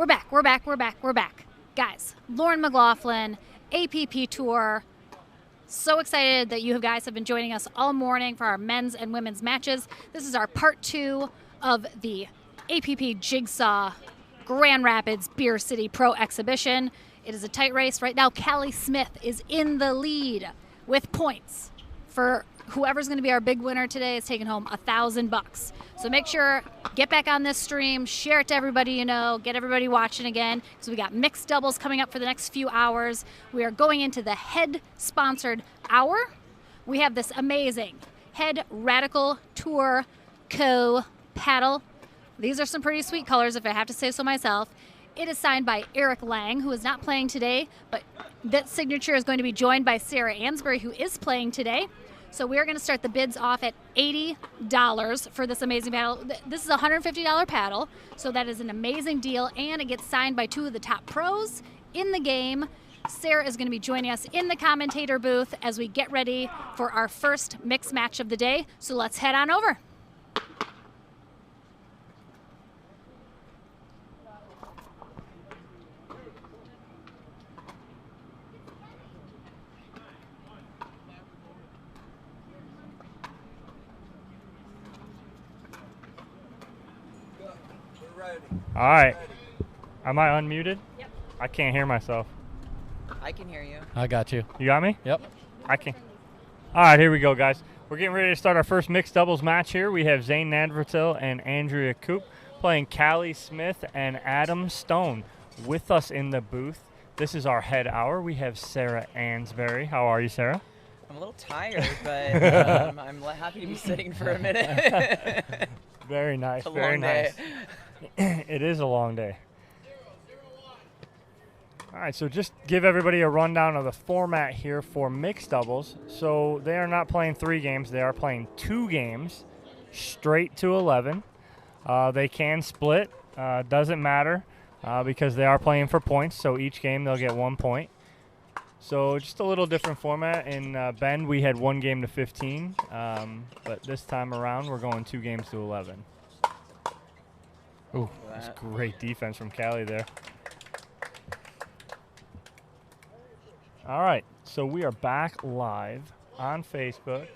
We're back. Guys, Lauren McLaughlin, APP Tour. So excited that you guys have been joining us all morning for our men's and women's matches. This is our part 2 of the APP Jigsaw Grand Rapids Beer City Pro Exhibition. It is a tight race. Right now, Callie Smith is in the lead with points. For whoever's going to be our big winner today is taking home $1,000. So make sure, get back on this stream, share it to everybody you know, get everybody watching again. So we got mixed doubles coming up for the next few hours. We are going into the head-sponsored hour. We have this amazing Head Radical Tour Co. paddle. These are some pretty sweet colors, if I have to say so myself. It is signed by Eric Lang, who is not playing today, but that signature is going to be joined by Sarah Ansbury, who is playing today. So we are going to start the bids off at $80 for this amazing paddle. This is a $150 paddle, so that is an amazing deal, and it gets signed by 2 of the top pros in the game. Sarah is going to be joining us in the commentator booth as we get ready for our first mixed match of the day. So let's head on over. All right. Am I unmuted? Yep. I can't hear myself. I can hear you. I got you. You got me? Yep. I can. All right, here we go, guys. We're getting ready to start our first mixed doubles match here. We have Zane Nadvertil and Andrea Koop playing Callie Smith and Adam Stone. With us in the booth, this is our head hour. We have Sarah Ansbury. How are you, Sarah? I'm a little tired, but I'm happy to be sitting for a minute. Very nice. It's a very long nice. day. It is a long day. All right, so just give everybody a rundown of the format here for mixed doubles. So they are not playing 3 games. They are playing 2 games straight to 11. They can split. Doesn't matter because they are playing for points. So each game they'll get 1 point. So just a little different format. In Bend, we had 1 game to 15. But this time around, we're going 2 games to 11. Ooh, that's great defense from Callie there. All right, so we are back live on Facebook,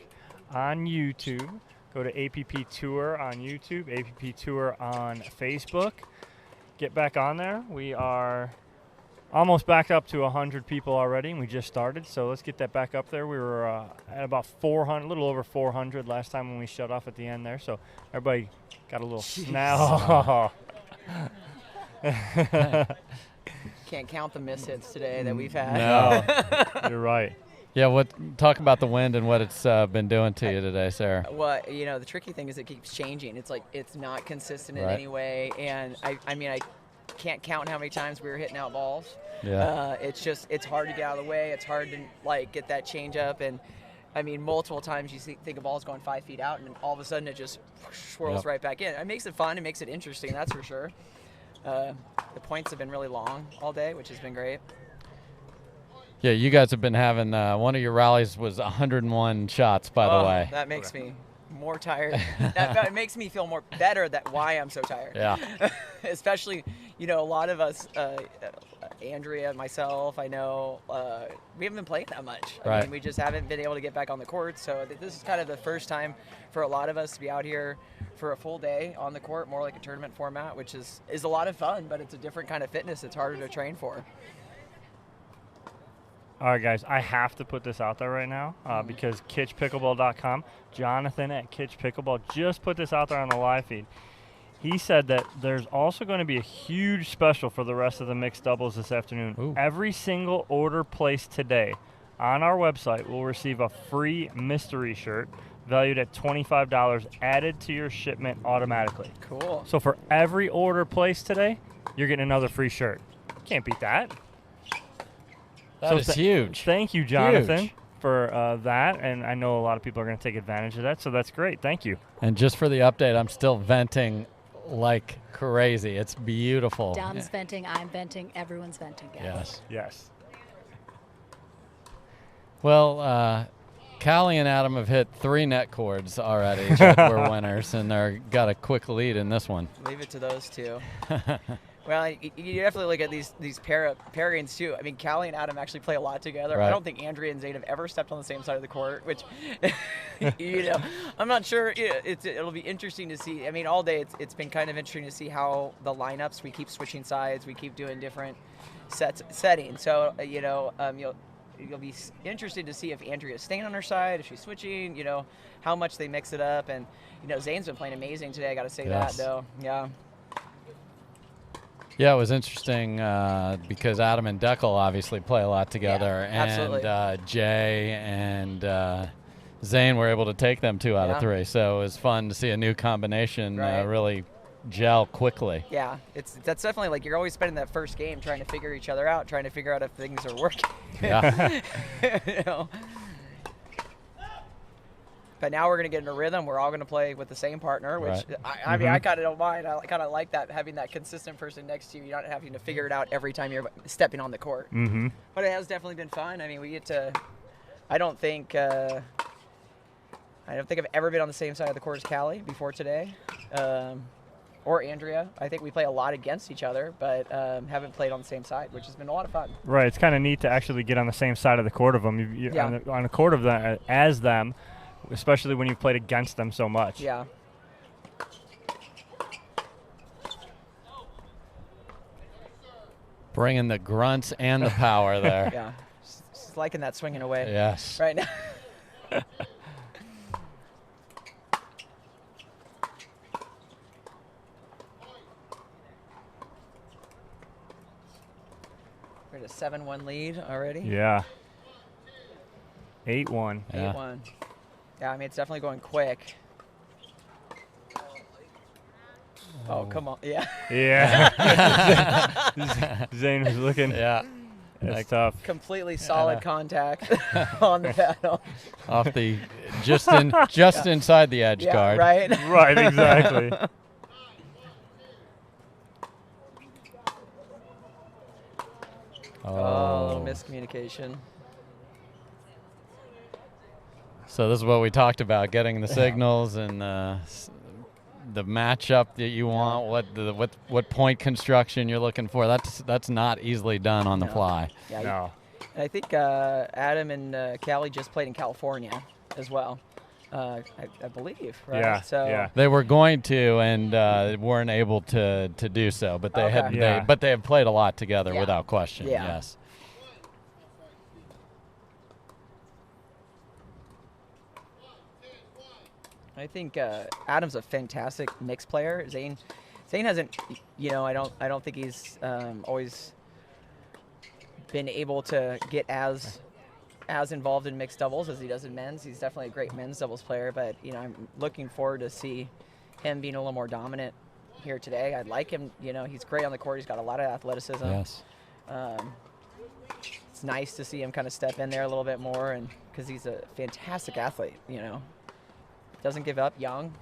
on YouTube. Go to APP Tour on YouTube, APP Tour on Facebook. Get back on there. We are almost back up to 100 people already, and we just started, so let's get that back up there. We were at about 400, a little over 400 last time when we shut off at the end there, so everybody got a little snap. Can't count the miss hits today that we've had. No, you're right. Yeah, talk about the wind and what it's been doing to you today, Sarah. Well, the tricky thing is it keeps changing. It's like it's not consistent in any way, and I mean I can't count how many times we were hitting out balls. Yeah. It's hard to get out of the way. It's hard to get that change up, and I mean multiple times you think a ball's going 5 feet out, and then all of a sudden it just swirls right back in. It makes it fun. It makes it interesting. That's for sure. The points have been really long all day, which has been great. Yeah, you guys have been having one of your rallies was 101 shots, by the way. That makes me more tired. that makes me feel more better that why I'm so tired. Yeah. Especially, a lot of us, Andrea, myself, I know, we haven't been playing that much. I mean, we just haven't been able to get back on the court. So this is kind of the first time for a lot of us to be out here for a full day on the court, more like a tournament format, which is a lot of fun, but it's a different kind of fitness. It's harder to train for. All right, guys, I have to put this out there right now because kitchpickleball.com, Jonathan at Kitch Pickleball just put this out there on the live feed. He said that there's also going to be a huge special for the rest of the mixed doubles this afternoon. Ooh. Every single order placed today on our website will receive a free mystery shirt valued at $25 added to your shipment automatically. Cool. So for every order placed today, you're getting another free shirt. Can't beat that. That is huge. Thank you, Jonathan, Huge. for that. And I know a lot of people are going to take advantage of that, so that's great. Thank you. And just for the update, I'm still venting like crazy. It's beautiful. Dom's venting, I'm venting, everyone's venting. Guys. Yes. Well, Callie and Adam have hit 3 net cords already that were winners, and they're got a quick lead in this one. Leave it to those two. Well, you definitely look at these pairings too. I mean, Callie and Adam actually play a lot together. Right. I don't think Andrea and Zane have ever stepped on the same side of the court, which, I'm not sure. It'll be interesting to see. I mean, all day it's been kind of interesting to see how the lineups. We keep switching sides. We keep doing different settings. So you'll be interested to see if Andrea's staying on her side, if she's switching. How much they mix it up, and Zane's been playing amazing today. I got to say that though. Yeah. Yeah, it was interesting because Adam and Deckel obviously play a lot together, and Jay and Zane were able to take them 2 out of 3. So it was fun to see a new combination really gel quickly. Yeah, that's definitely like you're always spending that first game trying to figure each other out, trying to figure out if things are working. Yeah. But now we're going to get in a rhythm. We're all going to play with the same partner, which I mean, I kind of don't mind. I kind of like that, having that consistent person next to you. You're not having to figure it out every time you're stepping on the court. Mm-hmm. But it has definitely been fun. I mean, we get to – I don't think I've ever been on the same side of the court as Callie before today, or Andrea. I think we play a lot against each other, but haven't played on the same side, which has been a lot of fun. Right. It's kind of neat to actually get on the same side of the court of them. On the court of them as them, especially when you've played against them so much. Yeah. Bringing the grunts and the power there. Yeah. Just liking that swinging away. Yes. Right now. We're at a 7-1 lead already. Yeah. 8-1. Yeah. 8-1. Yeah, I mean, it's definitely going quick. Oh, come on. Yeah. Yeah. Zane was looking. Yeah. That's tough. Completely solid contact on the paddle. Off the just inside the edge guard. Right. Right, exactly. Oh, miscommunication. So this is what we talked about: getting the signals and the matchup that you want. What point construction you're looking for. That's not easily done on the fly. Yeah, No. And I think Adam and Callie just played in California as well. I believe, right? Yeah, So yeah. They were going to and weren't able to do so, but they Okay. had they have played a lot together without question. Yeah. Yes. I think Adam's a fantastic mix player. Zane hasn't, I don't think he's always been able to get as involved in mixed doubles as he does in men's. He's definitely a great men's doubles player, but I'm looking forward to see him being a little more dominant here today. I like him. He's great on the court. He's got a lot of athleticism. Yes. It's nice to see him kind of step in there a little bit more, and because he's a fantastic athlete. Doesn't give up, young.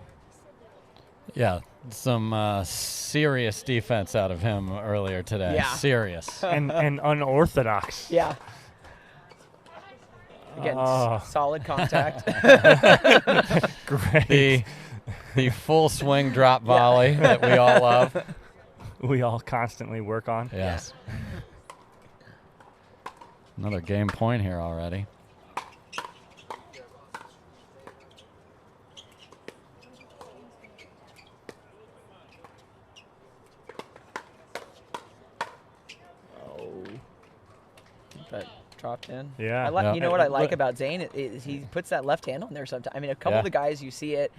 Yeah, some serious defense out of him earlier today. Yeah. Serious. and unorthodox. Yeah. Again, solid contact. Great. The full swing drop volley that we all love. We all constantly work on. Yes. Another game point here already. That dropped in. Yeah. You know what I like about Zane is he puts that left hand on there sometimes. I mean, a couple of the guys you see it,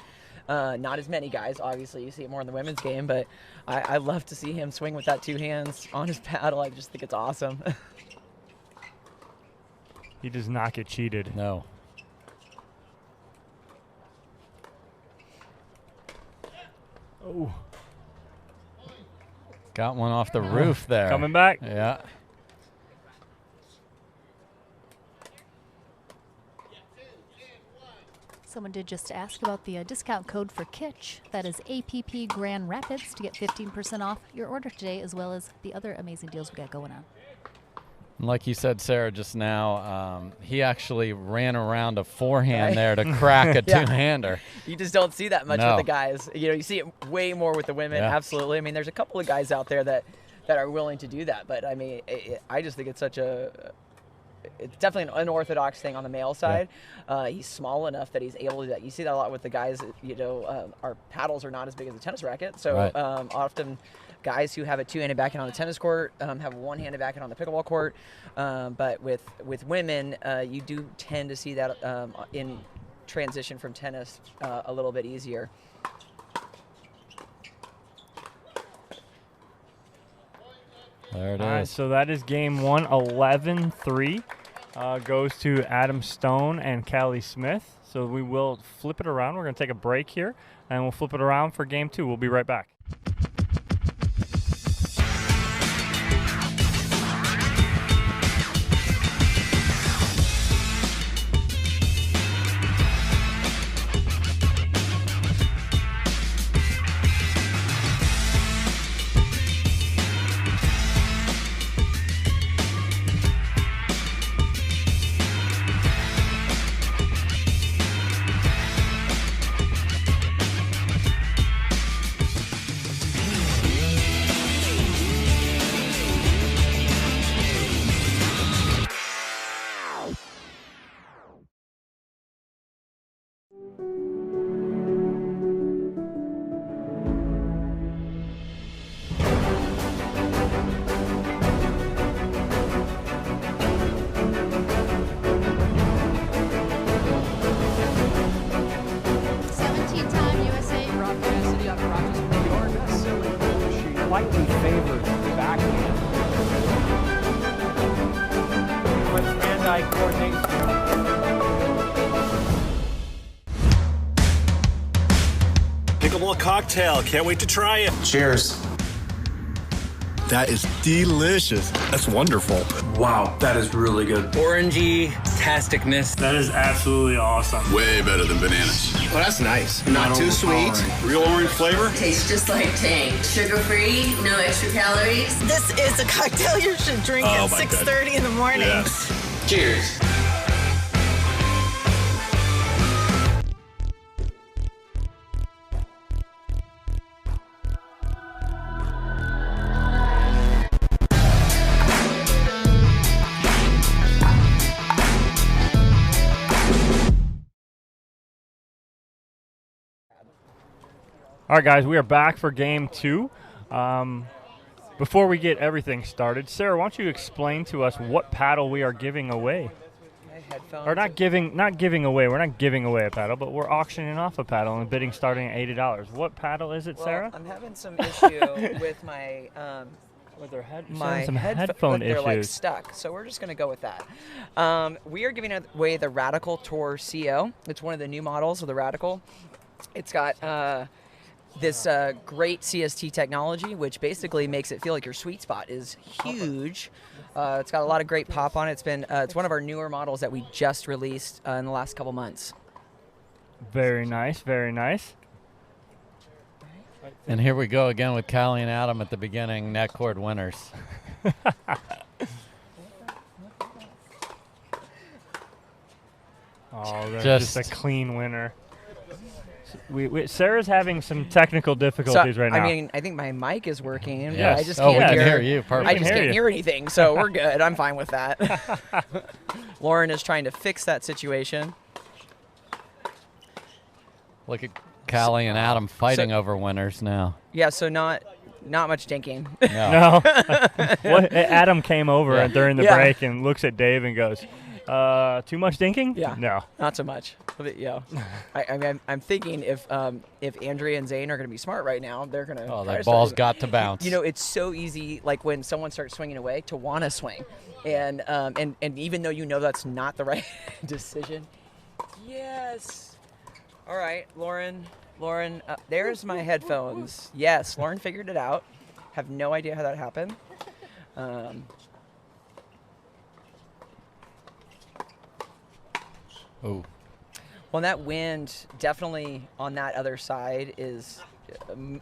not as many guys. Obviously, you see it more in the women's game, but I love to see him swing with that 2 hands on his paddle. I just think it's awesome. He does not get cheated. No. Oh. Got one off the roof there. Coming back. Yeah. Someone did just ask about the discount code for Kitsch. That is APP Grand Rapids to get 15% off your order today, as well as the other amazing deals we got going on. Like you said, Sarah, just now, he actually ran around a forehand there to crack a two-hander. You just don't see that much with the guys. You see it way more with the women. Yeah. Absolutely. I mean, there's a couple of guys out there that that are willing to do that. But I mean, I just think it's it's definitely an unorthodox thing on the male side. Yeah. He's small enough that he's able to do that. You see that a lot with the guys. Our paddles are not as big as a tennis racket, so right. Often guys who have a two-handed backhand on the tennis court have a one-handed backhand on the pickleball court. But with women, you do tend to see that in transition from tennis a little bit easier. There it is. All right, so that is game one, 11-3. Goes to Adam Stone and Callie Smith. So we will flip it around. We're going to take a break here, and we'll flip it around for game two. We'll be right back. Slightly favored backhand. With hand-eye coordination. Pickleball cocktail. Can't wait to try it. Cheers. That is delicious. That's wonderful. Wow, that is really good. Orangey tasticness. That is absolutely awesome. Way better than bananas. Well, that's nice. Not too sweet. Real orange flavor. Tastes just like Tang. Sugar-free, no extra calories. This is a cocktail you should drink at 6:30 in the morning. Yes. Cheers. All right, guys, we are back for game two. Before we get everything started, Sarah, why don't you explain to us what paddle we are giving away? Headphones. Or not giving away. We're not giving away a paddle, but we're auctioning off a paddle and bidding starting at $80. What paddle is it, Sarah? I'm having some issue with my With their some headphone they're like issues. stuck, so we're just gonna go with that. We are giving away the Radical Tour CO. It's one of the new models of the Radical. It's got this great CST technology, which basically makes it feel like your sweet spot is huge. It's got a lot of great pop on it. It's one of our newer models that we just released in the last couple months. Very nice, very nice. And here we go again with Callie and Adam at the beginning, net cord winners. Oh, that's just a clean winner. Sarah's having some technical difficulties right now. I mean, I think my mic is working. Yes. But I just can't hear you. Perfect. I just can't hear anything, so we're good. I'm fine with that. Lauren is trying to fix that situation. Look at Callie and Adam fighting over winners now. Yeah, so not much dinking. No. Adam came over during the break and looks at Dave and goes, too much dinking? Yeah. No. Not so much. Yeah. I mean, I'm thinking if Andrea and Zane are going to be smart right now, they're going to. Oh, that ball's got to bounce. You know, it's so easy, like when someone starts swinging away, to want to swing, and even though you know that's not the right decision. Yes. All right, Lauren. There's my headphones. Yes, Lauren figured it out. Have no idea how that happened. Oh. Well, that wind definitely on that other side is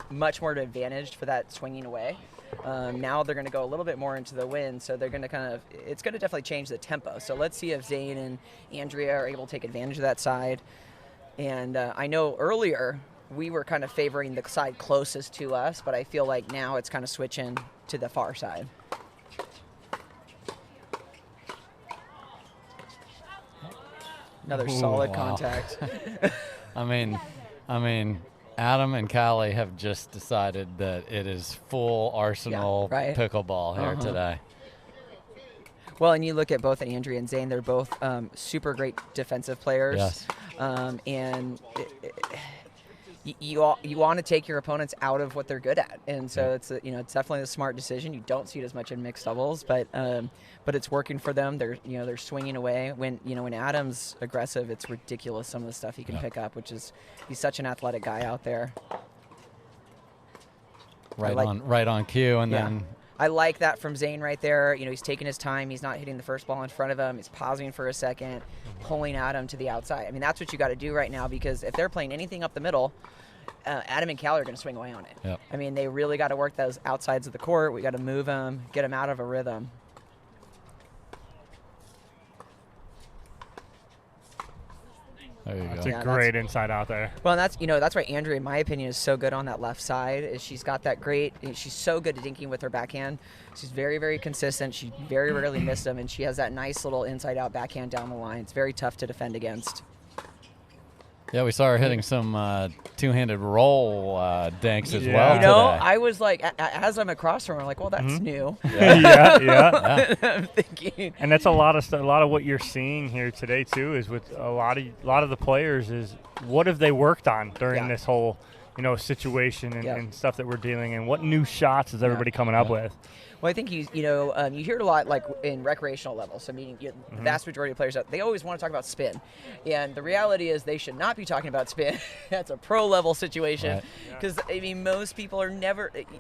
much more advantaged for that swinging away. Now they're going to go a little bit more into the wind, so they're going to it's going to definitely change the tempo. So let's see if Zane and Andrea are able to take advantage of that side. And I know earlier we were kind of favoring the side closest to us, but I feel like now it's kind of switching to the far side. Another solid contact. I mean, Adam and Callie have just decided that it is full arsenal pickleball here today. Well, and you look at both Andrea and Zane; they're both super great defensive players. Yes. And you want to take your opponents out of what they're good at, and so it's it's definitely a smart decision. You don't see it as much in mixed doubles, but it's working for them. They're swinging away. When Adam's aggressive, it's ridiculous some of the stuff he can pick up, he's such an athletic guy out there. Right on cue, and then. I like that from Zane right there. He's taking his time. He's not hitting the first ball in front of him. He's pausing for a second, pulling Adam to the outside. I mean, that's what you got to do right now, because if they're playing anything up the middle, Adam and Callie are going to swing away on it. Yep. I mean, they really got to work those outsides of the court. We got to move them, get them out of a rhythm. There you That's go. a great inside out there. Well, and that's why Andrea, in my opinion, is so good on that left side. Is she's got that great. She's so good at dinking with her backhand. She's very, very consistent. She very rarely missed them, and she has that nice little inside out backhand down the line. It's very tough to defend against. Yeah, we saw her hitting some two-handed roll dinks as well. Today. I was like, as I'm across from her, I'm like, well, that's new. Yeah. I'm thinking, and that's a lot of what you're seeing here today too. Is with a lot of the players is what have they worked on during this whole situation and stuff that we're dealing in. What new shots is everybody coming up with? Well, I think you hear it a lot like in recreational levels. So meaning the vast majority of players, they always want to talk about spin, and the reality is they should not be talking about spin. That's a pro level situation, because I mean most people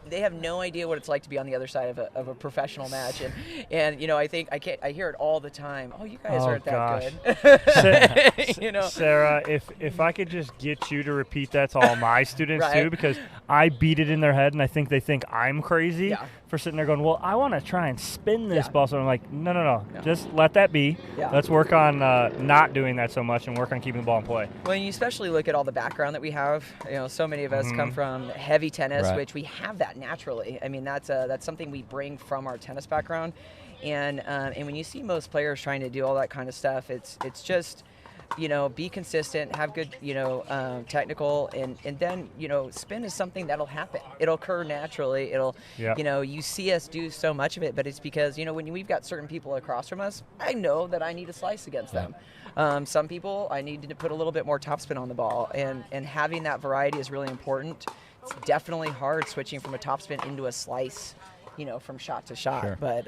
they have no idea what it's like to be on the other side of a professional match, and I hear it all the time. Oh, you guys aren't that good. Sarah, if I could just get you to repeat that to all my students too, because I beat it in their head and I think they think I'm crazy for sitting there going, well, I want to try and spin this ball. So I'm like, no. Just let that be. Yeah. Let's work on not doing that so much and work on keeping the ball in play. Well, you especially look at all the background that we have. So many of us come from heavy tennis, which we have that naturally. I mean, that's something we bring from our tennis background. And when you see most players trying to do all that kind of stuff, it's just, be consistent, have good, technical, and then, spin is something that'll happen. It'll occur naturally. It'll, you see us do so much of it, but it's because, when we've got certain people across from us, I know that I need to slice against them. Some people, I need to put a little bit more topspin on the ball, and having that variety is really important. It's definitely hard switching from a topspin into a slice, from shot to shot, but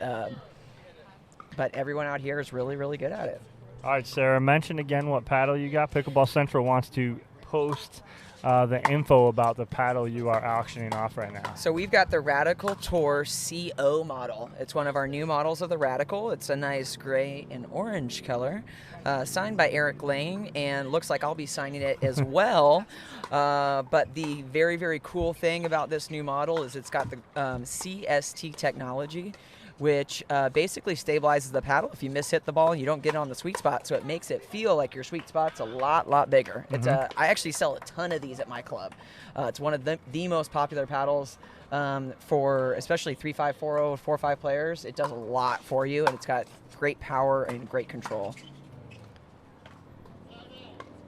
everyone out here is really, really good at it. All right, Sarah, mention again what paddle you got. Pickleball Central wants to post the info about the paddle you are auctioning off right now. So we've got the Radical Tour CO model. It's one of our new models of the Radical. It's a nice gray and orange color, signed by Eric Lane, and looks like I'll be signing it as well. But the very, very cool thing about this new model is it's got the CST technology, which basically stabilizes the paddle if you miss-hit the ball and you don't get it on the sweet spot, so it makes it feel like your sweet spot's a lot bigger. It's I actually sell a ton of these at my club. It's one of the most popular paddles for especially 3-5, 4-0, 4-5 players. It does a lot for you, and it's got great power and great control.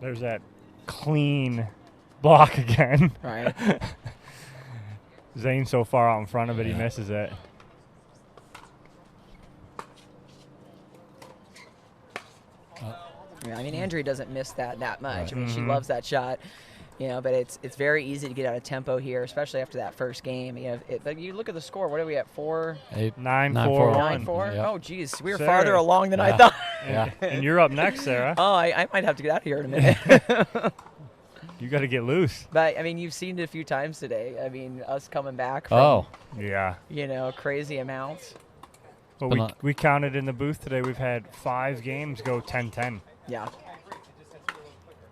There's that clean block again. Right. Zane's so far out in front of it, he misses it. I mean, Andrea doesn't miss that much. I mean, she loves that shot, but it's very easy to get out of tempo here, especially after that first game. But you look at the score. What are we at? 4-9-4. 9-4. Yep. Oh, geez, we were farther along than I thought. And you're up next, Sarah. Oh, I might have to get out of here in a minute. You got to get loose. But I mean, you've seen it a few times today. I mean, us coming back from crazy amounts. Well, we counted in the booth today. We've had 5 games go 10-10. Yeah.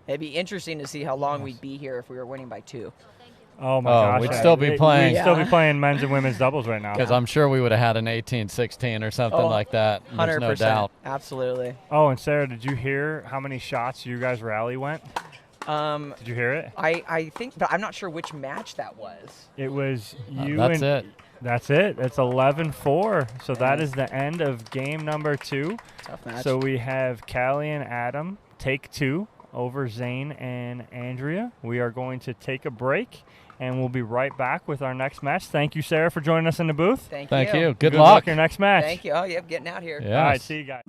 It'd be interesting to see how long we'd be here if we were winning by 2. Oh, my gosh. We'd still be playing. We'd still be playing men's and women's doubles right now. Because I'm sure we would have had an 18-16 or something like that. There's 100%. No doubt. Absolutely. Oh, and Sarah, did you hear how many shots you guys' rally went? Did you hear it? I think, but I'm not sure which match that was. It was you that's and it. That's it. It's 11-4. So that is the end of game number 2. Tough match. So we have Callie and Adam take 2 over Zane and Andrea. We are going to take a break, and we'll be right back with our next match. Thank you, Sarah, for joining us in the booth. Thank you. Good luck luck. your next match. Thank you. Oh, yep, getting out here. Yes. All right, see you guys.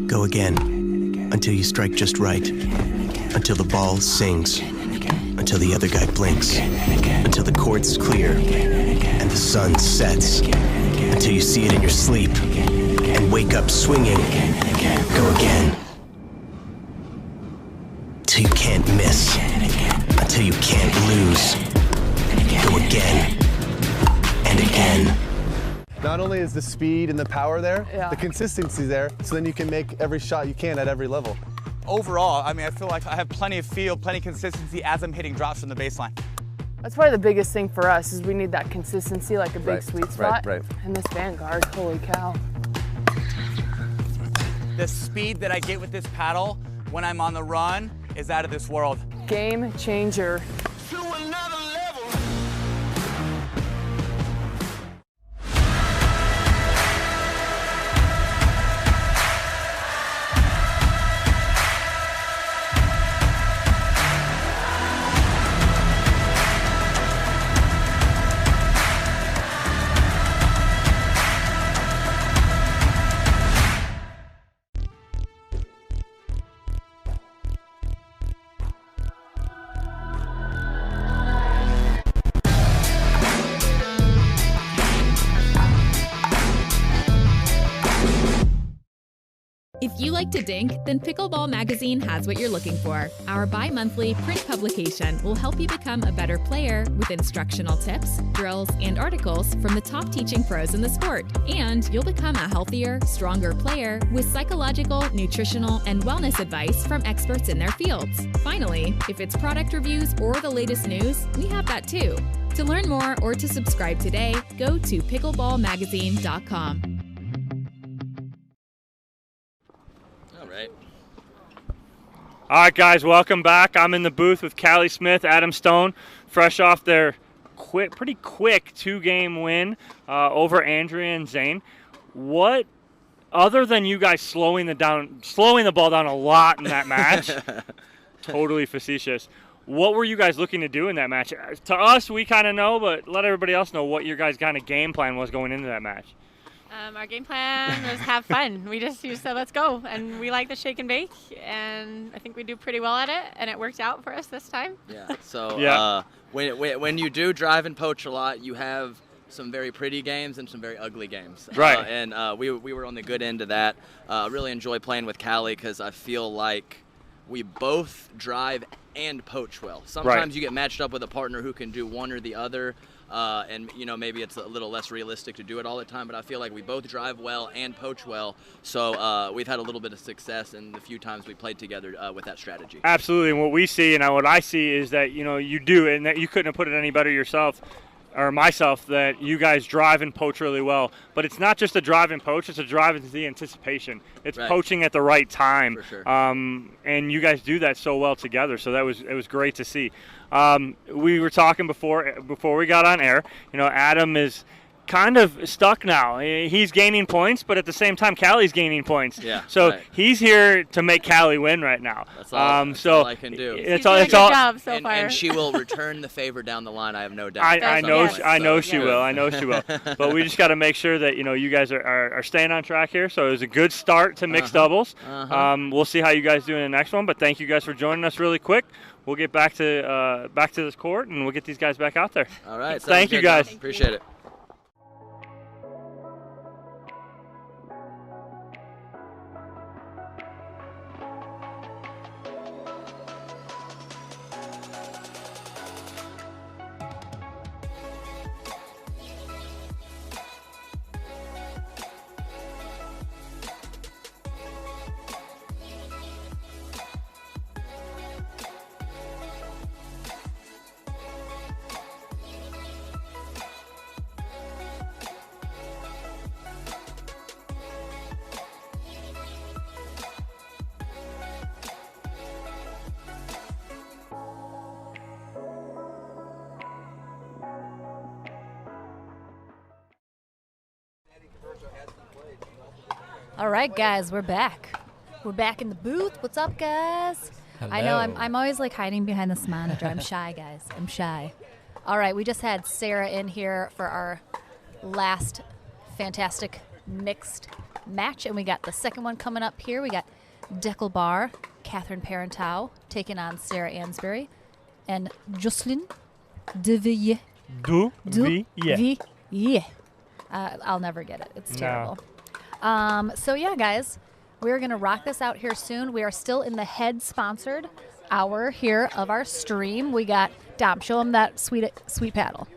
Go again until you strike just right, until the ball sings, until the other guy blinks, until the court's clear and the sun sets, until you see it in your sleep and wake up swinging. Go again. Till you can't miss, until you can't lose. Go again and again. Not only is the speed and the power there, the consistency there, so then you can make every shot you can at every level. Overall, I mean, I feel like I have plenty of feel, plenty of consistency as I'm hitting drops from the baseline. That's probably the biggest thing for us is we need that consistency, like a big sweet spot. Right. And this Vanguard, holy cow. The speed that I get with this paddle when I'm on the run is out of this world. Game changer. If you like to dink, then Pickleball Magazine has what you're looking for. Our bi-monthly print publication will help you become a better player with instructional tips, drills, and articles from the top teaching pros in the sport. And you'll become a healthier, stronger player with psychological, nutritional, and wellness advice from experts in their fields. Finally, if it's product reviews or the latest news, we have that too. To learn more or to subscribe today, go to pickleballmagazine.com. All right, guys, welcome back. I'm in the booth with Callie Smith, Adam Stone, fresh off their pretty quick 2-game win over Andrea and Zane. What, other than you guys slowing the ball down a lot in that match, totally facetious, what were you guys looking to do in that match? To us, we kind of know, but let everybody else know what your guys' kind of game plan was going into that match. Our game plan was have fun. We just said, let's go. And we like the shake and bake, and I think we do pretty well at it, and it worked out for us this time. Yeah, so when you do drive and poach a lot, you have some very pretty games and some very ugly games. Right. And we were on the good end of that. I really enjoy playing with Callie because I feel like we both drive and poach well. Sometimes you get matched up with a partner who can do one or the other. And maybe it's a little less realistic to do it all the time, but I feel like we both drive well and poach well, so we've had a little bit of success in the few times we played together with that strategy. Absolutely, and what we see and what I see is that you do, and that you couldn't have put it any better yourself or myself, that you guys drive and poach really well. But it's not just a drive and poach, it's a drive into the anticipation. It's poaching at the right time. For sure. And you guys do that so well together, so it was great to see. We were talking before we got on air. Adam is kind of stuck now. He's gaining points, but at the same time, Callie's gaining points. Yeah. So he's here to make Callie win right now. That's all I can do. It's all. Job so far. And she will return the favor down the line. I have no doubt. I know she will. I know she will. But we just got to make sure that you guys are staying on track here. So it was a good start to mixed doubles. We'll see how you guys do in the next one. But thank you guys for joining us really quick. We'll get back to this court and we'll get these guys back out there. All right. Thank you guys. Appreciate it. All right, guys, we're back. We're back in the booth. What's up, guys? I know I'm always like hiding behind this monitor. I'm shy, guys. I'm shy. All right, we just had Sarah in here for our last fantastic mixed match, and we got the second one coming up here. We got Deckel Bar, Catherine Parenteau taking on Sarah Ansbury, and Jocelyn Deville. I'll never get it. It's terrible. So yeah, guys, we're gonna rock this out here soon. We are still in the head sponsored hour here of our stream. We got Dom. Show them that sweet paddle.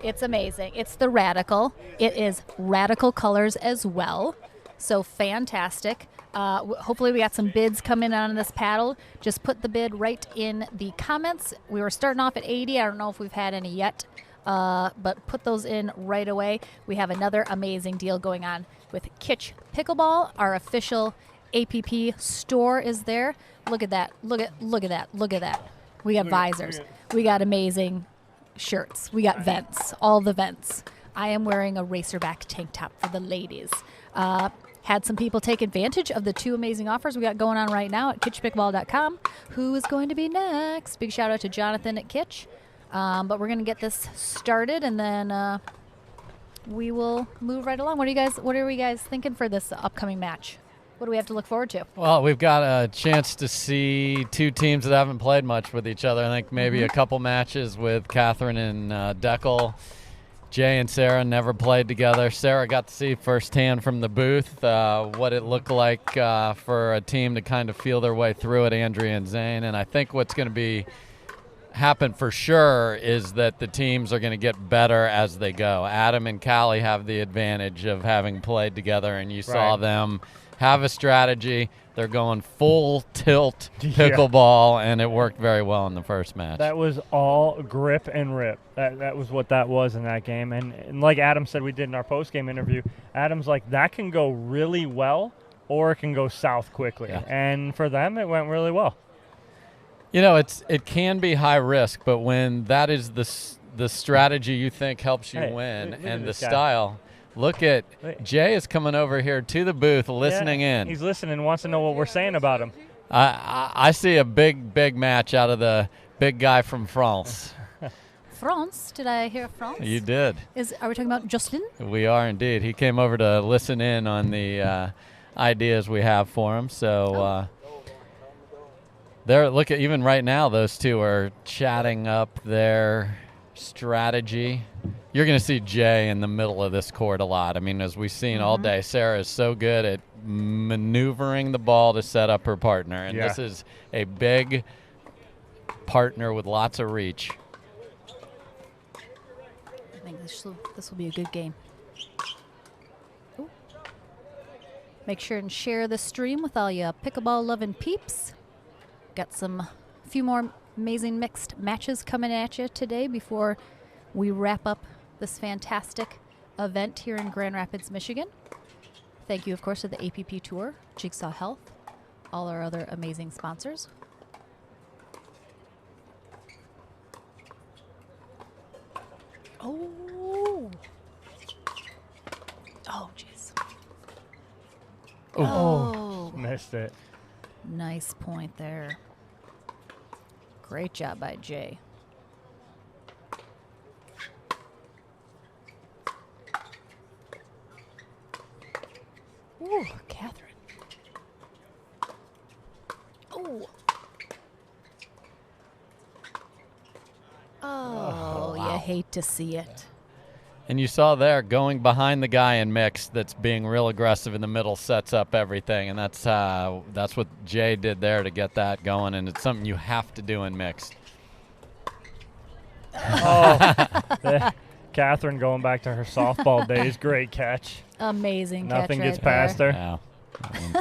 It's amazing. It's the Radical. It is Radical colors as well. So fantastic. Hopefully we got some bids coming on this paddle. Just put the bid right in the comments. We were starting off at 80. I don't know if we've had any yet, but put those in right away. We have another amazing deal going on with Kitsch Pickleball. Our official APP store is there. Look at that. Look at that. Look at that. We got visors. We got amazing shirts. We got vents. All the vents. I am wearing a racerback tank top for the ladies. Had some people take advantage of the two amazing offers we got going on right now at kitschpickleball.com. Who is going to be next? Big shout out to Jonathan at Kitsch. But we're going to get this started, and then we will move right along. What are we guys thinking for this upcoming match? What do we have to look forward to? Well, we've got a chance to see two teams that haven't played much with each other. I think maybe a couple matches with Catherine and Deckel. Jay and Sarah never played together. Sarah got to see firsthand from the booth what it looked like for a team to kind of feel their way through it, Andrea and Zane. And I think what's going to happen for sure is that the teams are going to get better as they go. Adam and Callie have the advantage of having played together, and you saw them have a strategy. They're going full tilt pickleball, and it worked very well in the first match. That was all grip and rip. That was what that was in that game. And like Adam said, we did in our post-game interview, Adam's like, that can go really well or it can go south quickly. Yeah. And for them, it went really well. You know, it can be high risk, but when that is the strategy you think helps you win, look and the guy. style. Look at Jay is coming over here to the booth, listening in. He's listening, wants to know what we're saying about him. I see a big match out of the big guy from France. France? Did I hear France? You did. Are we talking about Jocelyn? We are indeed. He came over to listen in on the ideas we have for him. So look at even right now, those two are chatting up their strategy. You're going to see Jay in the middle of this court a lot. I mean, as we've seen all day, Sarah is so good at maneuvering the ball to set up her partner. And this is a big partner with lots of reach. I think this will be a good game. Ooh. Make sure and share the stream with all you pickleball-loving peeps. Got a few more amazing mixed matches coming at you today before we wrap up this fantastic event here in Grand Rapids, Michigan. Thank you, of course, to the APP Tour, Jigsaw Health, all our other amazing sponsors. Oh, jeez. Oh, missed it. Nice point there. Great job by Jay. Ooh, Catherine. Oh. Oh, wow. You hate to see it. And you saw there, going behind the guy in mixed that's being real aggressive in the middle sets up everything. And that's what Jay did there to get that going. And it's something you have to do in mixed. Catherine going back to her softball days. Great catch. Amazing catch. Nothing gets past her. Yeah.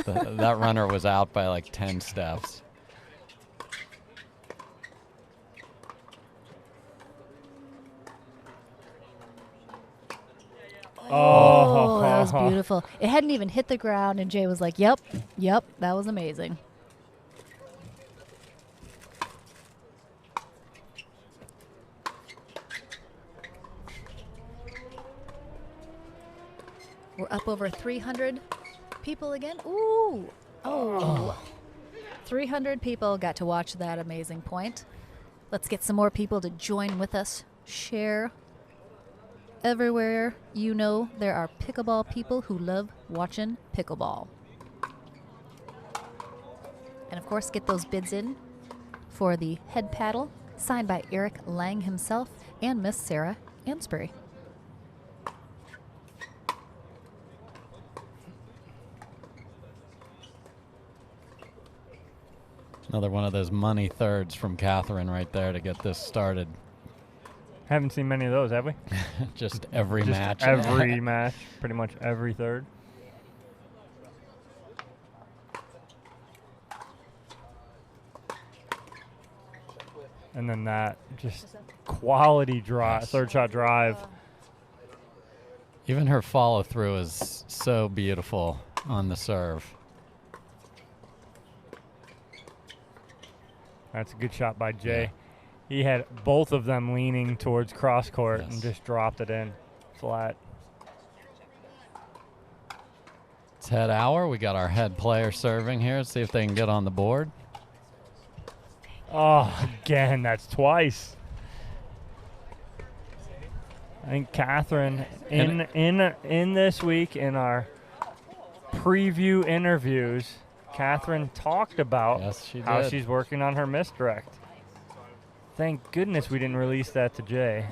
That runner was out by like 10 steps. Oh, that was beautiful. It hadn't even hit the ground, and Jay was like, yep, that was amazing. We're up Up over 300 people again. Ooh. Oh. 300 people got to watch that amazing point. Let's get some more people to join with us. Share. Everywhere you know there are pickleball people who love watching pickleball. And of course, get those bids in for the head paddle, signed by Eric Lang himself and Miss Sarah Ansbury. Another one of those money thirds from Catherine right there to get this started. Haven't seen many of those, have we? Just every match. Every match, pretty much every third. And then that just quality drive, third shot drive. Even her follow through is so beautiful on the serve. That's a good shot by Jay. Yeah. He had both of them leaning towards cross court and just dropped it in flat. It's head hour. We got our head player serving here. See if they can get on the board. Oh, again, that's twice. I think Catherine in this week in our preview interviews, Catherine talked about how she's working on her misdirect. Thank goodness we didn't release that to Jay.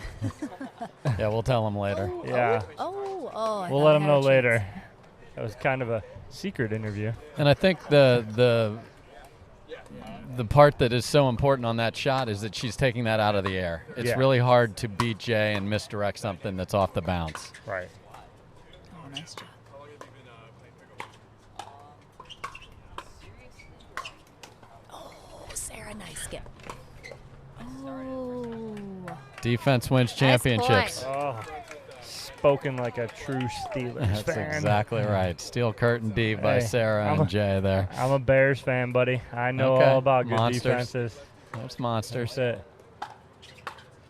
Yeah, we'll tell him later. Yeah. We'll let him know later. That was kind of a secret interview. And I think the part that is so important on that shot is that she's taking that out of the air. It's really hard to beat Jay and misdirect something that's off the bounce. Right. Oh, nice job. Oh, Sarah, nice skip. Oh. Defense wins championships. Oh, spoken like a true Steelers fan. That's exactly right. Steel curtain D by Sarah and Jay there. I'm a Bears fan, buddy. I know all about good defenses. There's monsters. That's it.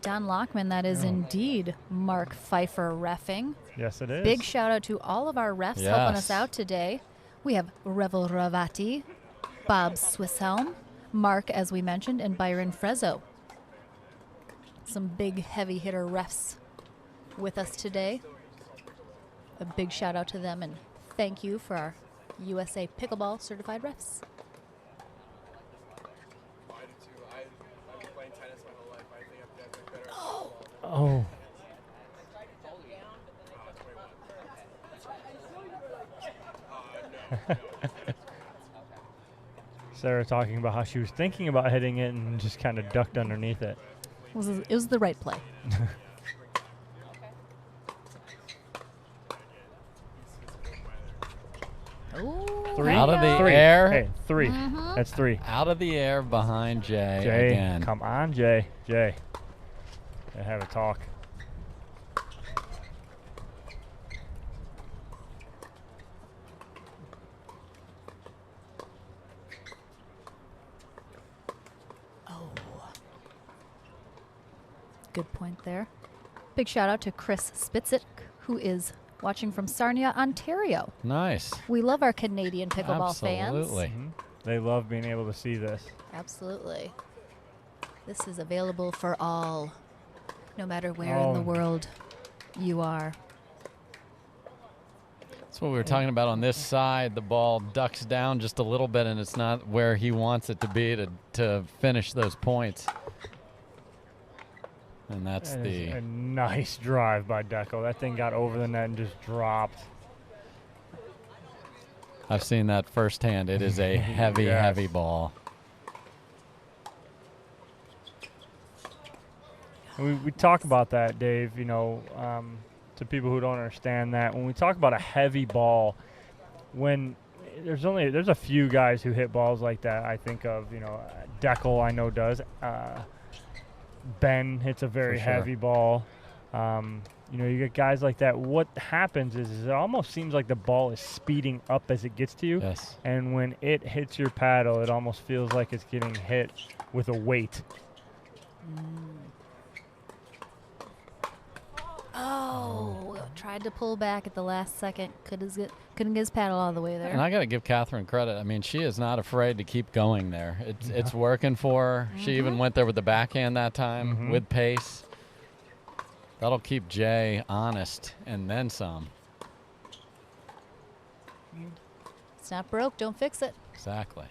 Don Lockman, that is indeed Mark Pfeiffer reffing. Yes, it is. Big shout out to all of our refs helping us out today. We have Revel Ravati, Bob Swisshelm, Mark, as we mentioned, and Byron Frezzo. Some big heavy hitter refs with us today. A big shout out to them and thank you for our USA Pickleball certified refs. Oh. Sarah talking about how she was thinking about hitting it and just kind of ducked underneath it. It was the right play. Three? Out of the air. Hey, three. That's three. Out of the air behind Jay again. Come on, Jay. Jay. I have a talk. Good point there. Big shout out to Chris Spitzit, who is watching from Sarnia, Ontario. Nice. We love our Canadian pickleball fans. Absolutely. They love being able to see this. Absolutely. This is available for all, no matter where in the world you are. That's what we were talking about on this side. The ball ducks down just a little bit, and it's not where he wants it to be to finish those points. And that's a nice drive by Deco. That thing got over the net and just dropped. I've seen that firsthand. It is a heavy, heavy ball. We talk about that, Dave, you know, to people who don't understand that. When we talk about a heavy ball, when there's a few guys who hit balls like that. I think of, you know, Deckel I know does. Ben hits a very heavy ball. You know, you get guys like that. What happens is it almost seems like the ball is speeding up as it gets to you. Yes. And when it hits your paddle, it almost feels like it's getting hit with a weight. Oh, tried to pull back at the last second. Couldn't get his paddle all the way there. And I got to give Catherine credit. I mean, she is not afraid to keep going there. It's working for her. She even went there with the backhand that time with pace. That'll keep Jay honest and then some. It's not broke, don't fix it. Exactly.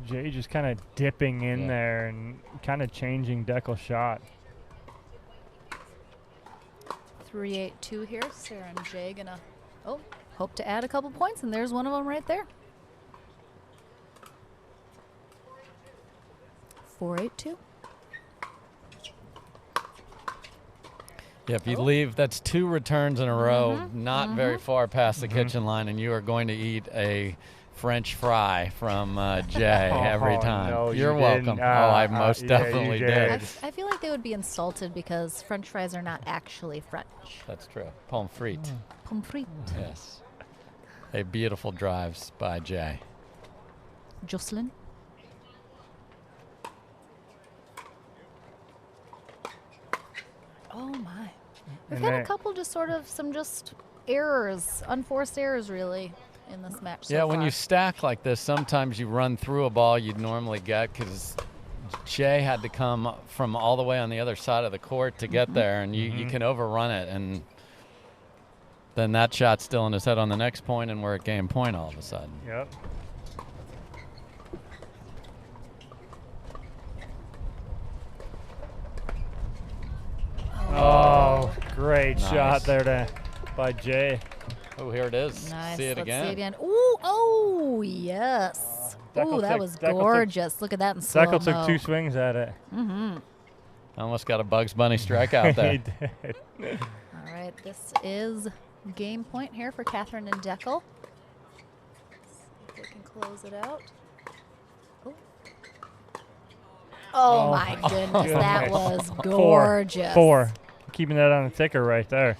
Jay just kind of dipping in there and kind of changing Deckel's shot. 3-8-2 here. Sarah and Jay gonna hope to add a couple points, and there's one of them right there. 4-8-2. Yeah, if you leave, that's 2 returns in a row, not very far past the kitchen line, and you are going to eat a French fry from Jay every time. No, You're welcome. I most definitely did. I feel like they would be insulted because French fries are not actually French. That's true. Pommes frites. Pommes frites. Yes. A beautiful drives by Jay. Jocelyn. Oh my. We've had a couple just sort of some errors, unforced errors really in this match so when far. you stack like this, sometimes you run through a ball you'd normally get because Jay had to come from all the way on the other side of the court to get there, and you can overrun it, and then that shot's still in his head on the next point, and we're at game point all of a sudden. Yep. Oh, great shot there by Jay. Oh, here it is. Nice. See it Let's again. see again. Ooh, oh, yes. Ooh, that was gorgeous. Look at that in slow-mo. Deckel took 2 swings at it. Almost got a Bugs Bunny strikeout there. He did. All right, this is game point here for Catherine and Deckel. Let's see if we can close it out. Oh my goodness, that was gorgeous. 4. Keeping that on the ticker right there.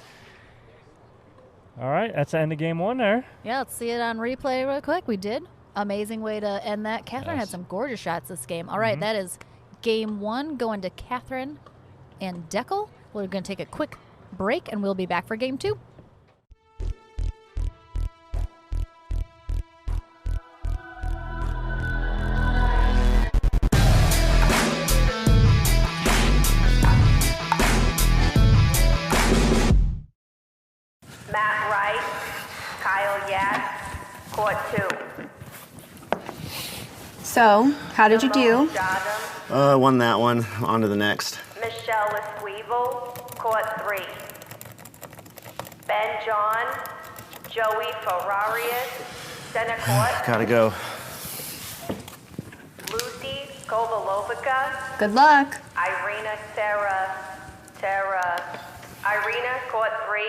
All right, that's the end of game 1 there. Yeah, let's see it on replay real quick. We did. Amazing way to end that. Catherine had some gorgeous shots this game. All right, that is game 1 going to Catherine and Deckel. We're going to take a quick break, and we'll be back for game 2. Matt Wright, Kyle Yass, court 2. So, how did you do? Won that one. On to the next. Michelle Esquivel, court 3. Ben John, Joey Ferrarius, center court. Gotta go. Lucy Kovalovica. Good luck. Irina Irina, court 3.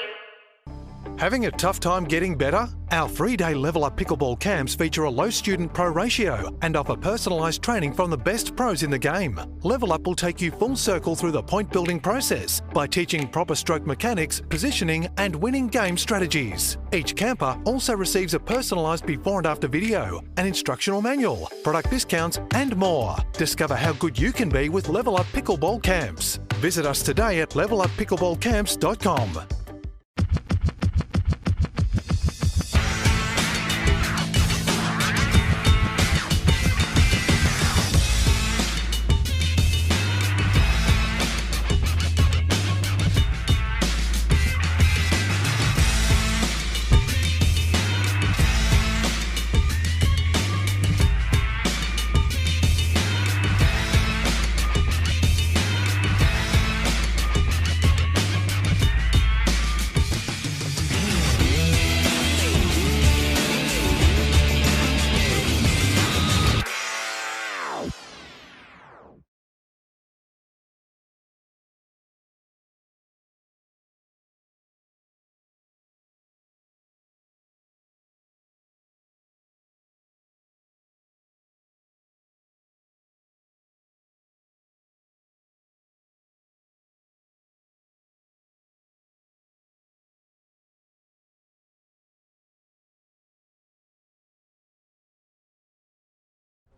Having a tough time getting better? Our 3-day Level Up Pickleball camps feature a low student pro ratio and offer personalised training from the best pros in the game. Level Up will take you full circle through the point building process by teaching proper stroke mechanics, positioning and winning game strategies. Each camper also receives a personalised before and after video, an instructional manual, product discounts and more. Discover how good you can be with Level Up Pickleball camps. Visit us today at leveluppickleballcamps.com.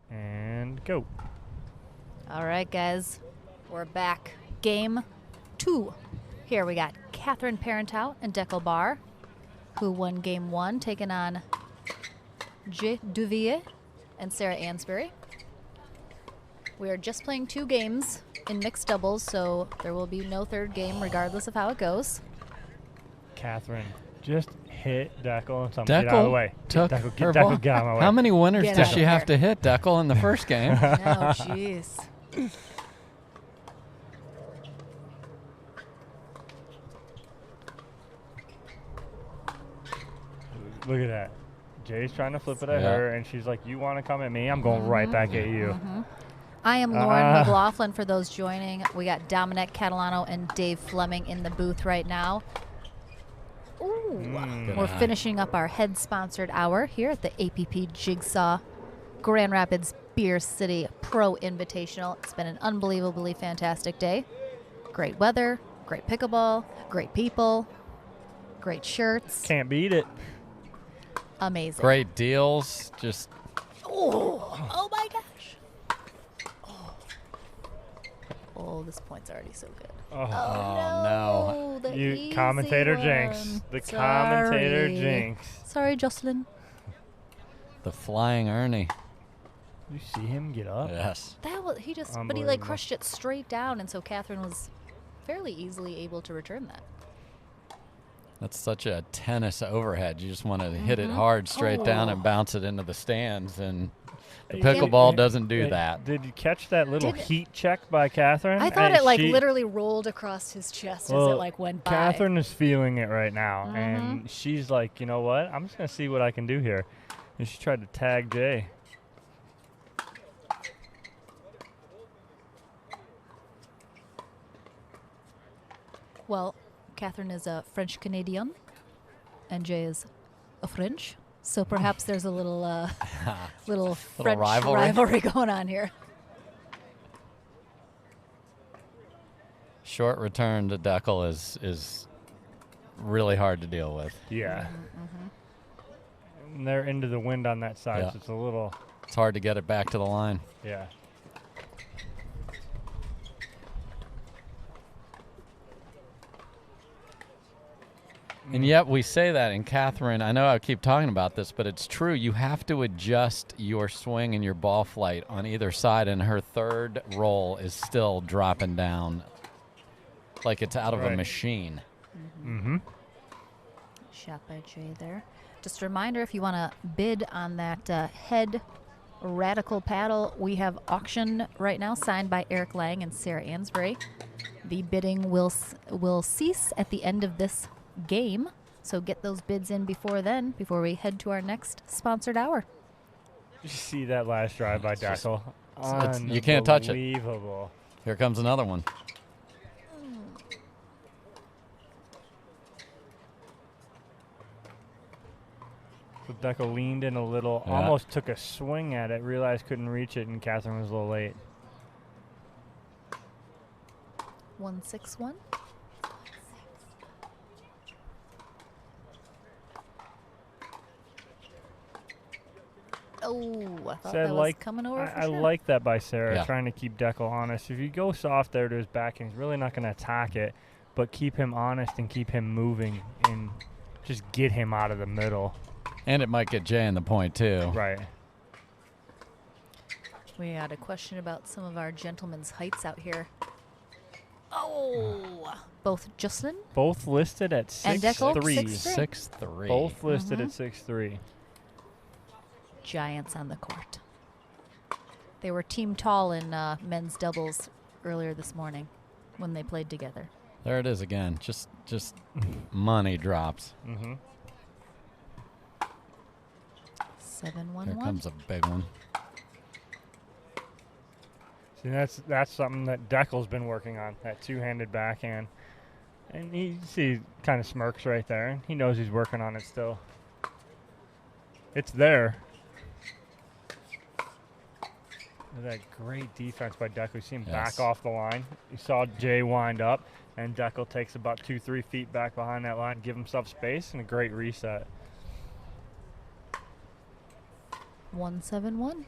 And go. All right, guys. We're back. Game 2. Here we got Catherine Parentout and Deckel Barr, who won game 1, taking on J. Duvier and Sarah Ansbury. We are just playing 2 games in mixed doubles, so there will be no third game regardless of how it goes. Catherine, just hit Deckel and something. Get out of the way. Took Deckel, her Deckel, ball. get out of my way. How many winners Get does out she of have here. to hit, Deckel, in the first game? Oh, jeez. Look at that. Jay's trying to flip it at her, and she's like, you want to come at me? I'm going right back at you. I am Lauren McLaughlin for those joining. We got Dominic Catalano and Dave Fleming in the booth right now. Ooh. We're finishing up our head-sponsored hour here at the APP Jigsaw Grand Rapids Beer City Pro Invitational. It's been an unbelievably fantastic day. Great weather, great pickleball, great people, great shirts. Can't beat it. Amazing. Great deals. Just Oh my gosh. Oh, this point's already so good. Oh, no. The You easy commentator one. jinx. The commentator Sorry. jinx. Sorry, Jocelyn. the flying Ernie. You see him get up? Yes. That was he just, but he like Unbelievable. crushed it straight down, and so Catherine was fairly easily able to return that. That's such a tennis overhead. You just want to hit it hard straight down and bounce it into the stands, and the pickleball doesn't do that. Did you catch that little heat check by Catherine? I thought it like literally rolled across his chest as it like went by. Catherine is feeling it right now, and she's like, you know what? I'm just gonna see what I can do here. And she tried to tag Jay. Well, Catherine is a French Canadian, and Jay is a French. So perhaps there's a little little French rivalry going on here. Short return to Deckel is really hard to deal with. Yeah. And they're into the wind on that side, Yeah. so it's a little. It's hard to get it back to the line. Yeah. And yet we say that, and Catherine, I know I keep talking about this, but it's true. You have to adjust your swing and your ball flight on either side, and her third roll is still dropping down like it's out of a machine. Shot by Jay there. Just a reminder, if you want to bid on that head radical paddle, we have auction right now signed by Eric Lang and Sarah Ansbury. The bidding will cease at the end of this game, so get those bids in before then, before we head to our next sponsored hour. You see that last drive by Deckel? You can't touch it. Unbelievable. Here comes another one. So Deckel leaned in a little, Yeah. almost took a swing at it, realized couldn't reach it, and Catherine was a little late. 161. Oh, I thought that was coming over for I sure. like that by Sarah, Yeah. trying to keep Deckel honest. If you go soft there to his backhand, he's really not going to attack it, but keep him honest and keep him moving and just get him out of the middle. And it might get Jay in the point, too. Right. We had a question about some of our gentlemen's heights out here. Oh, both Jocelyn Both listed at 6'3". and Deckel 6'3". Both listed at 6'3". Giants on the court. They were team tall in men's doubles earlier this morning when they played together. There it is again. Just money drops. 7-1-1. Here comes a big one. See, that's something that Deckel's been working on, that two-handed backhand. And you see he kind of smirks right there. He knows he's working on it still. It's there. That great defense by Deckel. You see him back off the line. You saw Jay wind up, and Deckel takes about 2-3 feet back behind that line, give himself space, and a great reset. 1-7-1.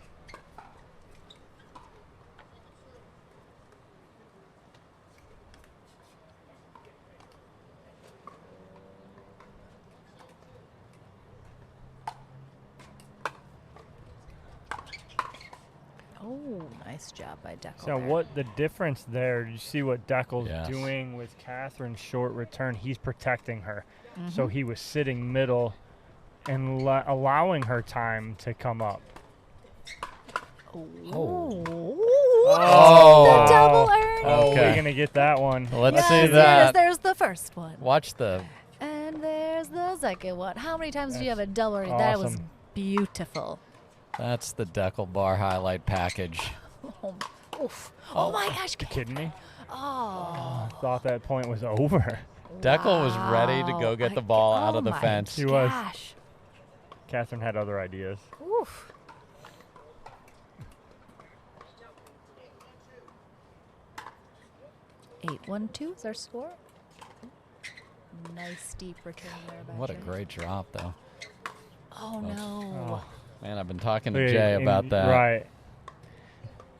Oh, nice job by Deckel. So there. what the difference there, you see what Deckel's doing with Catherine's short return. He's protecting her. So he was sitting middle and allowing her time to come up. Oh. Oh. The double earn. Oh, we're going to get that one. Let's see that. There's the first one. Watch the. And there's the second one. How many times do you have a double earn? awesome. That was beautiful. That's the Deckel bar highlight package. Oof. Oh my gosh. You kidding me? Oh. I thought that point was over. Deckel was ready to go get the ball out of the my fence. He was. Gosh. Catherine had other ideas. Oof. Eight 1-2 is our score. Nice deep return there by What a Jay. great drop, though. Oh no. Man, I've been talking to Jay about that. Right.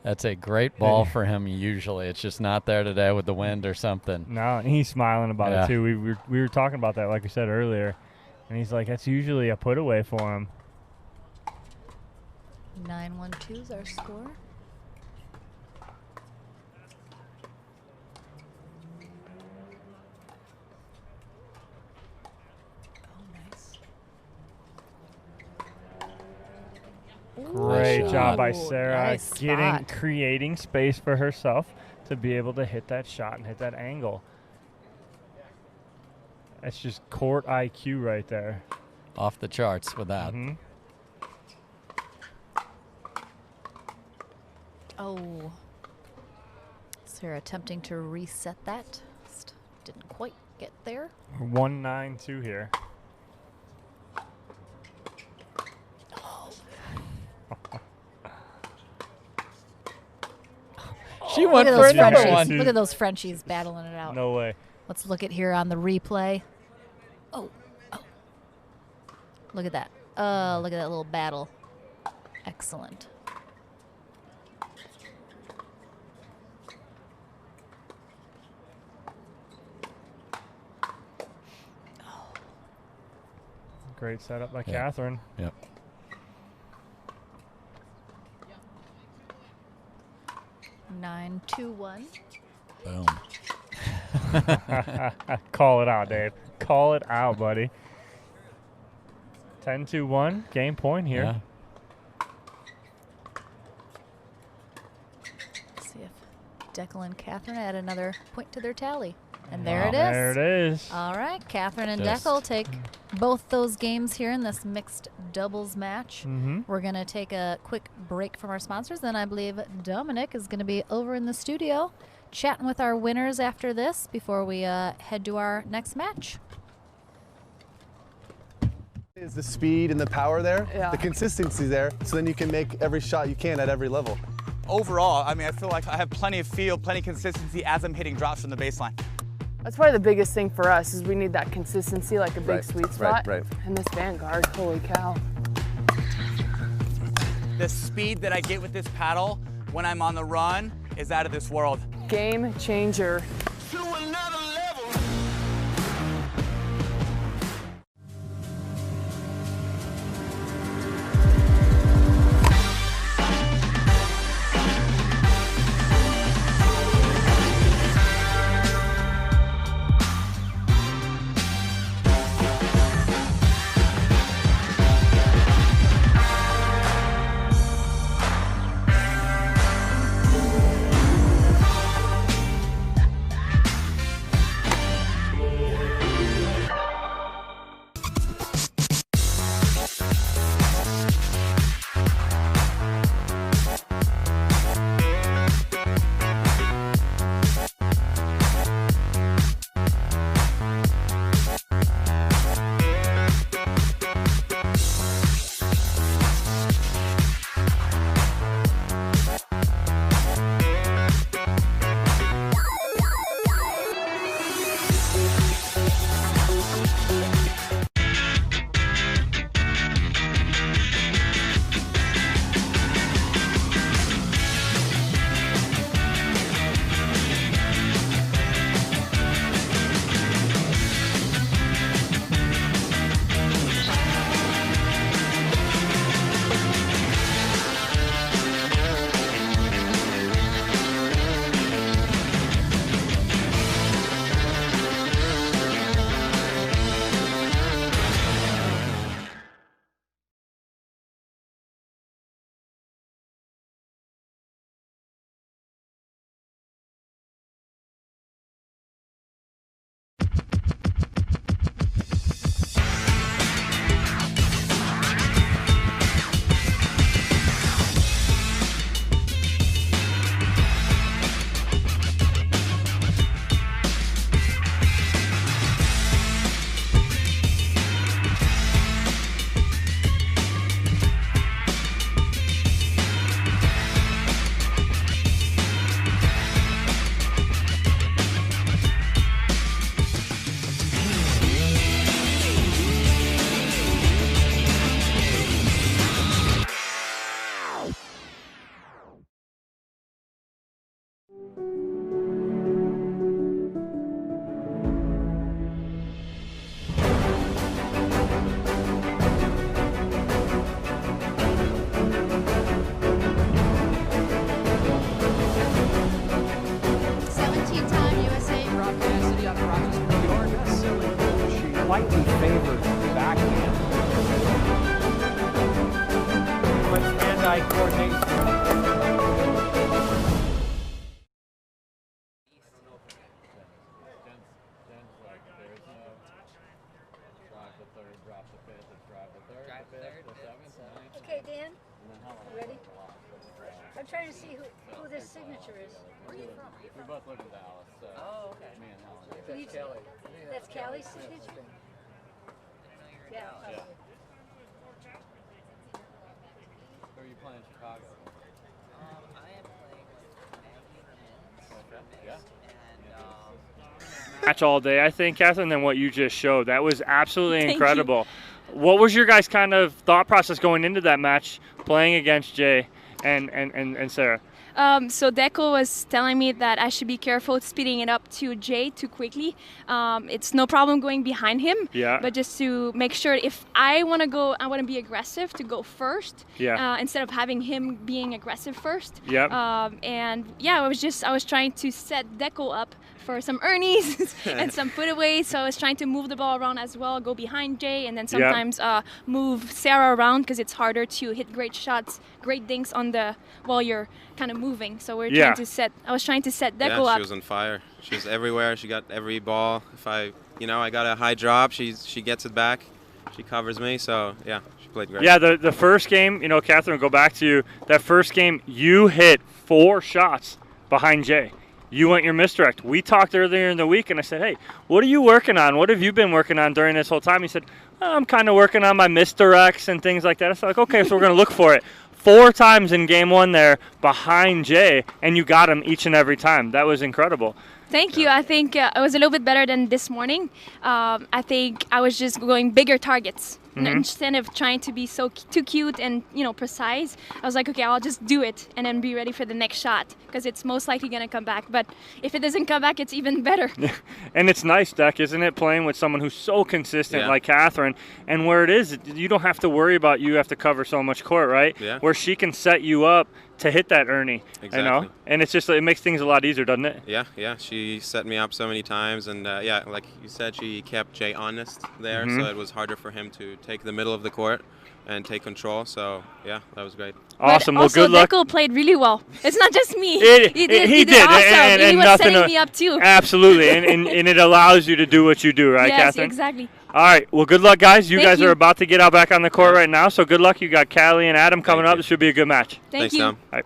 That's a great ball for him usually. It's just not there today with the wind or something. No, and he's smiling about it too. We were talking about that, like we said earlier, and he's like, that's usually a put away for him. 9-1-2 is our score. Great job by Sarah, nice spot. creating space for herself to be able to hit that shot and hit that angle. That's just court IQ right there. Off the charts with that. Oh. Sarah attempting to reset that. Just didn't quite get there. 1-9-2 here. She went Look at for those another Frenchies. one. Look at those Frenchies battling it out. No way. Let's look at here on the replay. Oh. Look at that. Look at that little battle. Excellent. Great setup by Catherine. Yep. Nine, 2-1. Boom. Call it out, Dave. Call it out, buddy. 10-1, game point here. Yeah. See if Deckel and Catherine add another point to their tally. And there it is. There it is. All right, Catherine and Just- Deckel take both those games here in this mixed doubles match. We're going to take a quick break from our sponsors. Then I believe Dominic is going to be over in the studio chatting with our winners after this before we head to our next match. Is the speed and the power there, the consistency there, so then you can make every shot you can at every level. Overall, I mean, I feel like I have plenty of feel, plenty of consistency as I'm hitting drops from the baseline. That's probably the biggest thing for us is we need that consistency, like a big sweet spot. Right. And this Vanguard, holy cow. The speed that I get with this paddle when I'm on the run is out of this world. Game changer. favored backhand. But hand-eye coordination. Okay, Dan, ready? I'm trying to see who this signature is. Where are you from? We both live in Dallas. So Oh, okay. Me and Helen. That's Kelly. That's Callie's signature? Yeah. Yeah. Who are you playing in Chicago? I am playing with Maggie Yeah. and Match all day, I think, Catherine, than what you just showed. That was absolutely Thank incredible. What was your guys' kind of thought process going into that match, playing against Jay and Sarah? So Deco was telling me that I should be careful speeding it up to Jay too quickly. It's no problem going behind him, but just to make sure if I want to be aggressive to go first, instead of having him being aggressive first. And yeah, I was trying to set Deco up for some earnies and some putaways. So I was trying to move the ball around as well, go behind Jay, and then sometimes move Sarah around because it's harder to hit great shots, great dinks while you're kind of moving. So we're trying to set. I was trying to set Deco up. She was on fire. She was everywhere. She got every ball. If I got a high drop, she gets it back. She covers me. So yeah, she played great. Yeah, the first game, Catherine, go back to you. That first game, you hit 4 shots behind Jay. You went your misdirect. We talked earlier in the week, and I said, hey, what are you working on? What have you been working on during this whole time? He said, I'm kind of working on my misdirects and things like that. I was like, okay, so we're going to look for it. 4 times in game 1 there behind Jay, and you got him each and every time. That was incredible. Thank you. I think it was a little bit better than this morning. I think I was just going bigger targets. Instead of trying to be too cute and precise, I was like, okay, I'll just do it and then be ready for the next shot because it's most likely going to come back. But if it doesn't come back, it's even better. And it's nice, Deck, isn't it, playing with someone who's so consistent like Catherine, and where it is, you don't have to worry about you have to cover so much court, right? Yeah. Where she can set you up to hit that Ernie, Exactly. And it's just it makes things a lot easier, doesn't it? Yeah. She set me up so many times, and like you said, she kept Jay honest there, so it was harder for him to take the middle of the court and take control. So yeah, that was great. Awesome. But well, good luck. Deco played really well. It's not just me. He did. Awesome. And he was nothing setting me up too. Absolutely, and it allows you to do what you do, right, yes, Catherine? Exactly. All right. Well, good luck, guys. You Thank guys you. are about to get out back on the court right now, so good luck. You got Callie and Adam coming up. This should be a good match. Thanks, you. Tom. All right.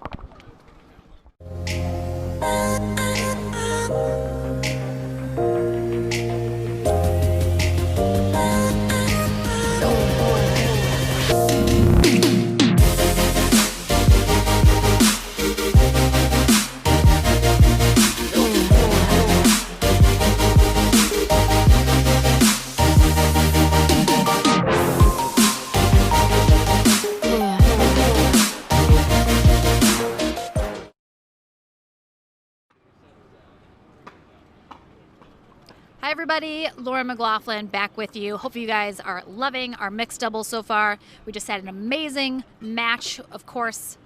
Hi everybody, Lauren McLaughlin back with you. Hopefully you guys are loving our mixed doubles so far. We just had an amazing match. Of course,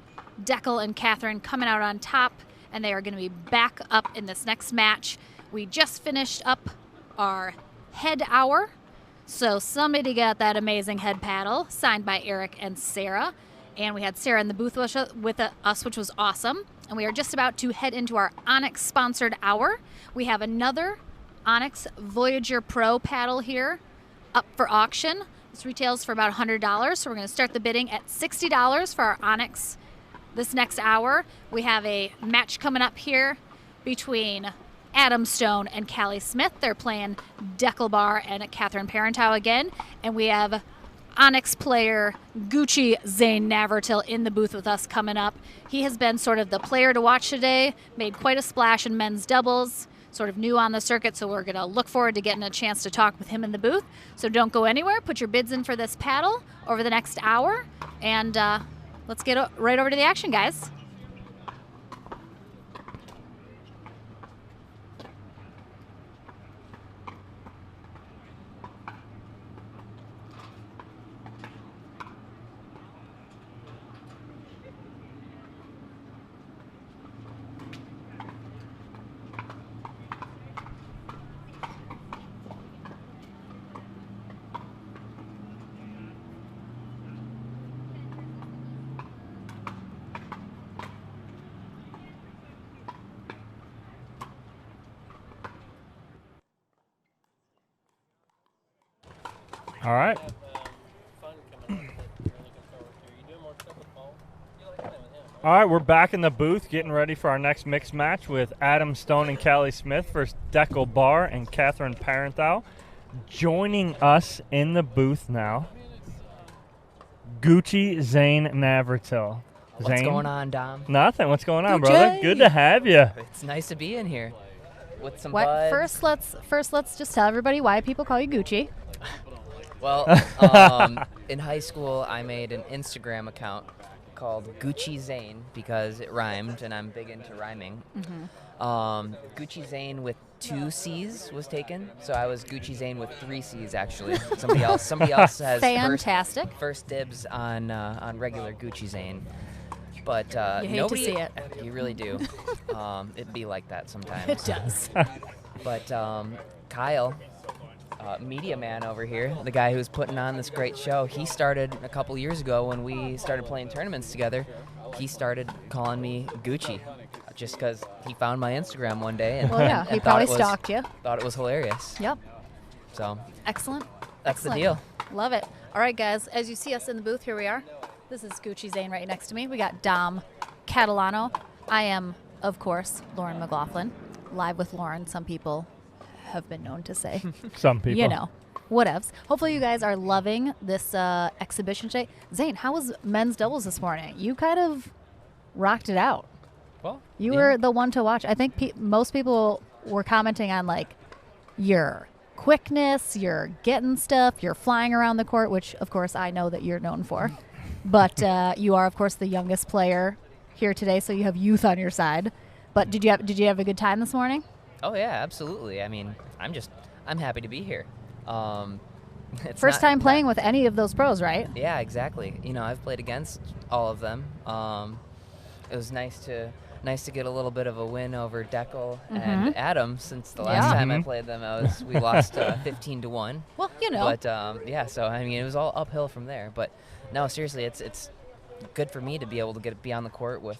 Deckel and Catherine coming out on top, and they are going to be back up in this next match. We just finished up our head hour, so somebody got that amazing head paddle signed by Eric and Sarah, and we had Sarah in the booth with us, which was awesome. And we are just about to head into our Onyx sponsored hour. We have another Onyx Voyager Pro paddle here up for auction. This retails for about $100, so we're going to start the bidding at $60 for our Onyx this next hour. We have a match coming up here between Adam Stone and Callie Smith. They're playing Deckelbar and Catherine Parentow again. And we have Onyx player Gucci Zane Navertil in the booth with us coming up. He has been sort of the player to watch today, made quite a splash in men's doubles. Sort of new on the circuit, so we're going to look forward to getting a chance to talk with him in the booth. So don't go anywhere. Put your bids in for this paddle over the next hour, and let's get right over to the action, guys. All right. All right, we're back in the booth getting ready for our next mixed match with Adam Stone and Callie Smith versus Deckel Barr and Catherine Parenthau. Joining us in the booth now, Gucci Zane Navratil. What's going on, Dom? Nothing. What's going on, brother? Good to have you. It's nice to be in here with some What, buds. first, let's just tell everybody why people call you Gucci. Well, in high school, I made an Instagram account called Gucci Zane because it rhymed, and I'm big into rhyming. Gucci Zane with 2 C's was taken, so I was Gucci Zane with 3 C's actually. Somebody else has Fantastic. first dibs on regular Gucci Zane. But you hate nobody, to see it. You really do. It'd be like that sometimes. It does. But Kyle, media man over here, the guy who's putting on this great show, he started a couple years ago when we started playing tournaments together. He started calling me Gucci just because he found my Instagram one day and, well, yeah, and he thought probably stalked you. Thought it was hilarious. Yep. So Excellent. that's Excellent. the deal. Love it. All right, guys, as you see us in the booth, here we are. This is Gucci Zane right next to me. We got Dom Catalano. I am, of course, Lauren McLaughlin. Live with Lauren, some people have been known to say. Some people. You know, whatevs. Hopefully you guys are loving this exhibition today. Zane, how was men's doubles this morning? You kind of rocked it out. Well, you were the one to watch. I think most people were commenting on, like, your quickness, your getting stuff, your flying around the court, which, of course, I know that you're known for. But you are, of course, the youngest player here today, so you have youth on your side. But did you have a good time this morning? Oh yeah, absolutely. I mean, I'm happy to be here. First time playing with any of those pros, right? Yeah, exactly. You know, I've played against all of them. It was nice to get a little bit of a win over Deckel and Adam, since the last time I played them, we lost 15-1. Well, you know. But yeah, so I mean, it was all uphill from there. But no, seriously, it's good for me to be able to be on the court with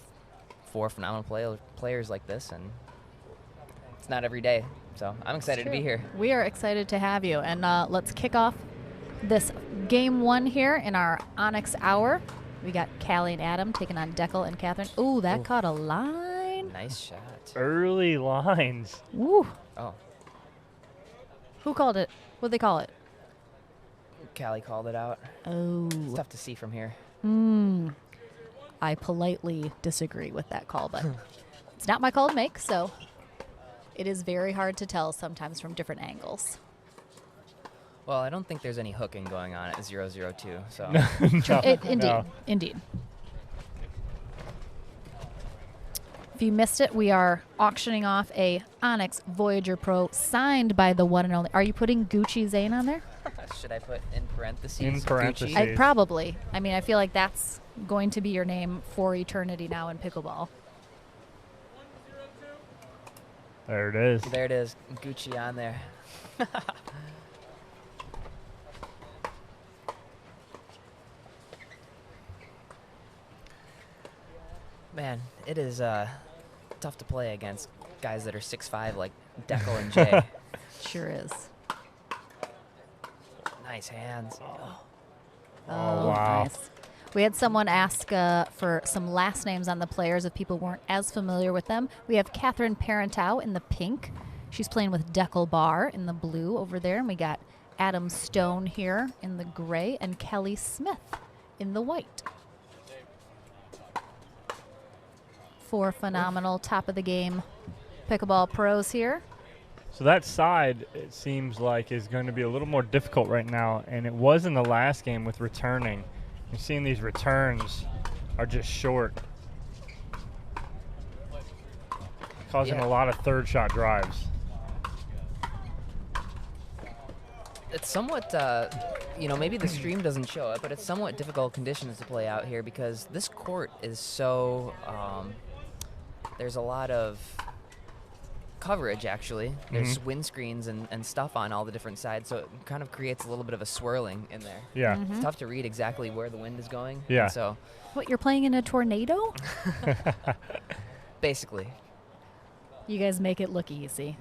4 phenomenal players like this, and it's not every day. So I'm excited to be here. We are excited to have you, and let's kick off this game 1 here in our Onyx Hour. We got Callie and Adam taking on Deckel and Catherine. Ooh, that caught a line. Nice shot. Early lines. Woo. Oh. Who called it? What'd they call it? Callie called it out. Oh. It's tough to see from here. I politely disagree with that call, but it's not my call to make, so it is very hard to tell sometimes from different angles. Well, I don't think there's any hooking going on at 0-0-2, so. Indeed. If you missed it, we are auctioning off a Onyx Voyager Pro signed by the one and only. Are you putting Gucci Zane on there? Should I put in parentheses? In parentheses. Gucci? Probably. I mean, I feel like that's going to be your name for eternity now in pickleball. There it is. There it is. Gucci on there. Man, it is tough to play against guys that are 6'5", like Deckel and Jay. Sure is. Nice hands. Oh, wow. Nice. We had someone ask for some last names on the players if people weren't as familiar with them. We have Catherine Parenthau in the pink. She's playing with Deckel Barr in the blue over there. And we got Adam Stone here in the gray and Kelly Smith in the white. 4 phenomenal top-of-the-game pickleball pros here. So that side, it seems like, is going to be a little more difficult right now, and it was in the last game with returning. You're seeing these returns are just short, causing a lot of third-shot drives. It's somewhat, you know, maybe the stream doesn't show it, but it's somewhat difficult conditions to play out here because this court is so, there's a lot of coverage, actually. There's windscreens and stuff on all the different sides, so it kind of creates a little bit of a swirling in there. Yeah. It's tough to read exactly where the wind is going. Yeah. So. What, you're playing in a tornado? Basically. You guys make it look easy.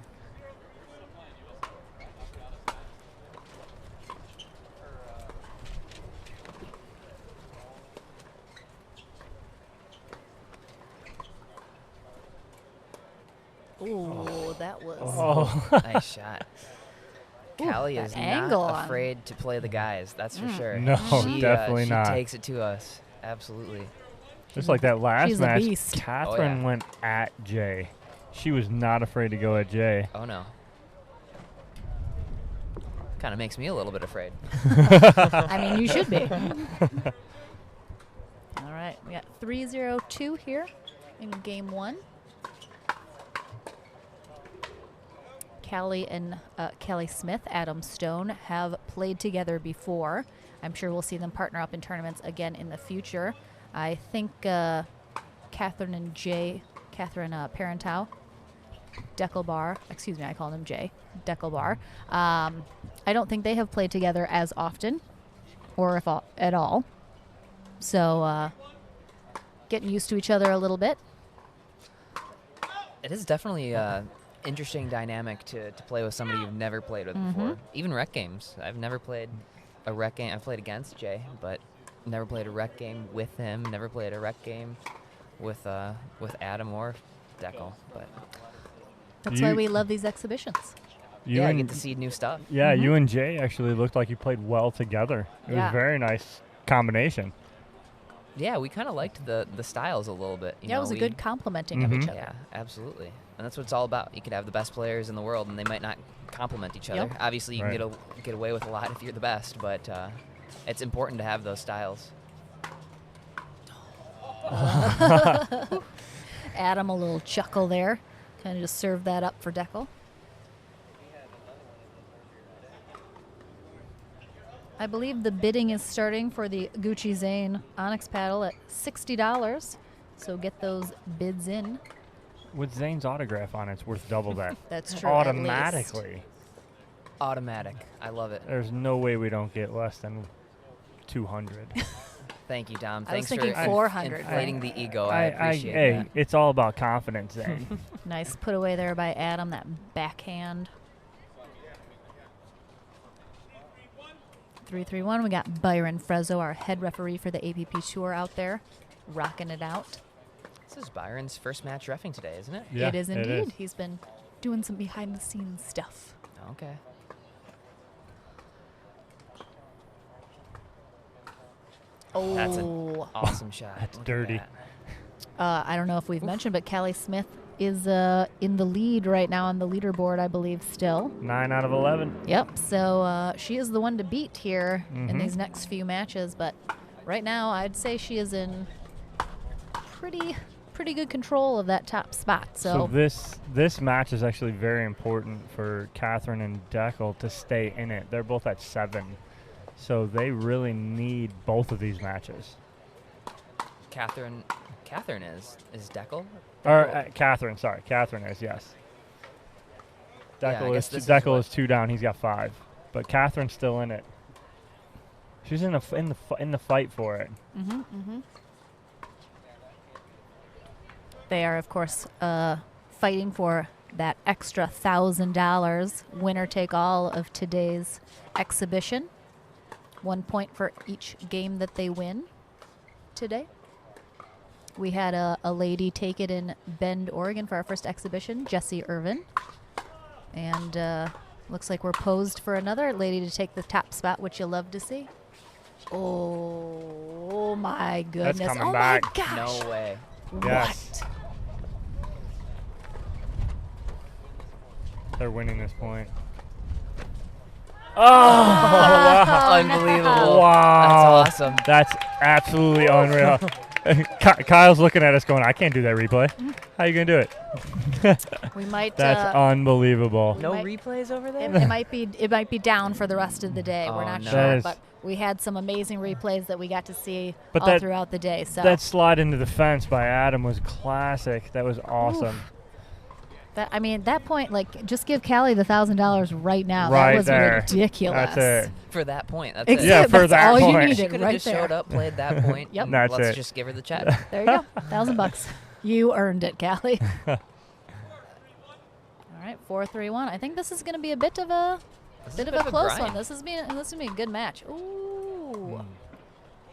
that was. Nice shot. Callie is not afraid to play the guys, that's for sure. No, definitely not. She takes it to us, absolutely. Just like that last she's match, a beast. Catherine went at Jay. She was not afraid to go at Jay. Oh, no. Kind of makes me a little bit afraid. I mean, you should be. All right, we got 3-0-2 here in game 1. Callie and Callie Smith, Adam Stone have played together before. I'm sure we'll see them partner up in tournaments again in the future. I think Catherine and Jay, Catherine Parentow, Deckelbar, excuse me, I call him Jay, Deckelbar. I don't think they have played together as often, or if at all. So getting used to each other a little bit. It is definitely interesting dynamic to play with somebody you've never played with before. Even rec games. I've never played a rec game. I've played against Jay, but never played a rec game with him. Never played a rec game with Adam or Deckel. But that's why we love these exhibitions. I get to see new stuff. Yeah, you and Jay actually looked like you played well together. It was a very nice combination. Yeah, we kind of liked the styles a little bit. It was a good complementing of each other. Yeah, absolutely. And that's what it's all about. You could have the best players in the world, and they might not complement each other. Obviously, you can get away with a lot if you're the best, but it's important to have those styles. Adam, a little chuckle there. Kind of just served that up for Deckel. I believe the bidding is starting for the Gucci Zane Onyx paddle at $60. So get those bids in. With Zane's autograph on it, it's worth double that. That's true. Automatically. Automatic. I love it. There's no way we don't get less than 200. Thank you, Dom. I was Thanks thinking for 400. inflating the ego. I appreciate that. Hey, it's all about confidence, Zane. Nice put away there by Adam, that backhand. 3-3-1. We got Byron Frezzo, our head referee for the APP Tour, out there, rocking it out. This is Byron's first match reffing today, isn't it? Yeah, it is indeed. It is. He's been doing some behind-the-scenes stuff. Okay. Oh, that's an awesome shot. That's Look dirty. That. I don't know if we've mentioned, but Callie Smith is in the lead right now on the leaderboard, I believe, still. 9 out of 11. Yep. So she is the one to beat here in these next few matches. But right now, I'd say she is in pretty good control of that top spot. So this match is actually very important for Catherine and Deckel to stay in it. They're both at 7. So they really need both of these matches. Catherine is Deckel? Or Catherine, sorry. Catherine is, yes. Deckel is 2 down. He's got 5. But Catherine's still in it. She's in the fight for it. They are, of course, fighting for that extra $1,000 winner take all of today's exhibition. 1 point for each game that they win today. We had a lady take it in Bend, Oregon for our first exhibition, Jessie Irvin. And looks like we're posed for another lady to take the top spot, which you'll love to see. Oh my goodness. That's coming oh back. My gosh. No way. Yes. What? They're winning this point. Oh, wow. Unbelievable. Wow. That's awesome. That's absolutely unreal. Kyle's looking at us going, I can't do that replay. How are you going to do it? We might. That's unbelievable. No replays over there? It might be down for the rest of the day. We're not sure, but we had some amazing replays that we got to see all throughout the day. So that slide into the fence by Adam was classic. That was awesome. Oof. That point, like, just give Callie the $1,000 right now. Right that was there. ridiculous. That's it. For that point. That's it. Yeah, for that's that all point. You needed She could have right just there. showed up, played that point. Yep. That's Let's it. just give her the check. There you go. $1,000. You earned it, Callie. All right, 4-3-1. I think this is going to be a bit of a close one. This is going to be a good match. Ooh. All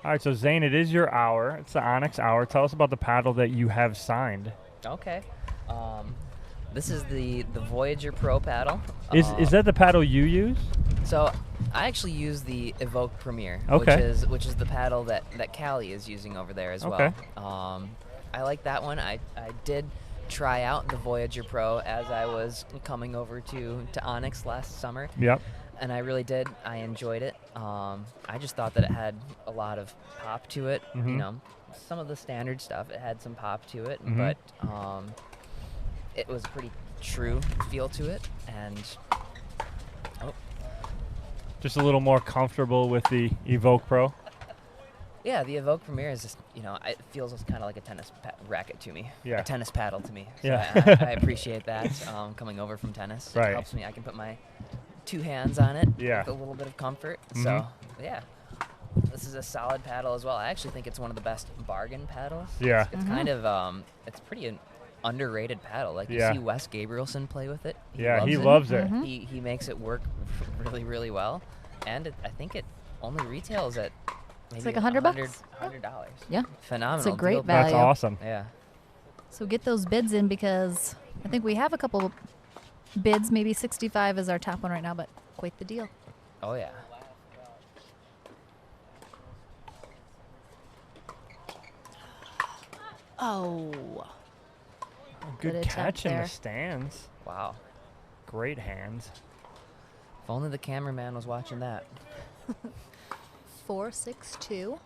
right, so Zane, it is your hour. It's the Onyx hour. Tell us about the paddle that you have signed. Okay. This is the Voyager Pro paddle. Is that the paddle you use? So I actually use the Evoke Premier, Okay. which is the paddle that Callie is using over there as Okay. well. I like that one. I did try out the Voyager Pro as I was coming over to Onyx last summer. Yep. And I really did. I enjoyed it. I just thought that it had a lot of pop to it. You Mhm. know, some of the standard stuff, it had some pop to it, Mhm. but it was a pretty true feel to it. And Just a little more comfortable with the Evoke Pro. yeah, the Evoke Premier is just, it feels kind of like a tennis racket to me. Yeah. A tennis paddle to me. So Yeah. I appreciate that coming over from tennis. Right. It helps me. I can put my 2 hands on it Yeah. with a little bit of comfort. Mhm. So, yeah. This is a solid paddle as well. I actually think it's one of the best bargain paddles. Yeah. It's kind of, it's pretty underrated paddle. Like, you Yeah. see Wes Gabrielson play with it. Yeah, he loves it. He makes it work really, really well. And I think it only retails at maybe It's like $100. $100. Yeah. Phenomenal. It's a great deal. value. That's awesome. Yeah. So get those bids in because I think we have a couple bids. Maybe 65 is our top one right now, but quite the deal. Oh, yeah. Oh. Good attempt catch in there. the stands. Wow. Great hands. If only the cameraman was watching that. 4-6-2.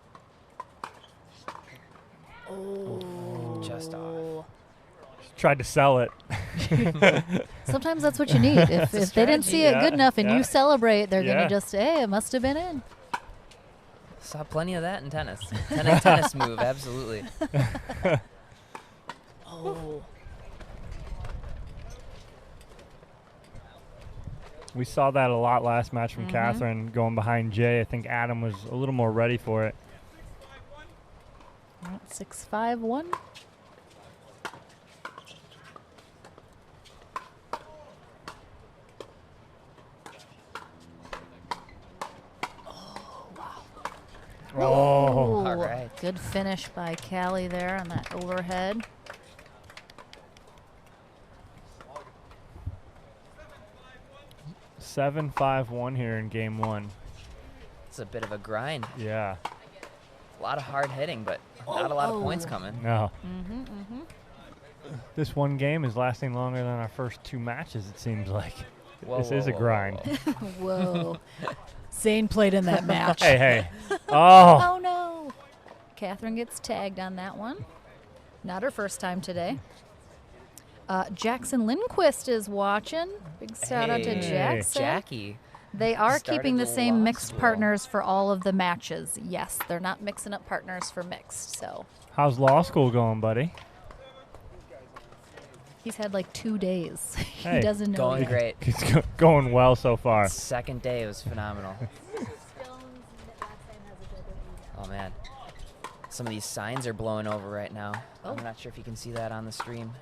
Oh. Just off. Tried to sell it. Sometimes that's what you need. If they didn't see it good enough and you celebrate, they're going to just, hey, it must have been in. Saw plenty of that in tennis. Tennis move, absolutely. Oh. We saw that a lot last match from Mhm. Catherine going behind Jay. I think Adam was a little more ready for it. 6-5-1. Oh. All right. Good finish by Callie there on that overhead. Seven, 5-1 here in game one. It's a bit of a grind. Yeah. A lot of hard hitting, but not a lot of points coming. No. Mm-hmm, mm-hmm. This one game is lasting longer than our first 2 matches, it seems like. Whoa, This whoa, is a whoa, grind. Whoa. Zane played in that match. Hey. Oh. Oh, no. Catherine gets tagged on that one. Not her first time today. Jackson Lindquist is watching. Big shout out to Hey, Jackson. Jackie. They are Started keeping the the same law mixed school. partners for all of the matches. Yes, they're not mixing up partners for mixed. So How's law school going, buddy? he's had like 2 days. Hey. He doesn't know. Going yet. great. It's going well so far. Second day was phenomenal. Oh, man. Some of these signs are blowing over right now. Oh. I'm not sure if you can see that on the stream.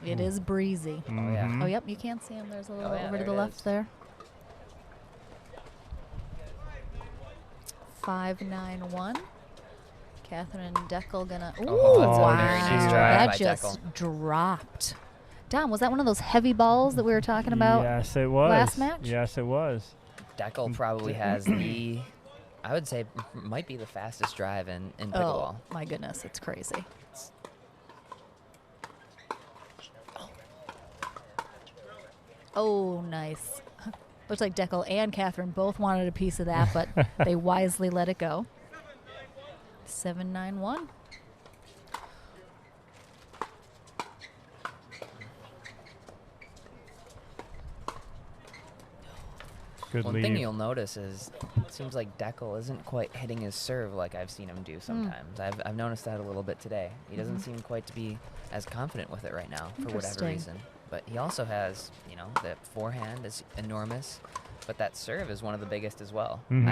It is breezy. Oh, yeah. Mhm. Oh, yep, you can see him. There's a little yeah, over to there the it left is. there. 5-9-1. Catherine Deckel gonna. Ooh, Oh, that's a wow! very nice drive That by just Deckel. dropped. Dom, was that one of those heavy balls that we were talking about? Yes, it was. last match? Yes, it was. Deckel probably has the, I would say, might be the fastest drive in pickleball. Oh my goodness, it's crazy. Oh, nice. Looks like Deckel and Catherine both wanted a piece of that, but they wisely let it go. 7-9-1. Good One lead. thing you'll notice is it seems like Deckel isn't quite hitting his serve like I've seen him do sometimes. I've noticed that a little bit today. He doesn't Mhm. seem quite to be as confident with it right now for whatever Interesting. reason. But he also has, the forehand is enormous, but that serve is one of the biggest as well. Mhm.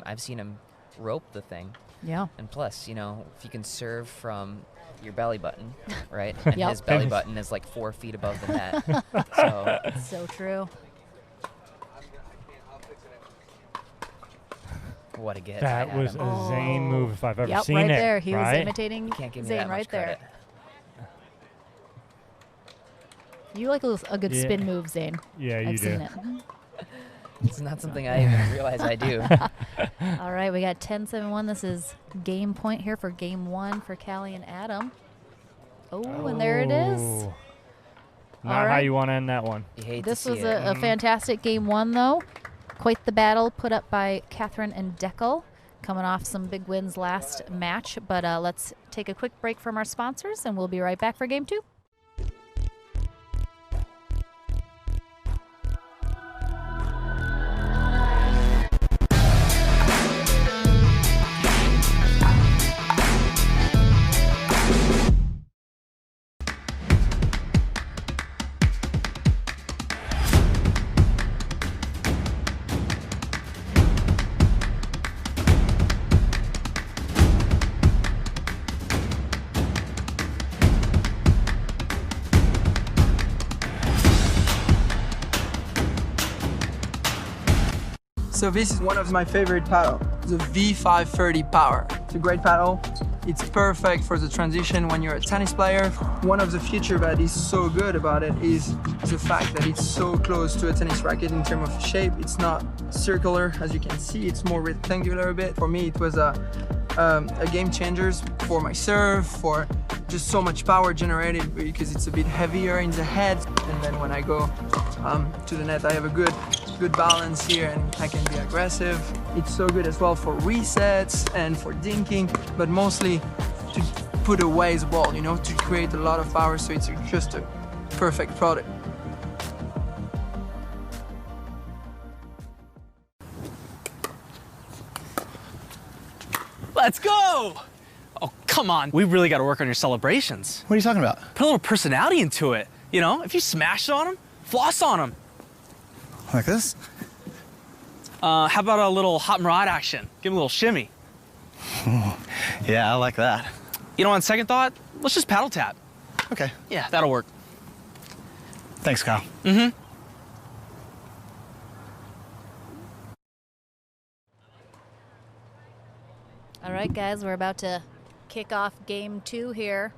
I've seen him rope the thing. Yeah. And plus, if you can serve from your belly button, right? And Yep. his belly button is like 4 feet above the net. So So true. what a get. That by was Adam. a Zane move if I've ever Yep, seen right it. there. He was right? imitating You can't give me Zane that right much there. credit. You like a good spin move, Zane. Yeah, you I've do. seen it. It's not something I even realize I do. All right, we got 10-7-1. This is game point here for game 1 for Callie and Adam. Oh, and there it is. Not how you want to end that one. This was a fantastic game 1, though. Quite the battle put up by Catherine and Deckel, coming off some big wins last match. But let's take a quick break from our sponsors, and we'll be right back for game 2. So this is one of my favorite paddle, the V530 Power. It's a great paddle. It's perfect for the transition when you're a tennis player. One of the features that is so good about it is the fact that it's so close to a tennis racket in terms of shape. It's not circular, as you can see, it's more rectangular a bit. For me, it was a game changer for my serve, for just so much power generated because it's a bit heavier in the head. And then when I go to the net, I have a good balance here and I can be aggressive. It's so good as well for resets and for dinking, but mostly to put away the ball, you know, to create a lot of power, so it's just a perfect product. Let's go! Oh, come on. We really got to work on your celebrations. What are you talking about? Put a little personality into it. You know, if you smash on them, floss on them. Like this? How about a little hot and rod action? Give him a little shimmy. Yeah, I like that. You know, on second thought, let's just paddle tap. Okay. Yeah, that'll work. Thanks, Kyle. Mm-hmm. All right, guys, we're about to kick off game 2 here.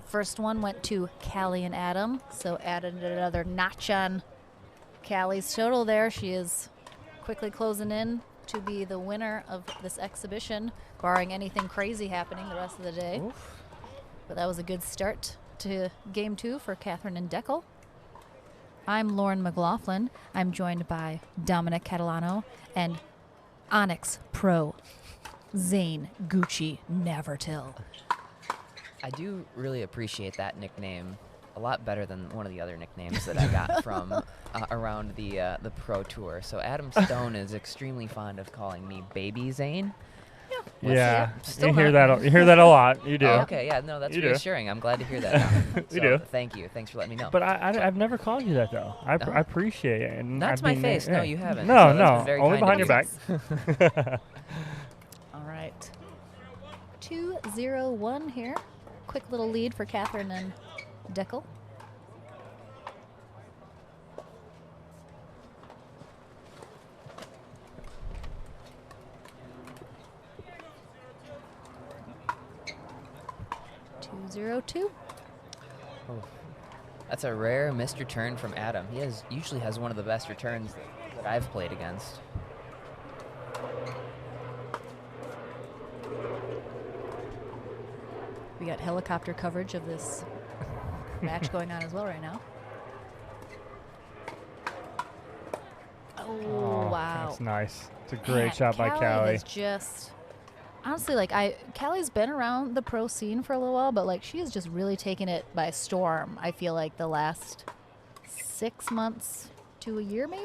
First one went to Callie and Adam, so added another notch on Callie's total there. She is quickly closing in to be the winner of this exhibition, barring anything crazy happening the rest of the day. Oof. But that was a good start to game 2 for Catherine and Deckel. I'm Lauren McLaughlin. I'm joined by Dominic Catalano and Onyx Pro Zane Gucci Nevertill. I do really appreciate that nickname a lot better than one of the other nicknames that I got from around the Pro Tour. So Adam Stone is extremely fond of calling me Baby Zane. Yeah, you hear that a lot. You do. Oh, okay, yeah, no, that's reassuring. I'm glad to hear that. You do. Thank you. Thanks for letting me know. But I've never called you that though. I appreciate it. And that's my face. No, you haven't. No, so no, very only behind your back. All right, 2-0-1 here. Quick little lead for Catherine and Deckel. Two. Oh, that's a rare missed return from Adam. He usually has one of the best returns that I've played against. We got helicopter coverage of this match going on as well right now. Oh, wow. That's nice. It's a great shot by Callie. Is just, honestly, like Callie's been around the pro scene for a little while, but like she has just really taken it by storm. I feel like the last 6 months to a year, maybe.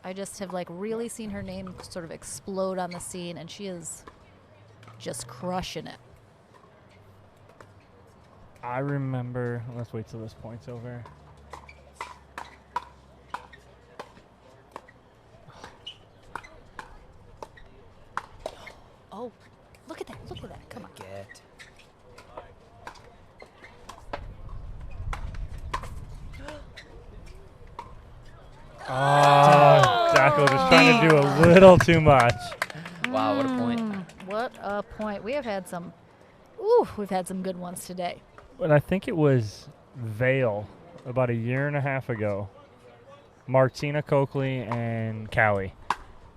I just have like really seen her name sort of explode on the scene, and she is just crushing it. I remember. Let's wait till this point's over. Oh, look at that. Look at that. Come on. Get. Oh, Jacko just trying to do a little too much. Wow, what a point. What a point. We've had some good ones today. But I think it was Vail about a year and a half ago. Martina Coakley and Callie.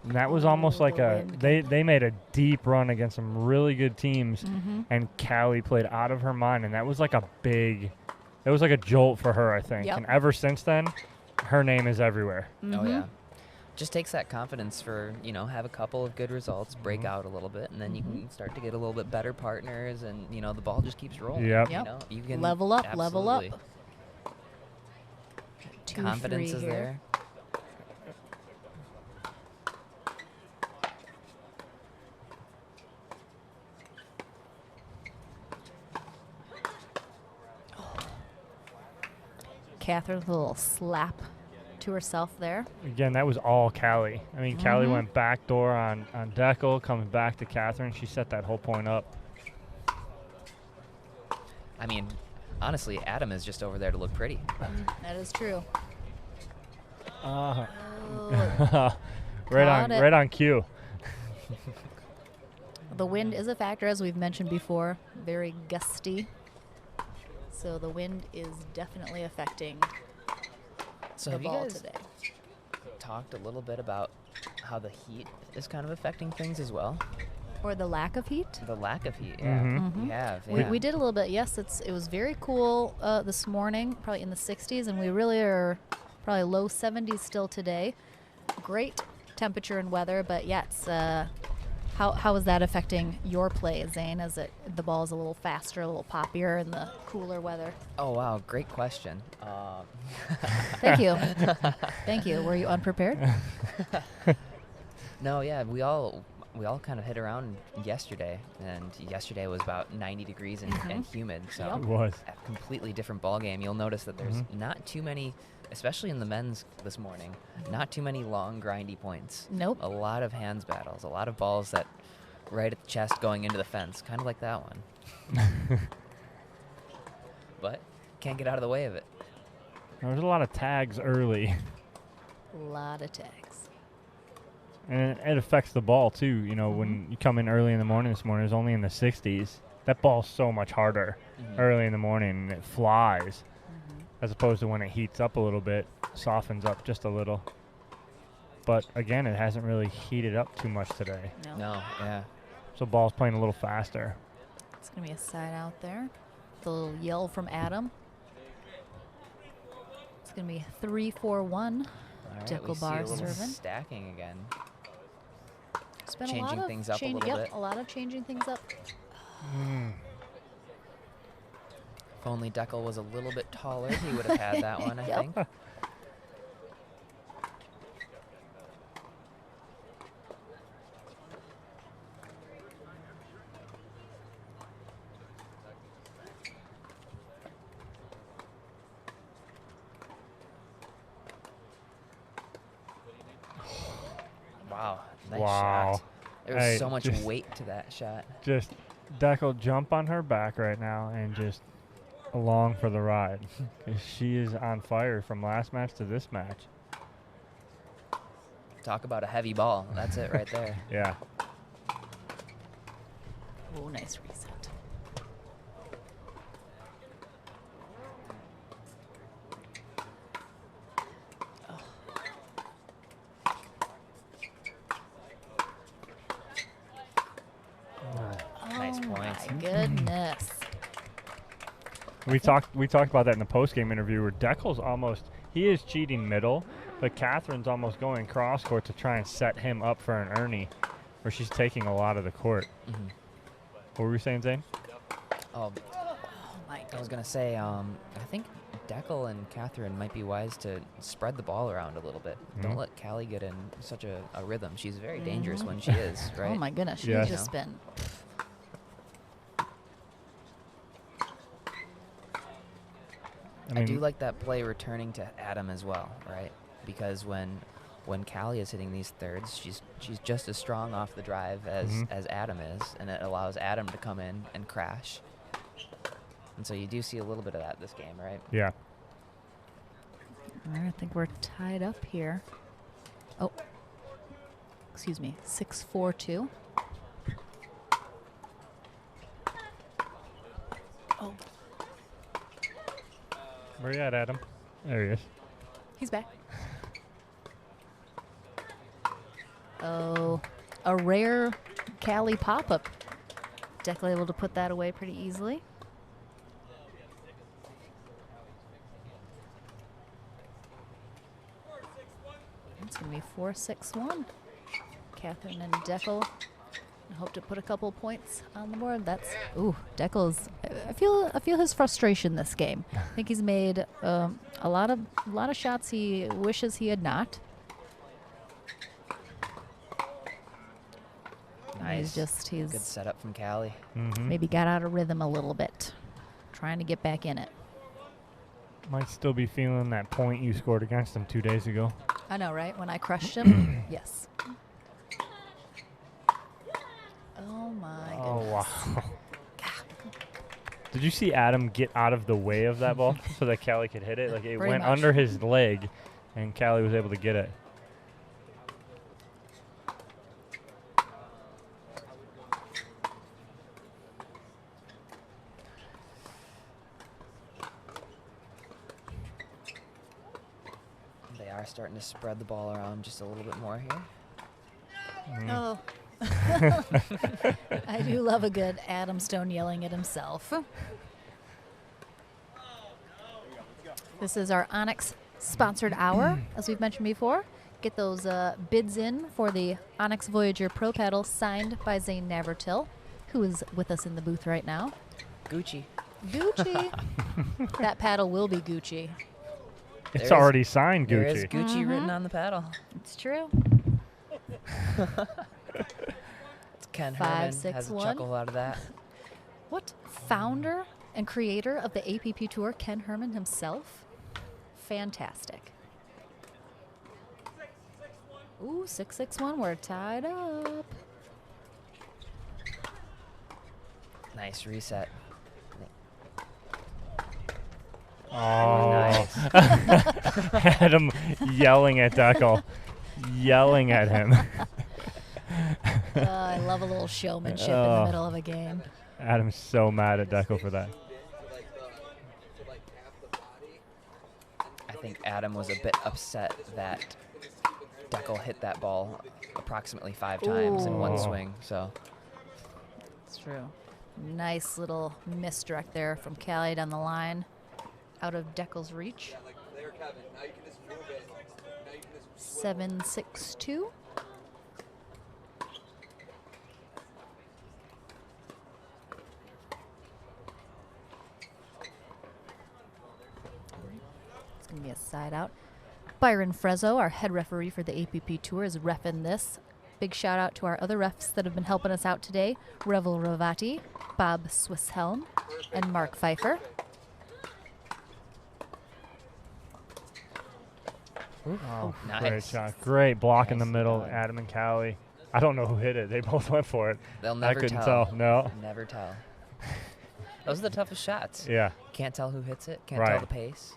And that was almost like they made a deep run against some really good teams, and Callie played out of her mind, and that was like it was like a jolt for her, I think. Yep. And ever since then, her name is everywhere. Oh, yeah. Just takes that confidence for, have a couple of good results, break out a little bit, and then you can start to get a little bit better partners, and, the ball just keeps rolling. Yep. You can level up. absolutely. 2, Confidence 3 is here. there. Catherine with a little slap to herself there. Again, that was all Callie. I mean, Callie went backdoor on Deckel, coming back to Catherine. She set that whole point up. I mean, honestly, Adam is just over there to look pretty. That is true. Right Got it. right on cue. The wind is a factor, as we've mentioned before. Very gusty. So the wind is definitely affecting So the have you ball guys today. talked a little bit about how the heat is kind of affecting things as well? Or the lack of heat? The lack of heat, yeah. Mhm. We have, We did a little bit. Yes, it was very cool this morning, probably in the 60s, and we really are probably low 70s still today. Great temperature and weather, but yes, how is that affecting your play, Zane? Is it the ball is a little faster, a little poppier in the cooler weather? Oh, wow, great question. Thank you. Thank you. Were you unprepared? No, yeah, we all kind of hit around yesterday, and yesterday was about 90 degrees and humid, so It was. a completely different ball game. You'll notice that there's not too many, especially in the men's this morning, not too many long grindy points. Nope. A lot of hands battles, a lot of balls that right at the chest going into the fence, kind of like that one. But can't get out of the way of it. There was a lot of tags early. A lot of tags. And it affects the ball, too. When you come in early in the morning this morning, it was only in the 60s. That ball's so much harder early in the morning, and it flies. As opposed to when it heats up a little bit, softens up just a little. But, again, it hasn't really heated up too much today. No, yeah. So ball's playing a little faster. It's going to be a side out there. The little yell from Adam. It's going to be 3-4-1. All right, we Deckel see bar a little serving. stacking again. It's been Changing a lot of things up a little bit. a lot of changing things up. If only Deckel was a little bit taller, he would have had that one, I think. Wow, nice shot. There was so much weight to that shot. Just Deckel jump on her back right now and just along for the ride. 'Cause she is on fire from last match to this match. Talk about a heavy ball. That's it right there. Yeah. Oh, nice reset. Nice points. My goodness. We talked about that in the post-game interview where Deckel's he is cheating middle, but Catherine's almost going cross court to try and set him up for an Ernie, where she's taking a lot of the court. What were you saying, Zane? Oh, I was going to say, I think Deckel and Catherine might be wise to spread the ball around a little bit. Don't let Callie get in such a rhythm. She's very dangerous when she is, right? Oh, my goodness. She's just been... I do like that play returning to Adam as well, right? Because when Callie is hitting these thirds, she's just as strong off the drive as Adam is, and it allows Adam to come in and crash. And so you do see a little bit of that this game, right? Yeah. All right, I think we're tied up here. Oh, excuse me, 6-4-2. Oh. Where you at, Adam? There he is. He's back. Oh, a rare Callie pop-up. Declan able to put that away pretty easily. It's going to be 4-6-1. Catherine and Deckel hope to put a couple points on the board. That's Deckel's. I feel his frustration this game. I think he's made a lot of shots he wishes he had not. Nice. He's good setup from Callie. Maybe got out of rhythm a little bit, trying to get back in it. Might still be feeling that point you scored against him 2 days ago. I know, right? When I crushed him. Yes. Oh my goodness. Oh wow. Did you see Adam get out of the way of that ball so that Callie could hit it? Like it Pretty went much. under his leg, and Callie was able to get it. They are starting to spread the ball around just a little bit more here. Oh. I do love a good Adam Stone yelling at himself. This is our Onyx sponsored hour, as we've mentioned before. Get those bids in for the Onyx Voyager Pro Paddle signed by Zane Navertil, who is with us in the booth right now. Gucci. Gucci. That paddle will be Gucci. It's already signed Gucci. There is Gucci written on the paddle. It's true. It's Ken 5, Herman 6, has a 1. chuckle out of that. What? Founder and creator of the APP Tour, Ken Herman himself? Fantastic. Ooh, 6-6-1. We're tied up. Nice reset. Oh, nice. Adam yelling at Deckel. Yelling at him. I love a little showmanship in the middle of a game. Adam's so mad at Deckel for that. I think Adam was a bit upset that Deckel hit that ball approximately 5 times in one swing. So it's true. Nice little misdirect there from Callie down the line, out of Deckel's reach. 7-6-2. It's going to be a side out. Byron Frezzo, our head referee for the APP Tour, is reffing this. Big shout out to our other refs that have been helping us out today. Revel Ravati, Bob Swisshelm, and Mark Pfeiffer. Oh, nice. Great shot. Great block in the middle, Adam and Callie. I don't know who hit it. They both went for it. They'll never I couldn't tell. tell. No. Never tell. Those are the toughest shots. Yeah. Can't tell who hits it. Can't Right. tell the pace.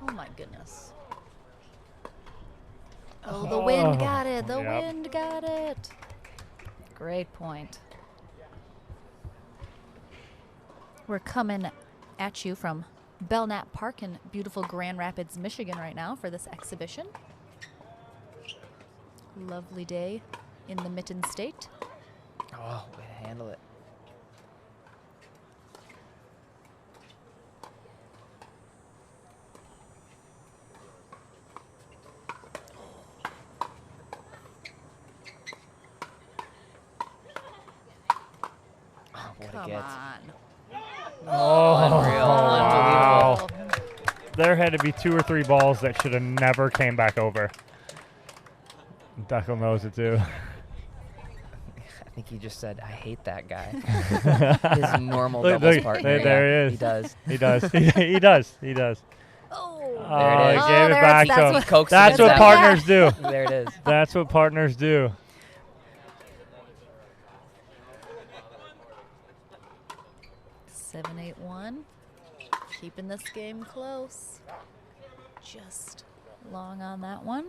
Oh my goodness. Oh, the wind got it. The Yep. wind got it. Great point. We're coming at you from Belknap Park in beautiful Grand Rapids, Michigan right now for this exhibition. Lovely day in the Mitten State. Oh, way to handle it. Oh, what a Come get. on. Unreal. Wow. Unbelievable. There had to be 2 or 3 balls that should have never came back over. Deckel knows it too. I think he just said, I hate that guy. His normal Look, doubles look, partner. there he is. He does. He does. he does. He does. Oh, There it is. He gave it there back it's- to that's him. what- Coaxed That's it what down. partners do. There it is. That's what partners do. Seven, 8, 1. Keeping this game close. Just long on that one.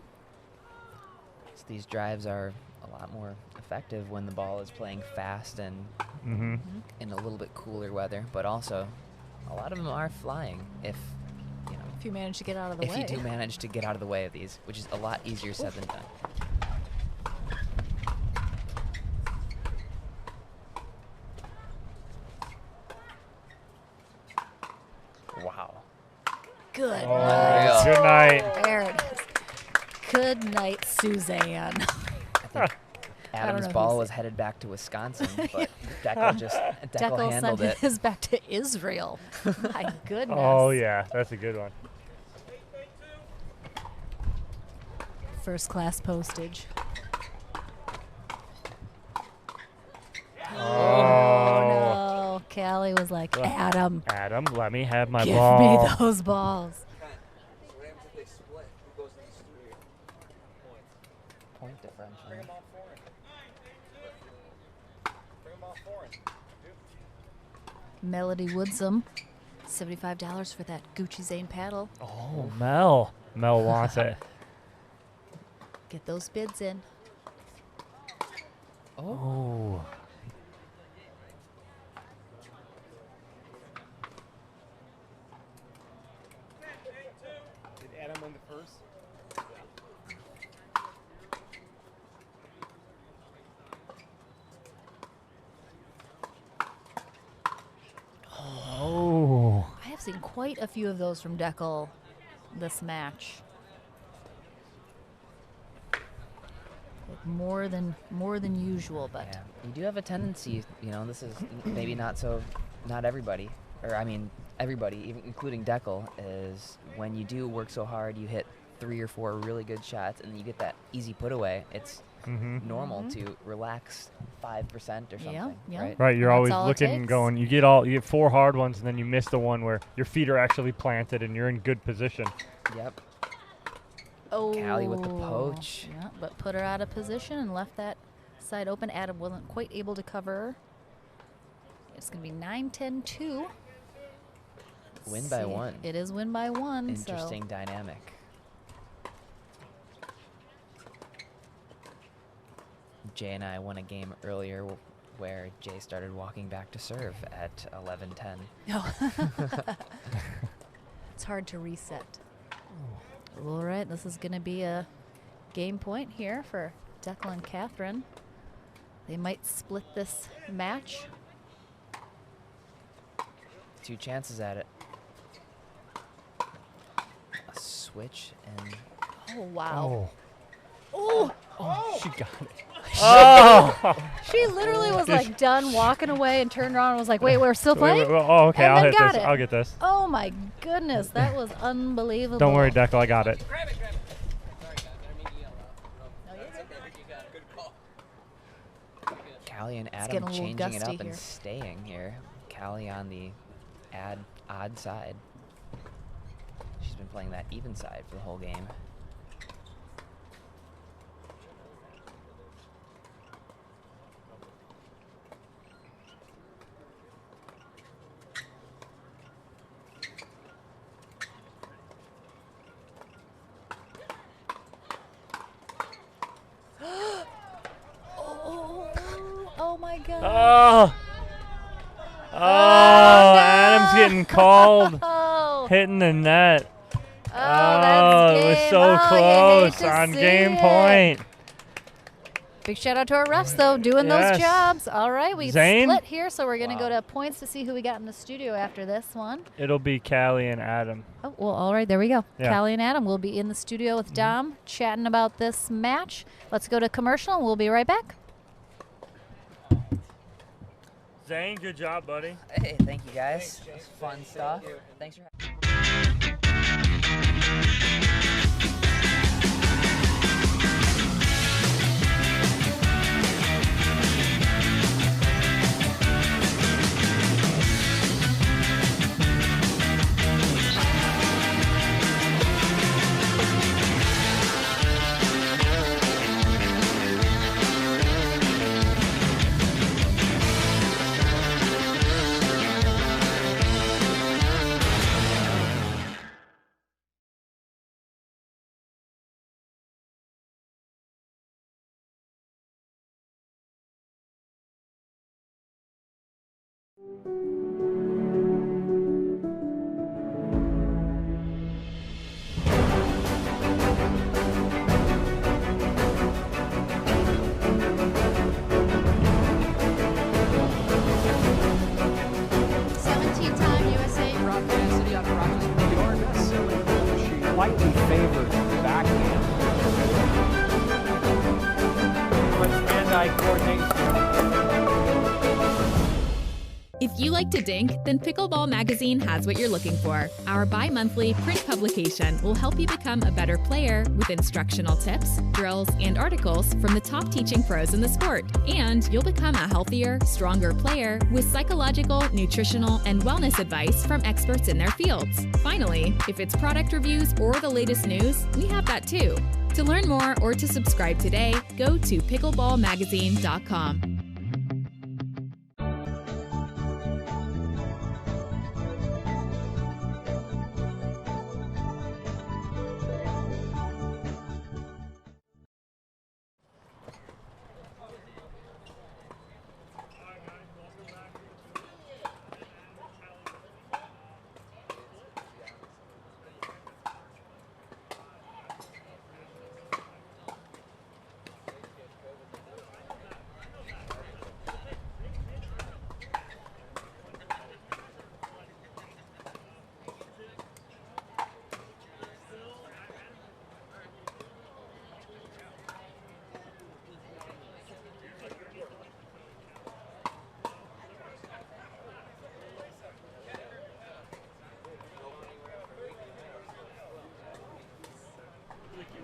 So these drives are a lot more effective when the ball is playing fast and in a little bit cooler weather, but also a lot of them are flying if you manage to get out of the way. If you do manage to get out of the way of these, which is a lot easier said than done. Wow. Good Oh, night. good night. There it is. Good night, Suzanne. I think Adam's ball was headed back to Wisconsin, but Deckel handled it. Is back to Israel. My goodness. Oh, yeah. That's a good one. First class postage. Oh, no. Callie was like, Adam. Adam, let me have my Give ball. me those balls. Point differential. Melody Woodsum, $75 for that Gucci Zane paddle. Oh, Mel. Mel wants it. Get those bids in. Oh. Did Adam win the first? Oh. I have seen quite a few of those from Deckel this match. Like more than usual, but yeah. You do have a tendency, this is maybe not everybody, or I mean everybody, even including Deckel, is when you do work so hard, you hit 3 or 4 really good shots, and you get that easy put away. It's normal to relax 5% or something, right? Right, you're always looking and going. You get 4 hard ones, and then you miss the one where your feet are actually planted and you're in good position. Yep. Oh, Callie with the poach. Yeah, but put her out of position and left that side open. Adam wasn't quite able to cover her. It's going to be 9-10-2. Win by 1. It is win by 1. Interesting dynamic. Jay and I won a game earlier where Jay started walking back to serve at 11-10. Oh. It's hard to reset. All right, this is going to be a game point here for Declan and Catherine. They might split this match. 2 chances at it. A switch and... Oh, wow. She got it. She literally was like done walking away and turned around and was like, wait, we're still playing? Oh, okay, and I'll then hit got this. it. I'll get this. Oh, my goodness. That was unbelievable. Don't worry, Deckel, I got it. Callie and Adam changing it up and staying here. Callie on the odd side. She's been playing that even side for the whole game. Oh my God. Oh, Adam's getting called. Hitting the net. That's it was game. so You close hate to on see game it. point. Big shout out to our refs, though, doing those jobs. All right, we Zane? split here, so we're going to go to points to see who we got in the studio after this one. It'll be Callie and Adam. Oh, well, all right, there we go. Yeah. Callie and Adam will be in the studio with Dom chatting about this match. Let's go to commercial, and we'll be right back. Zane, good job, buddy. Hey, thank you guys. That's fun stuff. Thanks for having me. Slightly favored backhand. But hand-eye coordination. If you like to dink, then Pickleball Magazine has what you're looking for. Our bi-monthly print publication will help you become a better player with instructional tips, drills, and articles from the top teaching pros in the sport. And you'll become a healthier, stronger player with psychological, nutritional, and wellness advice from experts in their fields. Finally, if it's product reviews or the latest news, we have that too. To learn more or to subscribe today, go to pickleballmagazine.com.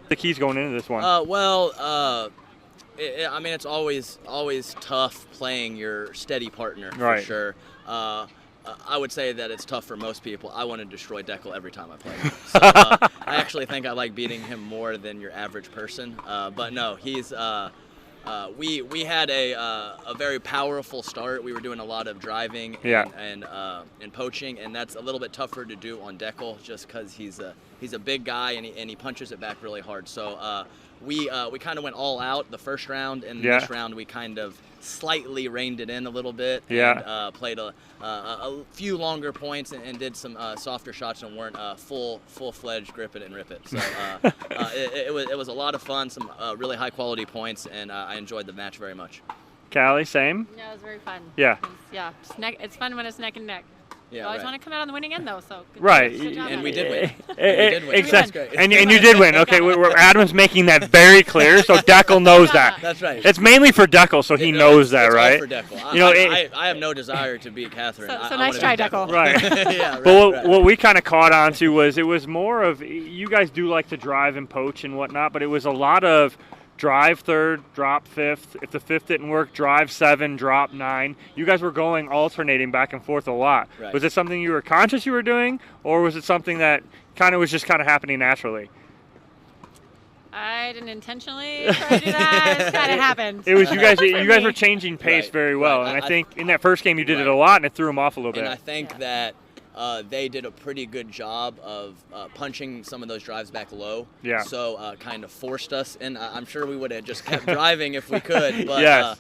The keys going into this one? I mean, it's always tough playing your steady partner, for sure. I would say that it's tough for most people. I want to destroy Deckel every time I play him. So, I actually think I like beating him more than your average person. But no, he's we had a very powerful start. We were doing a lot of driving and poaching, and that's a little bit tougher to do on Deckel just because he's a big guy and he punches it back really hard. So we kind of went all out the first round, and this round we kind of slightly reined it in a little bit and played a few longer points and did some softer shots and weren't full-fledged grip it and rip it. So it was a lot of fun, some really high-quality points, and I enjoyed the match very much. Callie, same? Yeah, it was very fun. Yeah. It's fun when it's neck and neck. Yeah, you always want to come out on the winning end, though. So good and we did win. Exactly. And you did win. Okay, Adam's making that very clear, so Deckel knows that. That's right. It's mainly for Deckel, so he knows that, it's right? All for Deckel. You know, I have no desire to beat Catherine. So nice try, Deckel. Right. Yeah, right, but what we kind of caught on to was it was more of, you guys do like to drive and poach and whatnot, but it was a lot of drive third, drop fifth. If the fifth didn't work, drive 7, drop 9. You guys were going alternating back and forth a lot. Right. Was it something you were conscious you were doing, or was it something that was just kind of happening naturally? I didn't intentionally try to do that. It kind of happened. It was you guys. You guys were changing pace very well, and I think in that first game you did it a lot, and it threw them off a little bit. And I think that they did a pretty good job of punching some of those drives back low. Yeah. So kind of forced us, and I'm sure we would have just kept driving if we could. But yes.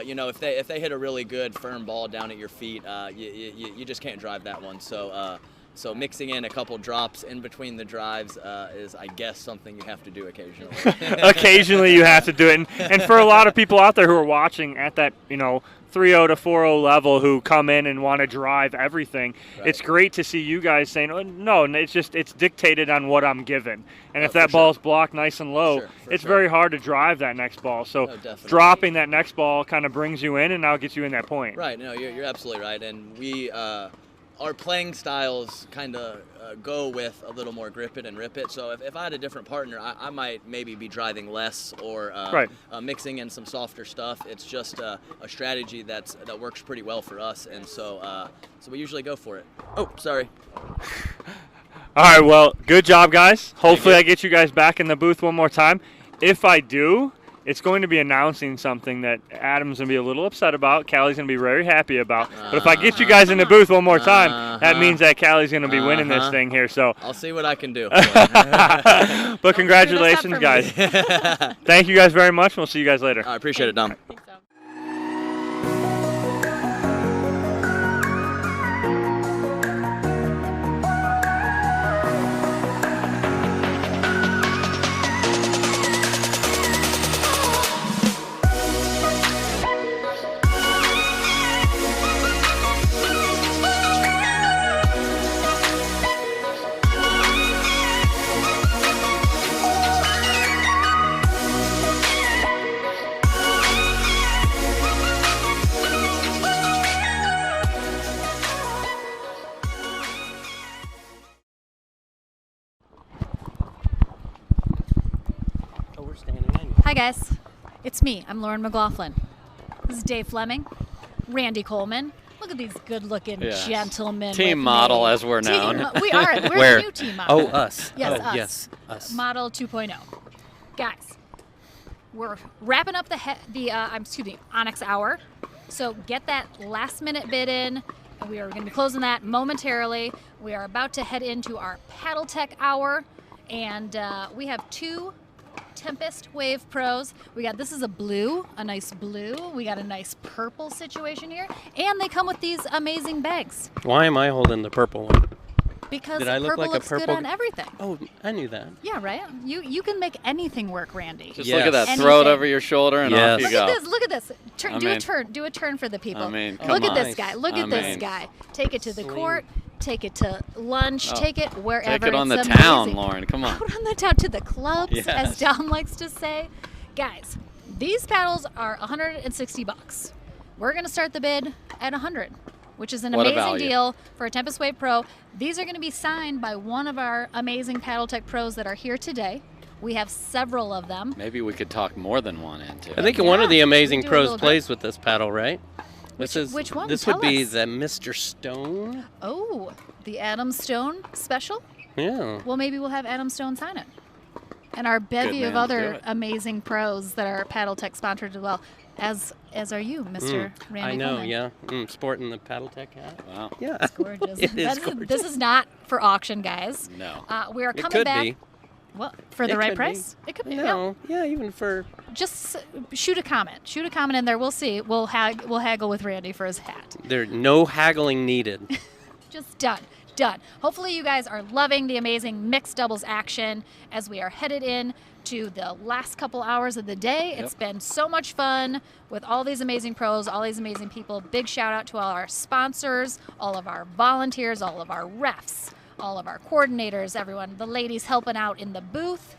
you know, if they hit a really good firm ball down at your feet, you just can't drive that one. So. So mixing in a couple drops in between the drives is, I guess, something you have to do occasionally. Occasionally you have to do it. And for a lot of people out there who are watching at that, 3-0 to 4-0 level who come in and want to drive everything, it's great to see you guys saying, oh, no, it's dictated on what I'm given. And if that ball's blocked nice and low, it's very hard to drive that next ball. So dropping that next ball kind of brings you in and now gets you in that point. Right. No, you're absolutely right. And we our playing styles kind of go with a little more grip it and rip it. So if I had a different partner, I might maybe be driving less or mixing in some softer stuff. It's just a strategy that works pretty well for us, and so we usually go for it. Oh, sorry. All right, well, good job, guys. Hopefully I get you guys back in the booth one more time. If I do, it's going to be announcing something that Adam's going to be a little upset about. Callie's going to be very happy about. But if I get you guys in the booth one more time, that means that Callie's going to be winning this thing here. So I'll see what I can do. But congratulations, guys. Thank you guys very much. We'll see you guys later. I appreciate it, Dom. Hi guys, it's me. I'm Lauren McLaughlin. This is Dave Fleming, Randy Coleman. Look at these good-looking gentlemen. Team with model, me. as we're known. We are. We're Where? the new team model. Oh, us. Yes, oh, us. Yes, us. Model 2.0. Guys, we're wrapping up the Onyx Hour. So get that last-minute bid in. And we are going to be closing that momentarily. We are about to head into our Paddle Tech Hour, and we have 2 Tempest Wave Pros. This is a nice blue. We got a nice purple situation here, and they come with these amazing bags. Why am I holding the purple one? Because Did I look purple like looks a purple? good on everything. Oh, I knew that. Yeah, right. You can make anything work, Randy. Just look at that. Throw it over your shoulder and off you go. Look at this. Do a turn for the people. I mean, look at this guy. Look at this guy. Take it to the court. Take it to lunch. Take it wherever. Take it on the amazing. town, Lauren. Come on. Out on the town to the clubs, Yes. as Dom likes to say. Guys, these paddles are $160. We're gonna start the bid at $100, which is an What a amazing value. deal for a Tempest Wave Pro. These are gonna be signed by one of our amazing Paddle Tech pros that are here today. We have several of them. Maybe we could talk more than one into. I think one of the amazing do a pros little plays with this paddle, right? Which one? This Tell would be us. the Mr. Stone. Oh, the Adam Stone special? Yeah. Well, maybe we'll have Adam Stone sign it. And our bevy Good of man, do other it. amazing pros that are Paddle Tech sponsored as well, as are you, Mr. Randy I know, Coleman. yeah. Sporting the Paddle Tech hat. Wow. Yeah. It's gorgeous. It is This is not for auction, guys. No. We are It coming could back. be. Well, for the It right could price? be. It could be. No. Yeah, even for. Just shoot a comment. Shoot a comment in there. We'll see. We'll haggle with Randy for his hat. There's no haggling needed. Just done. Hopefully you guys are loving the amazing mixed doubles action as we are headed in to the last couple hours of the day. Yep. It's been so much fun with all these amazing pros, all these amazing people. Big shout out to all our sponsors, all of our volunteers, all of our refs, all of our coordinators, everyone, the ladies helping out in the booth.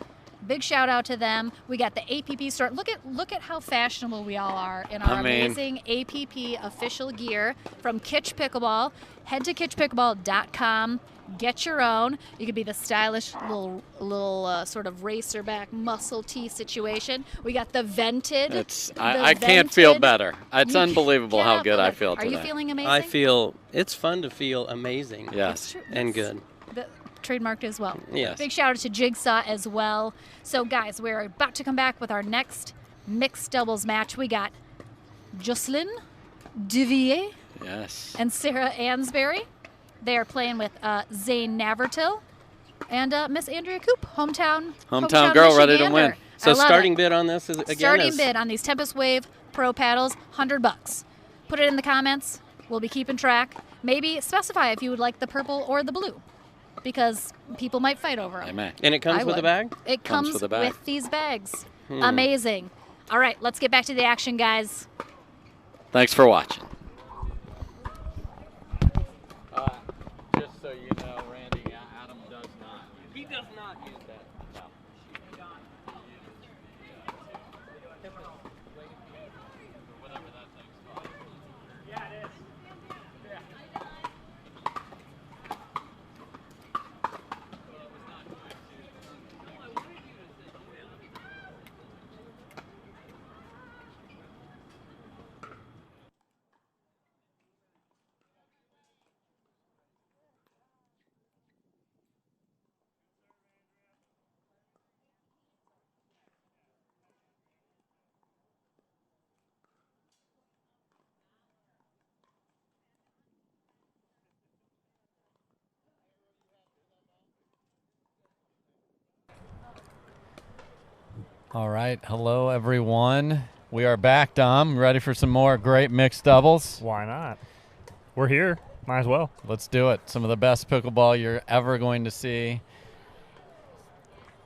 Big shout out to them. We got the APP store. Look at how fashionable we all are in our amazing APP official gear from Kitsch Pickleball. Head to kitschpickleball.com. Get your own. You could be the stylish little sort of racerback muscle tee situation. We got the vented. I can't feel better. It's unbelievable how good I feel today. Are you feeling amazing? I feel it's fun to feel amazing. Yes. And good. Trademarked as well. Yes. Big shout out to Jigsaw as well. So guys, we're about to come back with our next mixed doubles match. We got Jocelyn Devier and Sarah Ansberry. They are playing with Zane Navertil and Miss Andrea Coop, hometown girl, ready to Michigander. win. So I love starting it. bid on this is again Starting bid on these Tempest Wave Pro paddles, $100. Put it in the comments. We'll be keeping track. Maybe specify if you would like the purple or the blue, because people might fight over them. They may. And it comes with a bag? It comes with a bag. with these bags. Amazing. All right, let's get back to the action, guys. Thanks for watching. Just so you know, Randy, Adam does not. He does not use that. All right. Hello, everyone. We are back, Dom. Ready for some more great mixed doubles? Why not? We're here. Might as well. Let's do it. Some of the best pickleball you're ever going to see.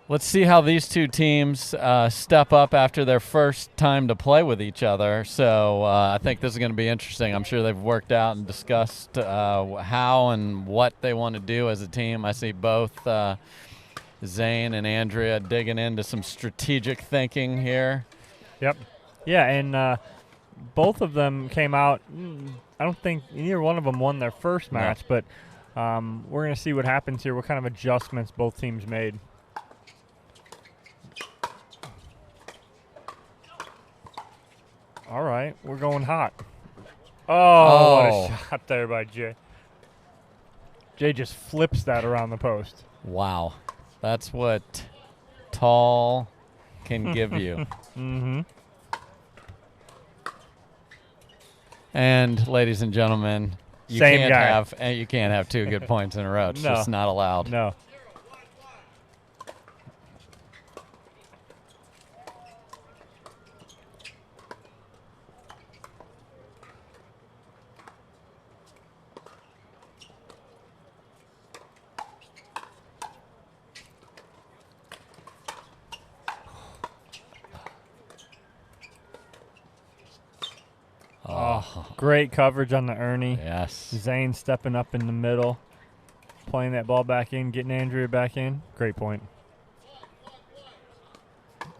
Let's see how these two teams step up after their first time to play with each other. So I think this is going to be interesting. I'm sure they've worked out and discussed how and what they want to do as a team. I see both Zane and Andrea digging into some strategic thinking here. Yep. Yeah, and both of them came out. I don't think neither one of them won their first match, but we're going to see what happens here, what kind of adjustments both teams made. All right, we're going hot. Oh, what a shot there by Jay. Jay just flips that around the post. Wow. That's what tall can give you. Mm-hmm. And ladies and gentlemen, you can't have 2 good points in a row. It's just not allowed. No. Oh, great coverage on the Ernie. Yes. Zane stepping up in the middle, playing that ball back in, getting Andrea back in. Great point.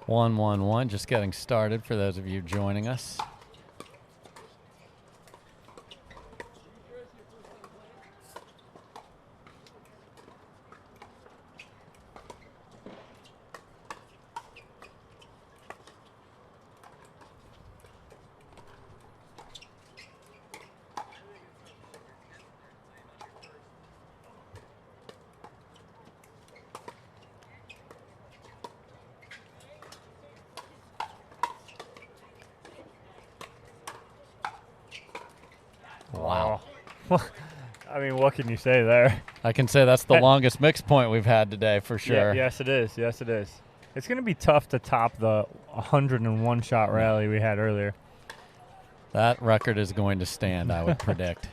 1-1-1, just getting started for those of you joining us. Wow. I mean, what can you say there? I can say that's the longest mix point we've had today for sure. Yeah, yes, it is. Yes, it is. It's going to be tough to top the 101 shot rally we had earlier. That record is going to stand, I would predict.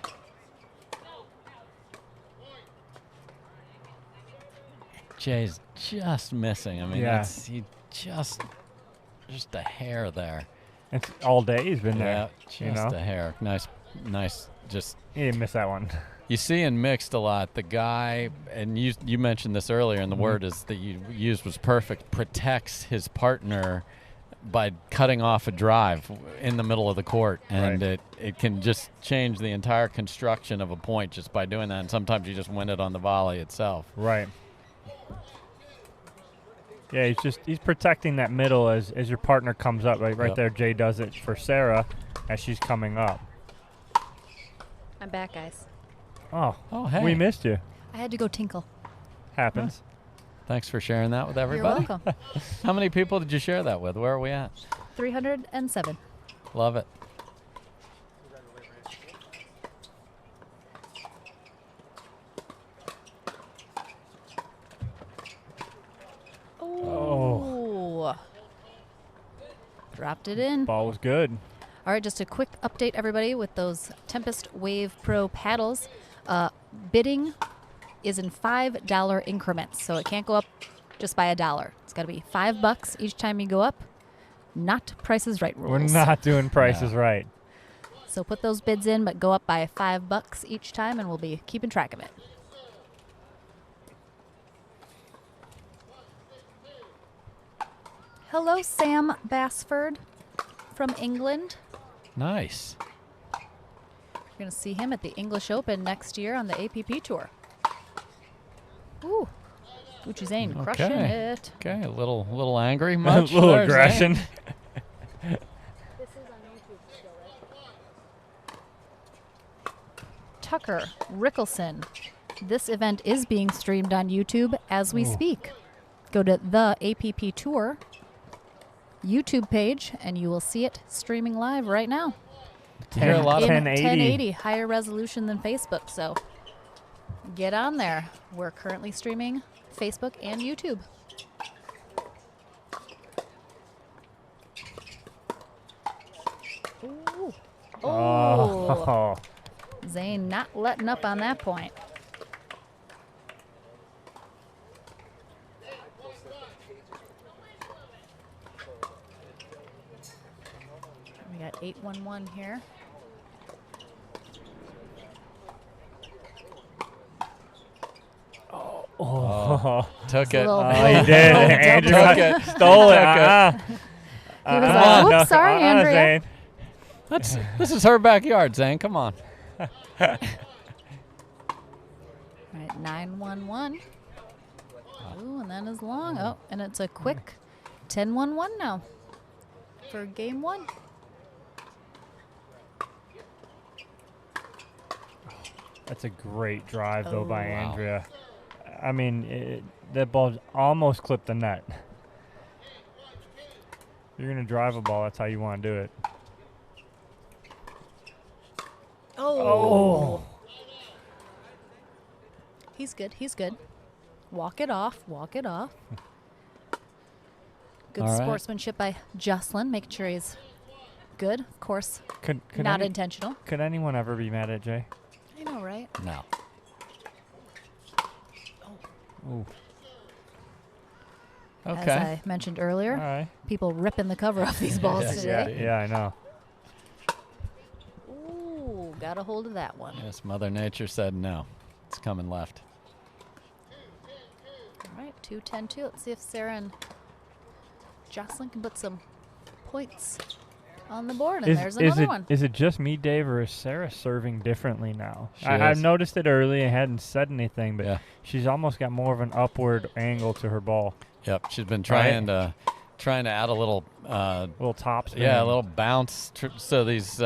Jay's just missing. I mean, he just a hair there. It's all day he's been there. Yeah, just a hair. Nice. Just he didn't miss that one. You see in mixed a lot, the guy, and you mentioned this earlier, and the word is that you used was perfect, protects his partner by cutting off a drive in the middle of the court. And it can just change the entire construction of a point just by doing that. And sometimes you just win it on the volley itself. Right. Yeah, he's protecting that middle as your partner comes up. Right there, Jay does it for Sarah as she's coming up. I'm back, guys. Oh, hey. We missed you. I had to go tinkle. Happens. Thanks for sharing that with everybody. You're welcome. How many people did you share that with? Where are we at? 307. Love it. Oh. Dropped it in. Ball was good. All right, just a quick update, everybody, with those Tempest Wave Pro paddles. Bidding is in $5 increments, so it can't go up just by $1. It's got to be $5 each time you go up. Not Price is Right rules. We're not doing Price is Right. So put those bids in, but go up by $5 each time, and we'll be keeping track of it. Hello, Sam Bassford from England. Nice. We're going to see him at the English Open next year on the APP Tour. Ooh. Gucci Zane crushing it. Okay, a little angry. Much a little aggression. This is on YouTube still, right? Tucker Rickelson. This event is being streamed on YouTube as we speak. Go to the APP Tour YouTube page, and you will see it streaming live right now. Hear a lot of 1080, higher resolution than Facebook. So get on there. We're currently streaming Facebook and YouTube. Ooh. Oh. Zane not letting up on that point. We got 8-1-1 here. Oh, took it. Oh, he did. Andrew stole it. He was like, whoops, sorry, Andrea. Zane. This is her backyard, Zane. Come on. All right, 9-1-1. Ooh, and that is long. Oh, and it's a quick 10-1-1 now for game one. That's a great drive, though, by wow. Andrea. I mean, that ball almost clipped the net. You're going to drive a ball, that's how you want to do it. Oh. He's good. He's good. Walk it off. Walk it off. Good All right. sportsmanship by Jocelyn, making sure he's good. Of course, not intentional. Could anyone ever be mad at Jay? I know, right? No. Ooh. As Okay. I mentioned earlier, All right. people ripping the cover off these balls today. Yeah, I know. Ooh, got a hold of that one. Yes, Mother Nature said no. It's coming left. All right, 2-10-2. Let's see if Sarah and Jocelyn can put some points on the board. And there's another one. Is it just me, Dave, or is Sarah serving differently now? She I've is. noticed it early. I hadn't said anything, but Yeah. she's almost got more of an upward angle to her ball. Yep, she's been trying to add a little top spin. Yeah, a little bounce. So these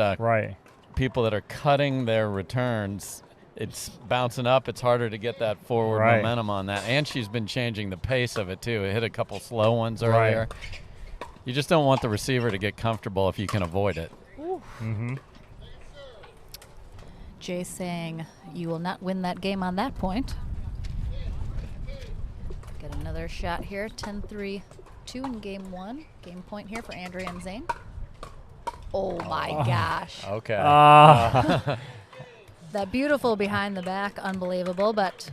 people that are cutting their returns, it's bouncing up. It's harder to get that forward momentum on that. And she's been changing the pace of it too. It hit a couple slow ones earlier. You just don't want the receiver to get comfortable if you can avoid it. Mm-hmm. Jay saying you will not win that game on that point. Get another shot here. 10-3-2 in game one. Game point here for Andrea and Zane. Oh my gosh. Okay. That beautiful behind the back, unbelievable. But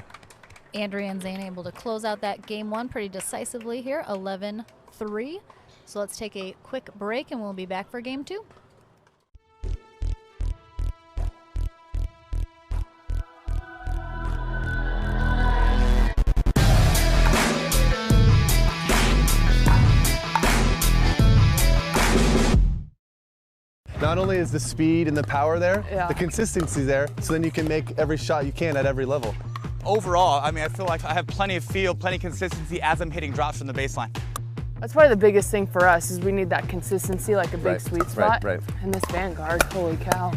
Andrea and Zane able to close out that game one pretty decisively here, 11-3. So let's take a quick break and we'll be back for game two. Not only is the speed and the power there, the consistency there, so then you can make every shot you can at every level. Overall, I mean, I feel like I have plenty of feel, plenty of consistency as I'm hitting drops from the baseline. That's probably the biggest thing for us is we need that consistency, like a big sweet spot. And this Vanguard, holy cow.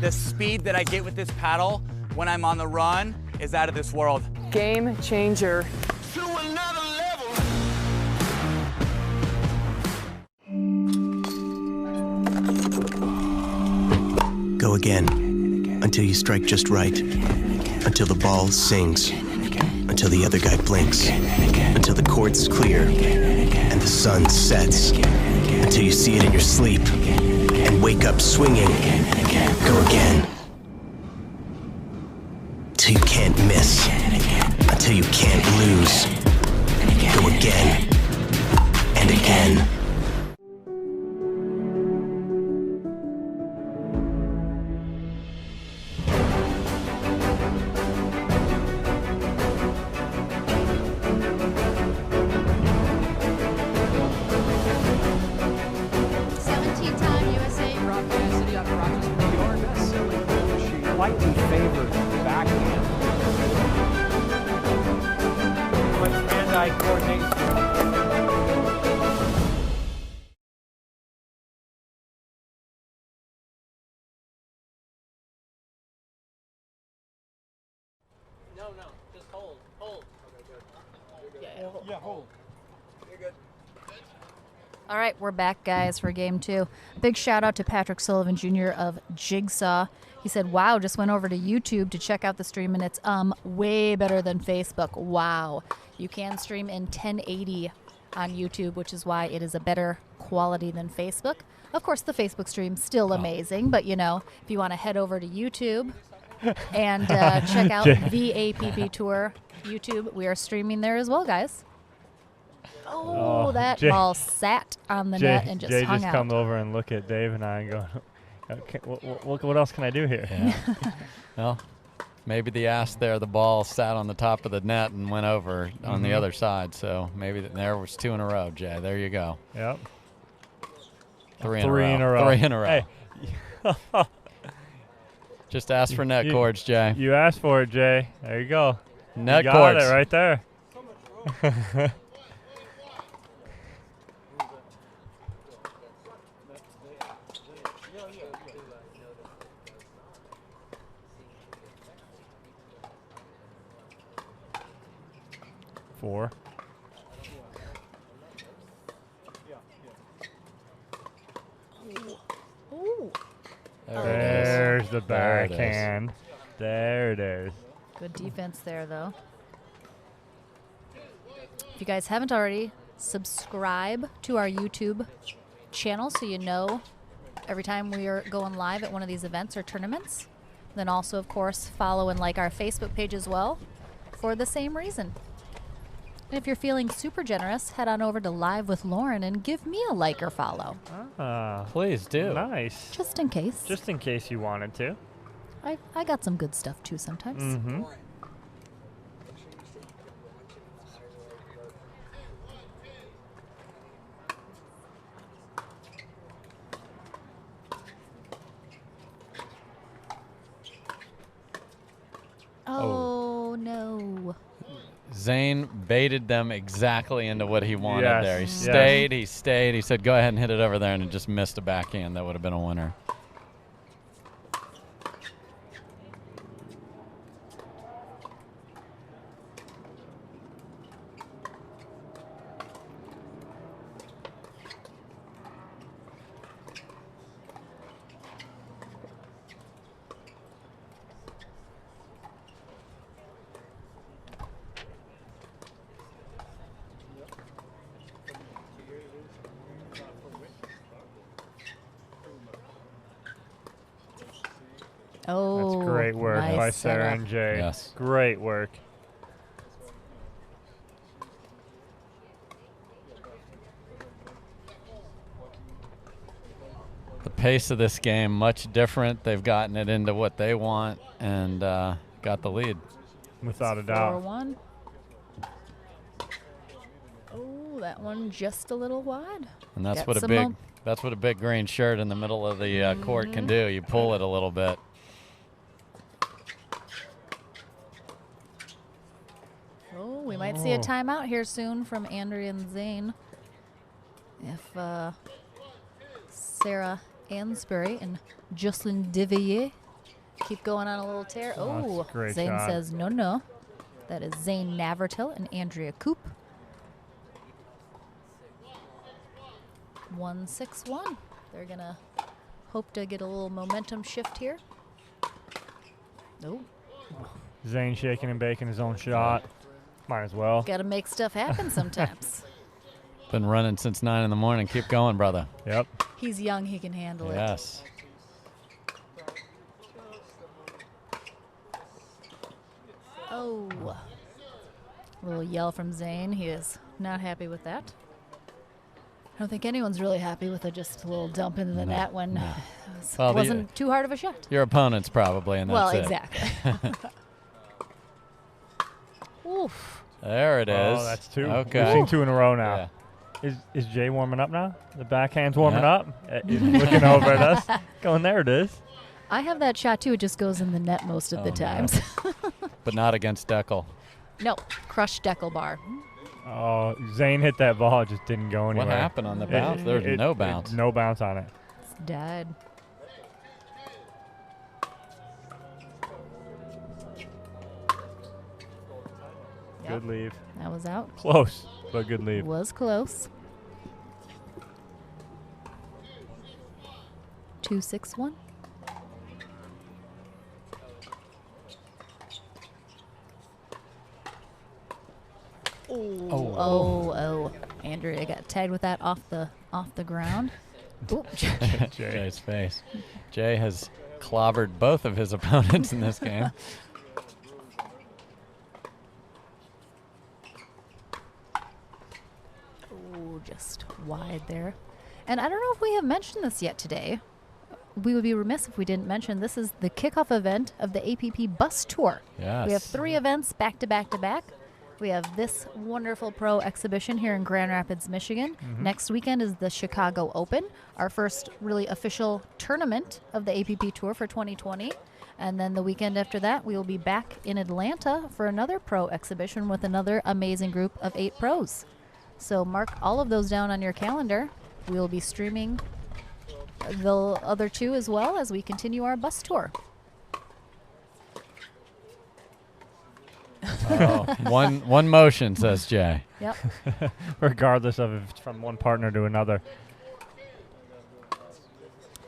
The speed that I get with this paddle when I'm on the run is out of this world. Game changer. Go again, until you strike just right, until the ball sings, until the other guy blinks, until the court's clear, and the sun sets, until you see it in your sleep, and wake up swinging. Go again, till you can't miss, until you can't lose. Go again, and again. Slightly favored backhand. But hand-eye coordination. No, just hold. Hold. Yeah, hold. You're good. All right, we're back, guys, for game two. Big shout out to Patrick Sullivan Jr. of Jigsaw. He said, wow, just went over to YouTube to check out the stream, and it's way better than Facebook. Wow. You can stream in 1080 on YouTube, which is why it is a better quality than Facebook. Of course, the Facebook stream's still amazing, but, you know, if you want to head over to YouTube and check out the APP Tour YouTube, we are streaming there as well, guys. Oh, that ball sat on the net and just hung out. Jay just come over and look at Dave and I and go, okay, what else can I do here? Yeah. Well, maybe the ass there, the ball sat on the top of the net and went over on the other side. So maybe there was two in a row, Jay. There you go. Yep. Three in a row. Three in a row. Hey. Just ask for net cords, Jay. You asked for it, Jay. There you go. Net you cords. got it right there. 4. Ooh. There's the backhand. There it is. Good defense there, though. If you guys haven't already, subscribe to our YouTube channel so you know every time we are going live at one of these events or tournaments. Then also, of course, follow and like our Facebook page as well for the same reason. And if you're feeling super generous, head on over to Live with Lauren and give me a like or follow. Please do. Nice. Just in case. Just in case you wanted to. I got some good stuff too sometimes. Mm-hmm. Oh, no. Zane baited them exactly into what he wanted Yes. there. He Yes. stayed, he stayed. He said, go ahead and hit it over there, and it just missed a backhand. That would have been a winner. Oh, That's great work nice by Sarah setup. and Jay. Yes. Great work. The pace of this game, much different. They've gotten it into what they want and got the lead. Without a doubt. 4-1. Oh, that one just a little wide. And that's Got what a some big that's what a big green shirt in the middle of the court can do. You pull it a little bit. Oh, we might see a timeout here soon from Andrea and Zane. If Sarah Ansbury and Jocelyn Devilliers keep going on a little tear. Oh, that's Oh, a great Zane shot. says no, no. That is Zane Navertil and Andrea Koop. 1-6-1. They're going to hope to get a little momentum shift here. Oh, Zane shaking and baking his own shot. Might as well. got to make stuff happen sometimes. Been running since 9 in the morning. Keep going, brother. Yep. He's young, he can handle it. Yes. Oh. A little yell from Zane. He is not happy with that. I don't think anyone's really happy with just a little dump into the net when it Well, wasn't too hard of a shot. Your opponents probably, and that's Well, it. exactly. Oof. There it is. Oh, that's 2. Okay. We've seen 2 in a row now. Is Jay warming up now? The backhand's warming up. He's looking over at us. Going, there it is. I have that shot too. It just goes in the net most of the no. times. But not against Deckel. No, crushed Deckel bar. Oh, Zane hit that ball. It just didn't go anywhere. What happened on the bounce? There's no bounce. No bounce on it. It's dead. Good leave. That was out. Close, but good leave. Was close. 2-6-1. Oh. Andrea got tagged with that off the ground. Oop. Jay's face. Jay has clobbered both of his opponents in this game. Oh, just wide there. And I don't know if we have mentioned this yet today. We would be remiss if we didn't mention this is the kickoff event of the APP Bus Tour. Yes. We have 3 events back to back to back. We have this wonderful pro exhibition here in Grand Rapids, Michigan. Next weekend is the Chicago Open, our first really official tournament of the APP Tour for 2020. And then the weekend after that, we will be back in Atlanta for another pro exhibition with another amazing group of 8 pros. So mark all of those down on your calendar. We will be streaming the other 2 as well as we continue our bus tour. Oh, one motion, says Jay. Yep. Regardless of if it's from one partner to another.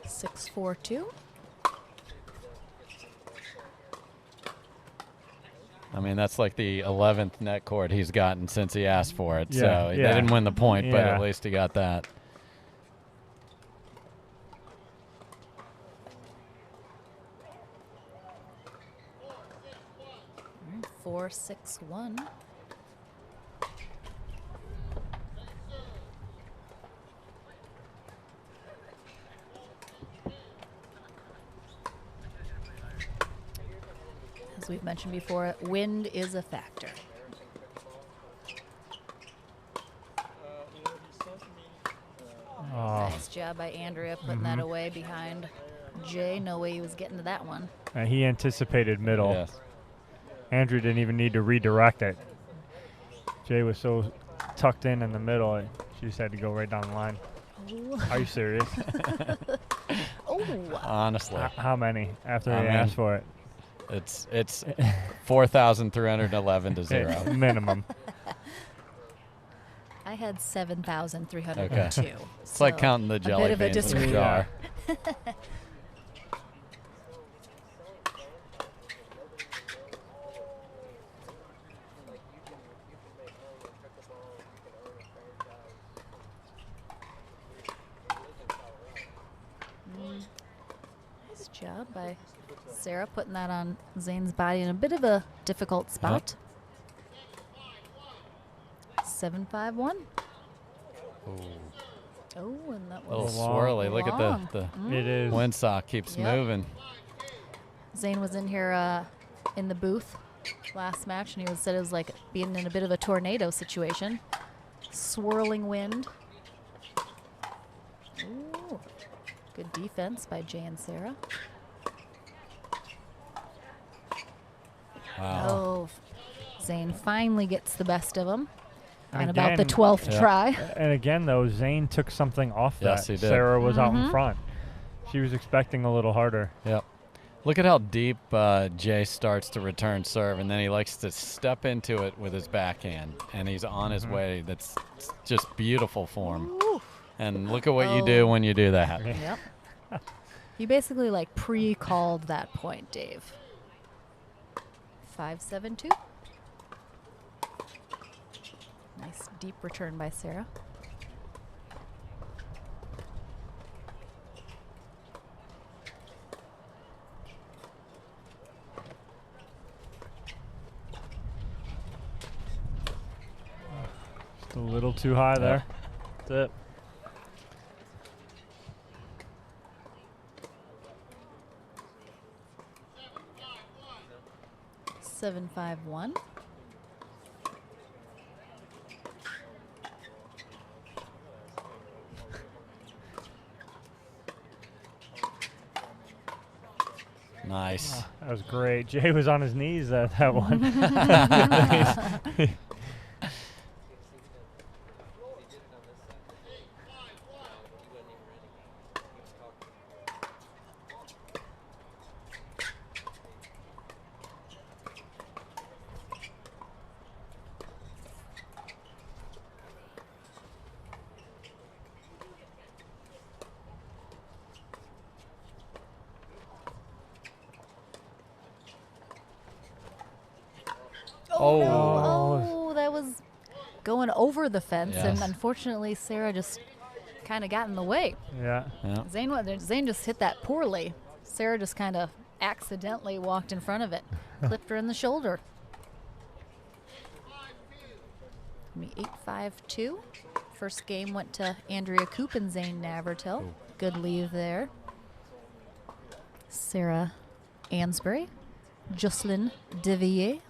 6-4-2. I mean, that's like the 11th net court he's gotten since he asked for it. Yeah, So they didn't win the point, but Yeah. at least he got that. 4-6-1. As we've mentioned before, wind is a factor. Oh. Nice job by Andrea putting that away behind Jay. No way he was getting to that one. He anticipated middle. Yes. Andrew didn't even need to redirect it. Jay was so tucked in the middle, she just had to go right down the line. Ooh. Are you serious? Oh. Honestly. How many after I they mean, asked for it? It's 4,311 to 0. Minimum. I had 7,302. Okay. It's so like counting the jelly a bit of a beans in the disagreement. jar. Nice job by Sarah putting that on Zane's body in a bit of a difficult spot. 7-5-1. Oh, and that A little was swirly. Look at long. the It is. windsock keeps Yep. moving. Zane was in here in the booth last match, and he said it was like being in a bit of a tornado situation. Swirling wind. Ooh, good defense by Jay and Sarah. Wow. Oh, Zane finally gets the best of him. And Again, about the 12th try. And again, though, Zane took something off Yes, that. he did. Sarah was out in Mhm. front. She was expecting a little harder. Yep. Look at how deep Jay starts to return serve, and then he likes to step into it with his backhand, and he's on his way. That's just beautiful form. Ooh. And look at what you do when you do that. Yep. You basically like pre-called that point, Dave. 5-7-2. Nice deep return by Sarah. Just a little too high there. That's it. Seven, 5-1. Nice. That was great. Jay was on his knees at that one. Oh, no. Oh, that was going over the fence, and Yes. unfortunately, Sarah just kind of got in the way. Yeah. Zane just hit that poorly. Sarah just kind of accidentally walked in front of it, clipped her in the shoulder. 8-5-2. First game went to Andrea Koop and Zane Navertil. Good leave there. Sarah Ansbury, Jocelyn Devilliers,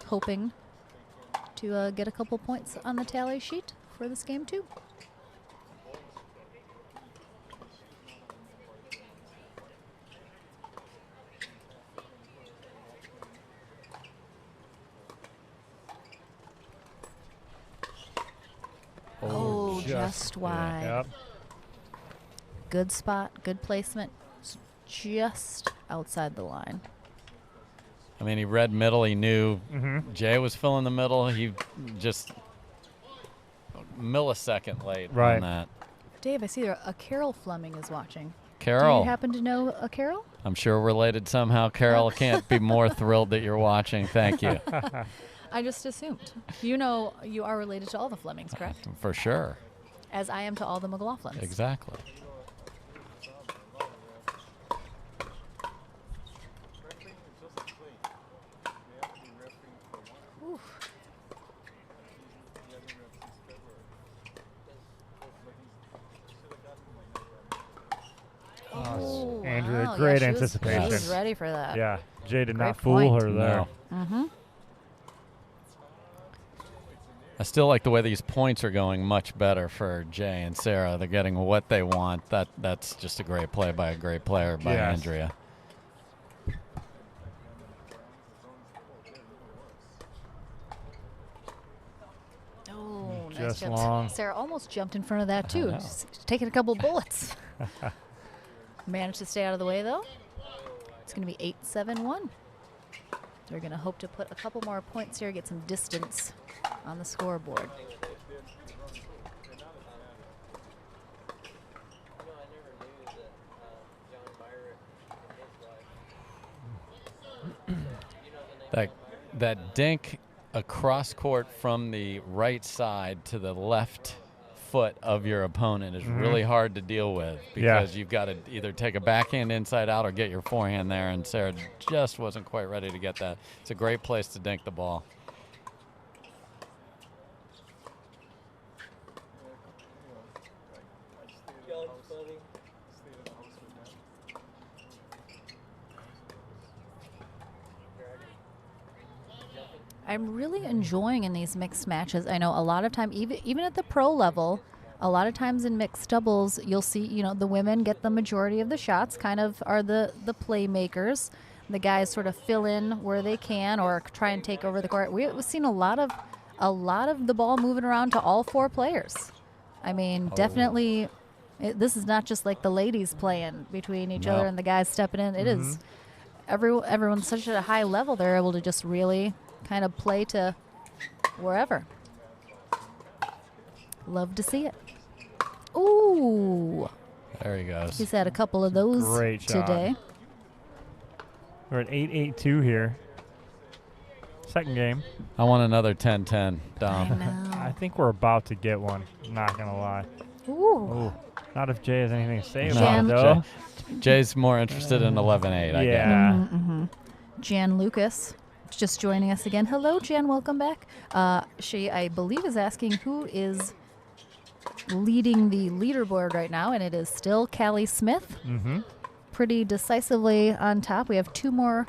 hoping to get a couple points on the tally sheet for this game too. Oh, just wide. Yep. Good spot, good placement, just outside the line. I mean, he read middle. He knew Jay was filling the middle. He just a millisecond late on that. Dave, I see a Carol Fleming is watching. Carol. Do you happen to know a Carol? I'm sure related somehow. Carol, can't be more thrilled that you're watching. Thank you. I just assumed. You know you are related to all the Flemings, correct? For sure. As I am to all the McLaughlins. Exactly. Oh, Andrea, great anticipation. She was ready for that. Yeah, Jay did Great not fool point. her there. No. I still like the way these points are going much better for Jay and Sarah. They're getting what they want. That's just a great play by a great player by Andrea. Oh, nice Just jump. long. Sarah almost jumped in front of that, too. Just taking a couple bullets. Managed to stay out of the way, though. It's going to be 8-7-1. They're going to hope to put a couple more points here, get some distance on the scoreboard. That dink across court from the right side to the left foot of your opponent is really hard to deal with because you've got to either take a backhand inside out or get your forehand there, and Sarah just wasn't quite ready to get that. It's a great place to dink the ball. I'm really enjoying in these mixed matches. I know a lot of time, even at the pro level, a lot of times in mixed doubles, you'll see, the women get the majority of the shots, kind of are the playmakers. The guys sort of fill in where they can or try and take over the court. We've seen a lot of the ball moving around to all four players. I mean, definitely, this is not just like the ladies playing between each other and the guys stepping in. It is everyone's such at a high level. They're able to just really kind of play to wherever. Love to see it. Ooh. There he goes. He's had a couple of those Great shot. today. We're at 8-8-2 here. Second game. I want another 10-10, Dom. I know. I think we're about to get one. Not going to lie. Ooh. Not if Jay has anything to say Jan- about it, though. Jay's more interested in 11-8, I guess. Mm-hmm. Jan Lucas just joining us again. Hello, Jan. Welcome back. She, I believe, is asking who is leading the leaderboard right now, and it is still Callie Smith. Pretty decisively on top. We have two more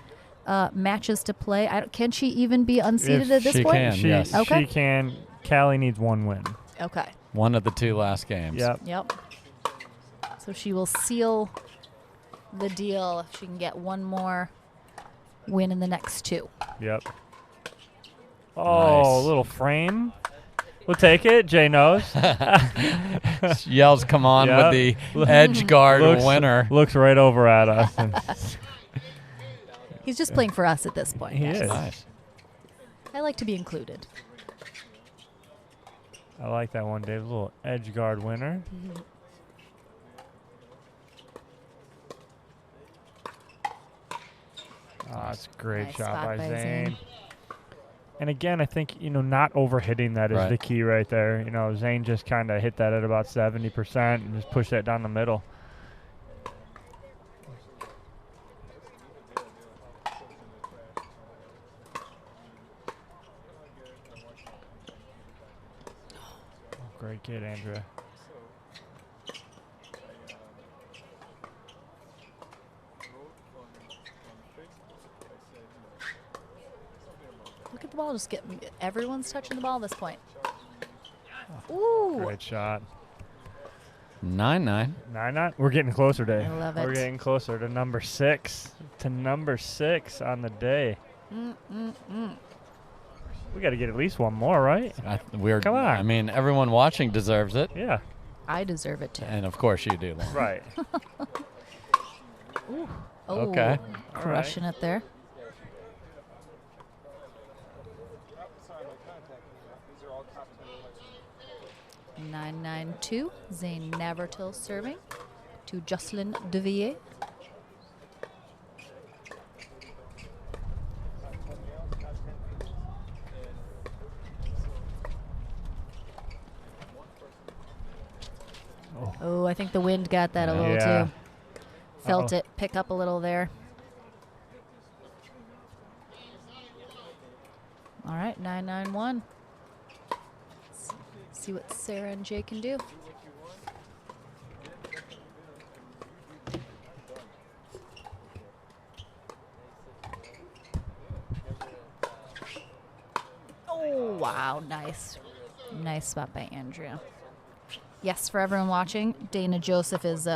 matches to play. Can she even be unseated at this point? She can, yes. Okay. She can. Callie needs one win. Okay. One of the two last games. Yep. So she will seal the deal if she can get one more win in the next two. Yep. Oh, Nice. little frame. We'll take it. Jay knows. Yells, come on, with the edge guard winner. Looks right over at us. And He's just playing for us at this point. He guys. is. Nice. I like to be included. I like that one, Dave. Little edge guard winner. Oh, that's a great Nice shot spot by by Zane. Zane. And again, I think, not overhitting that is the key right there. Zane just kind of hit that at about 70% and just push that down the middle. Great kid, Andrea. Look at the ball. Just everyone's touching the ball at this point. Ooh. Great shot. 9-9. 9-9. We're getting closer, Dave. I love We're it. getting closer to number 6. On the day. We got to get at least one more, right? Come on. I mean, everyone watching deserves it. Yeah. I deserve it too. And of course you do, Lauren. Right. Ooh. Okay. Crushing it there. 9-9-2. Zane Navertil serving to Jocelyn Devilliers. Oh, I think the wind got that a little too. Felt it pick up a little there. All right, 9-9-1. See what Sarah and Jay can do. Oh, wow, nice. Nice spot by Andrea. Yes, for everyone watching, Dana Joseph is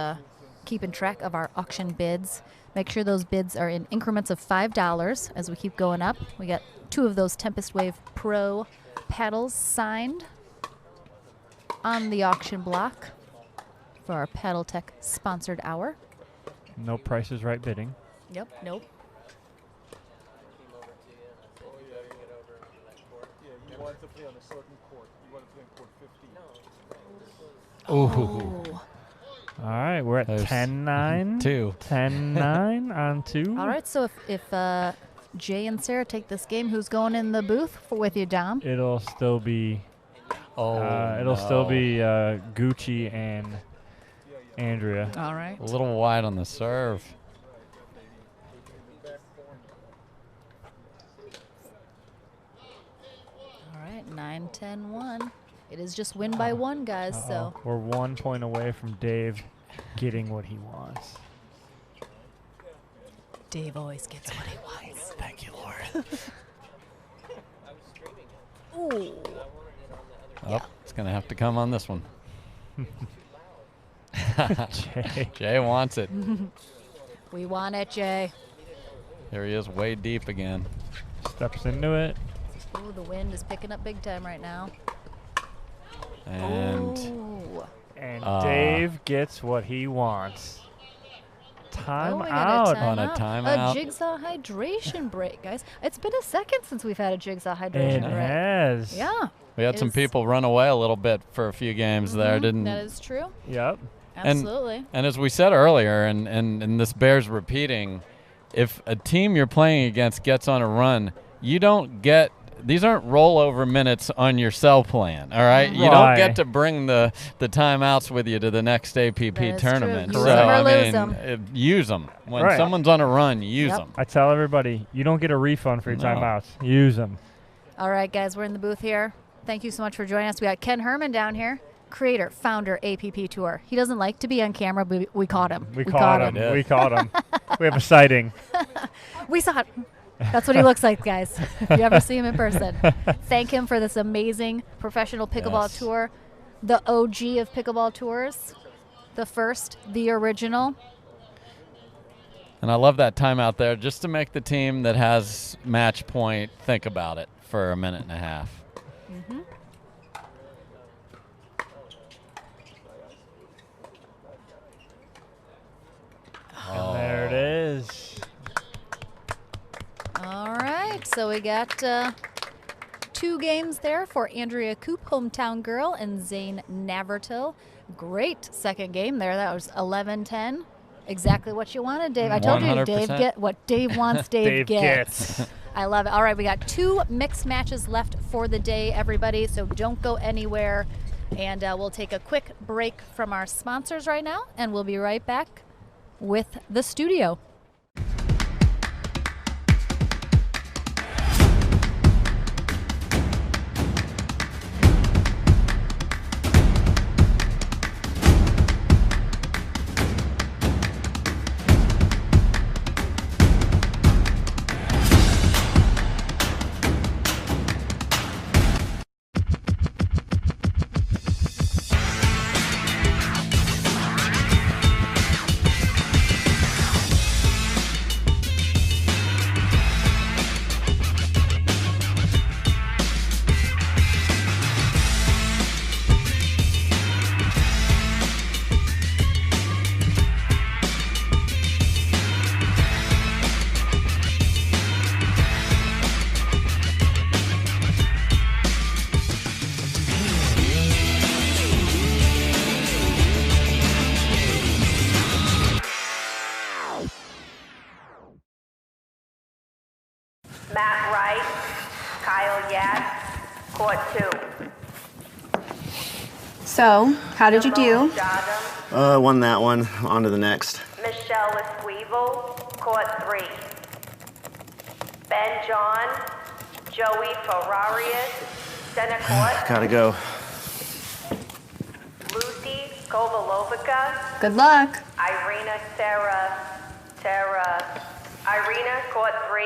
keeping track of our auction bids. Make sure those bids are in increments of $5 as we keep going up. We got 2 of those Tempest Wave Pro paddles signed on the auction block for our Paddle Tech sponsored hour. No Price is Right bidding. Yep, nope. You wanted to play on a certain court. You wanted to play on court 50. Ooh. All right, we're at 10-9. 10-9 on 2. All right, so if Jay and Sarah take this game, who's going in the booth with you, Dom? It'll still be still be Gucci and Andrea. All right. A little wide on the serve. All right, 9-10-1. It is just win by 1, guys. So we're 1 point away from Dave getting what he wants. Dave always gets what he wants. Thank you, Lauren. Ooh. Oh, it's going to have to come on this one. Jay wants it. We want it, Jay. Here he is, way deep again. Steps into it. Ooh, the wind is picking up big time right now. And Dave gets what he wants. Time we out. got On a timeout. A Jigsaw hydration break, guys. It's been a second since we've had a Jigsaw hydration break. It has. Yeah. We had some people run away a little bit for a few games there, didn't? That is true. Yep. Absolutely. And as we said earlier, and this bears repeating, if a team you're playing against gets on a run, you don't get. These aren't rollover minutes on your cell plan, all right? You don't get to bring the timeouts with you to the next APP tournament. True. So, use them. When someone's on a run, use them. I tell everybody, you don't get a refund for your timeouts. Use them. All right, guys, we're in the booth here. Thank you so much for joining us. We got Ken Herman down here, creator, founder, APP Tour. He doesn't like to be on camera, but we caught him. We caught him. We caught him. We have a sighting. We saw it. That's what he looks like, guys. If you ever see him in person, thank him for this amazing professional pickleball tour, the OG of pickleball tours, the first, the original. And I love that timeout there, just to make the team that has match point think about it for a minute and a half. Mm-hmm. And there it is. All right, so we got 2 games there for Andrea Coop, hometown girl, and Zane Navertil. Great second game there. That was 11-10. Exactly what you wanted, Dave. I told you, Dave, get what Dave wants, Dave gets. I love it. All right, we got 2 mixed matches left for the day, everybody, so don't go anywhere. And we'll take a quick break from our sponsors right now, and we'll be right back with the studio. Matt Wright, Kyle Yates, court 2. So, how did you do? Won that one. On to the next. Michelle Esquivel, court 3. Ben John, Joey Ferrarius, center court. Gotta go. Lucy Kovalovica. Good luck. Irina Irina, court 3.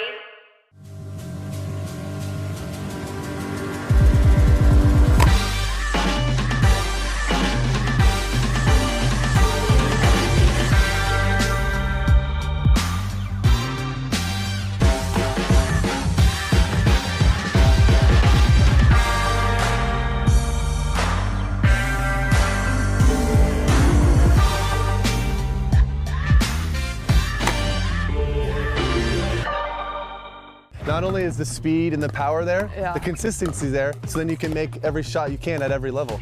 Not only is the speed and the power there, the consistency there, so then you can make every shot you can at every level.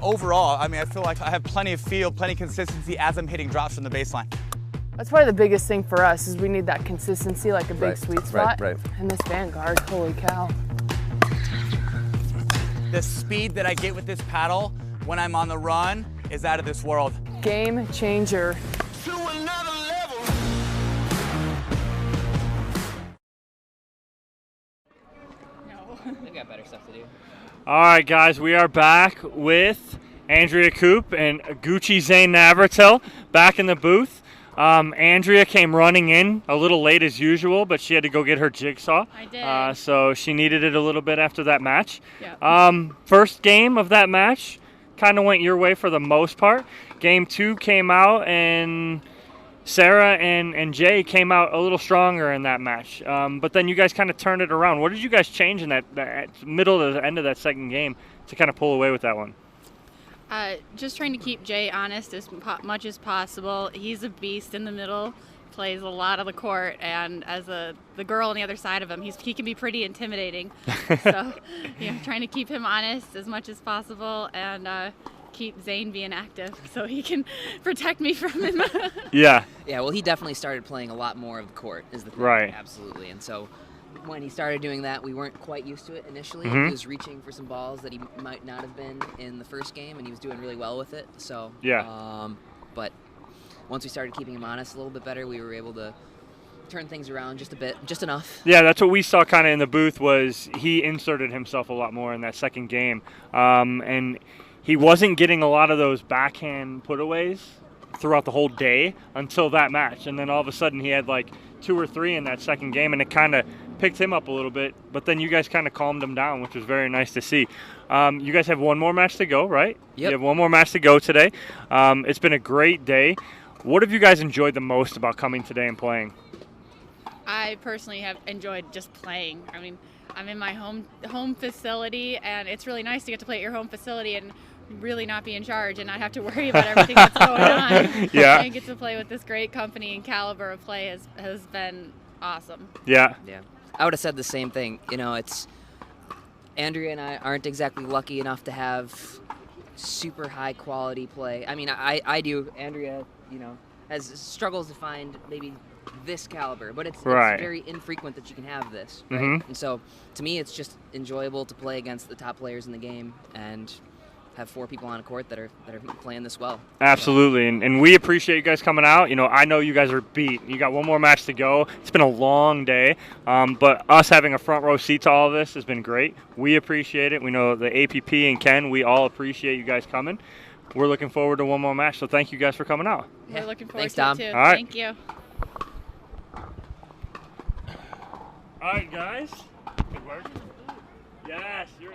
Overall, I mean, I feel like I have plenty of feel, plenty of consistency as I'm hitting drops from the baseline. That's probably the biggest thing for us is we need that consistency, like a big sweet spot. And this Vanguard, holy cow. The speed that I get with this paddle when I'm on the run is out of this world. Game changer. They've got better stuff to do. All right, guys, we are back with Andrea Koop and Gucci Zane Navratil back in the booth. Andrea came running in a little late as usual, but she had to go get her Jigsaw. I did. So she needed it a little bit after that match. Yep. First game of that match kind of went your way for the most part. Game 2 came out, and Sarah and Jay came out a little stronger in that match. But then you guys kind of turned it around. What did you guys change in that middle to the end of that second game to kind of pull away with that one? Just trying to keep Jay honest as much as possible. He's a beast in the middle, plays a lot of the court, and as the girl on the other side of him, he can be pretty intimidating. So, trying to keep him honest as much as possible, and keep Zane being active so he can protect me from him. Yeah. Yeah, well, he definitely started playing a lot more of the court, is the thing. Right. Absolutely. And so when he started doing that, we weren't quite used to it initially. Mhm. He was reaching for some balls that he might not have been in the first game, and he was doing really well with it. So, yeah. But once we started keeping him honest a little bit better, we were able to turn things around just a bit, just enough. Yeah, that's what we saw kind of in the booth was he inserted himself a lot more in that second game. And he wasn't getting a lot of those backhand putaways throughout the whole day until that match. And then all of a sudden he had like 2 or 3 in that second game, and it kind of picked him up a little bit. But then you guys kind of calmed him down, which was very nice to see. You guys have one more match to go, right? Yep. You have one more match to go today. It's been a great day. What have you guys enjoyed the most about coming today and playing? I personally have enjoyed just playing. I mean, I'm in my home facility, and it's really nice to get to play at your home facility and really not be in charge and not have to worry about everything that's going on. Yeah. And get to play with this great company and caliber of play has been awesome. Yeah. Yeah. I would have said the same thing. It's Andrea and I aren't exactly lucky enough to have super high quality play. I mean, I do. Andrea, has struggles to find maybe this caliber, but it's very infrequent that you can have this. Right? Mhm. And so, to me, it's just enjoyable to play against the top players in the game and have 4 people on a court that are playing this well. Absolutely, and we appreciate you guys coming out. I know you guys are beat. You got one more match to go. It's been a long day, but us having a front row seat to all of this has been great. We appreciate it. We know the APP and Ken, we all appreciate you guys coming. We're looking forward to one more match, so thank you guys for coming out. We're looking forward Thanks, to Tom. it too. All right. Thank you. All right, guys. Good work. Yes, you're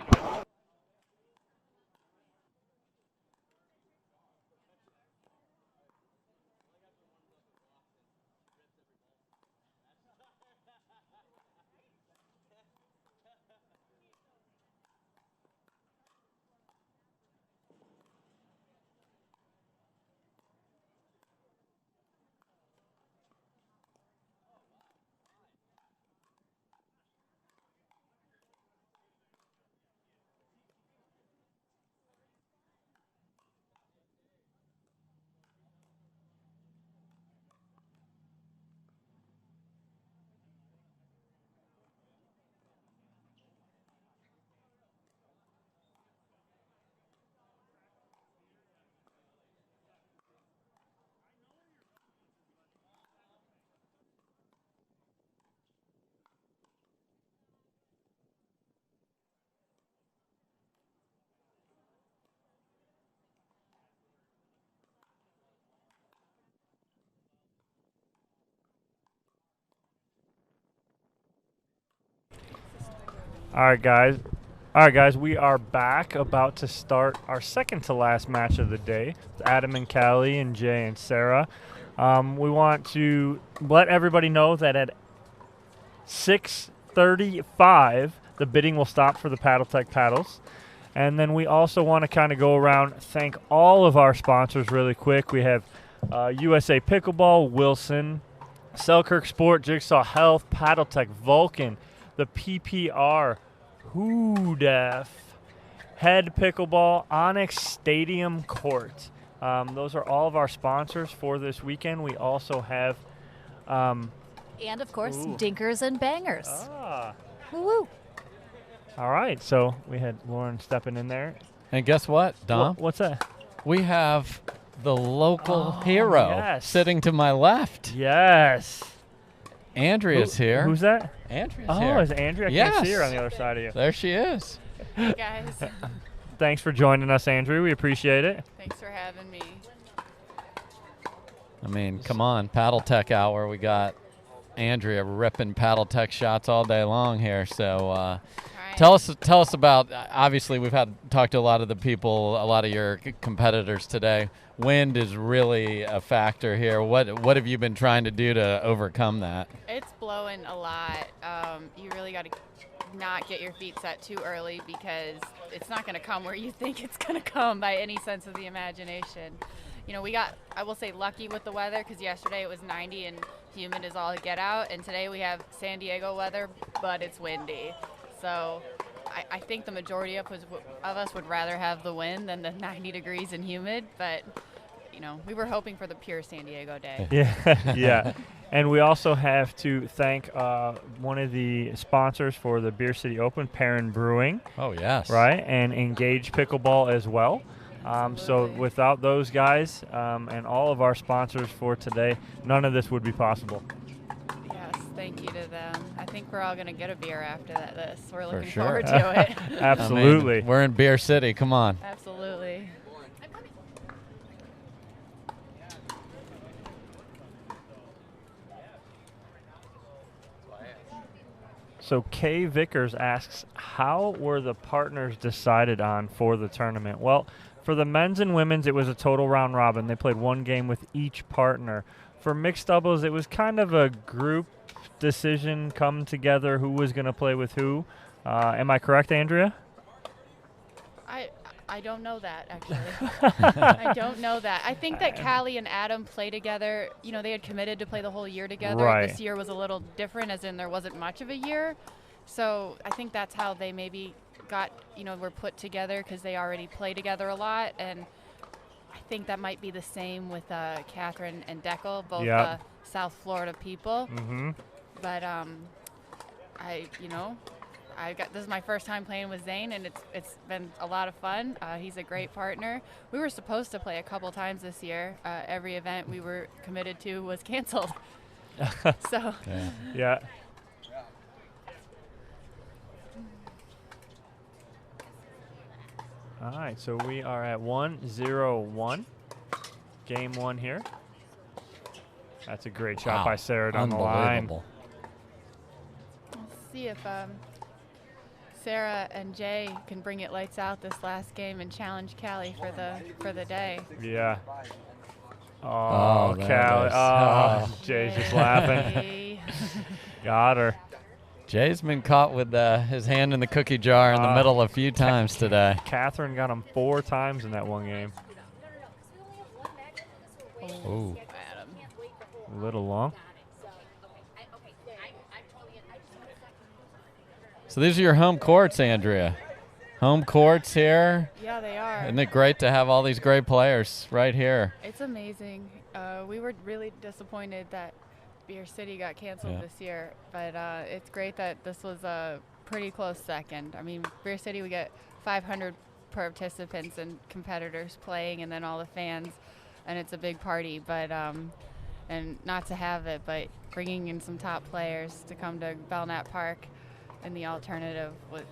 All right, guys. All right, guys, we are back, about to start our second to last match of the day. It's Adam and Callie and Jay and Sarah. We want to let everybody know that at 6:35, the bidding will stop for the PaddleTech paddles. And then we also want to kind of go around, thank all of our sponsors really quick. We have USA Pickleball, Wilson, Selkirk Sport, Jigsaw Health, PaddleTech, Vulcan, the PPR, Hoodef, Head Pickleball, Onyx Stadium Court. Those are all of our sponsors for this weekend. We also have... and, of course, Dinkers and Bangers. Woo-woo. All right, so we had Lauren stepping in there. And guess what, Dom? What's that? We have the local hero sitting to my left. Yes. Andrea's here. Who's that? Andrea's here. Oh, is Andrea? I can't see her on the other side of you. There she is. Hey, guys. Thanks for joining us, Andrea. We appreciate it. Thanks for having me. I mean, come on, PaddleTech hour. We got Andrea ripping PaddleTech shots all day long here. So tell us about. Obviously, we've talked to a lot of the people, a lot of your competitors today. Wind is really a factor here. What have you been trying to do to overcome that? It's blowing a lot. You really got to not get your feet set too early because it's not going to come where you think it's going to come by any sense of the imagination. You know, we got, I will say, lucky with the weather because yesterday it was 90 and humid as all get out, and today we have San Diego weather, but it's windy. So I think the majority of us would rather have the wind than the 90 degrees and humid, but, you know, we were hoping for the pure San Diego day. Yeah. And we also have to thank one of the sponsors for the Beer City Open, Perrin Brewing. Oh, yes. Right, and Engage Pickleball as well. So without those guys and all of our sponsors for today, none of this would be possible. Yes, thank you to them. I think we're all going to get a beer after this. We're looking sure. forward to it. Absolutely. I mean, we're in Beer City. Come on. Absolutely. So Kay Vickers asks, how were the partners decided on for the tournament? Well, for the men's and women's, it was a total round robin. They played one game with each partner. For mixed doubles, it was kind of a group decision, come together, who was going to play with who. Am I correct, Andrea? I don't know that, actually. I don't know that. I think that Callie and Adam play together. You know, they had committed to play the whole year together. Right. This year was a little different, as in there wasn't much of a year. So I think that's how they maybe were put together, because they already play together a lot. And I think that might be the same with Catherine and Deckel, both South Florida people. Mm-hmm. But this is my first time playing with Zane, and it's been a lot of fun. He's a great partner. We were supposed to play a couple times this year. Every event we were committed to was canceled. So. Yeah. All right, so we are at 1-0-1. Game one here. That's a great shot by Sarah down the line. Unbelievable. Let's see if Sarah and Jay can bring it lights out this last game and challenge Callie for the day. Yeah. Oh, Callie. Oh, Jay's just laughing. Got her. Jay's been caught with his hand in the cookie jar in the middle a few times today. Catherine got him 4 times in that one game. Ooh. A little long. So these are your home courts, Andrea. Home courts here. Yeah, they are. Isn't it great to have all these great players right here? It's amazing. We were really disappointed that Beer City got canceled this year, but it's great that this was a pretty close second. I mean, Beer City, we get 500 participants and competitors playing, and then all the fans, and it's a big party. But and not to have it, but bringing in some top players to come to Belknap Park, and the alternative was,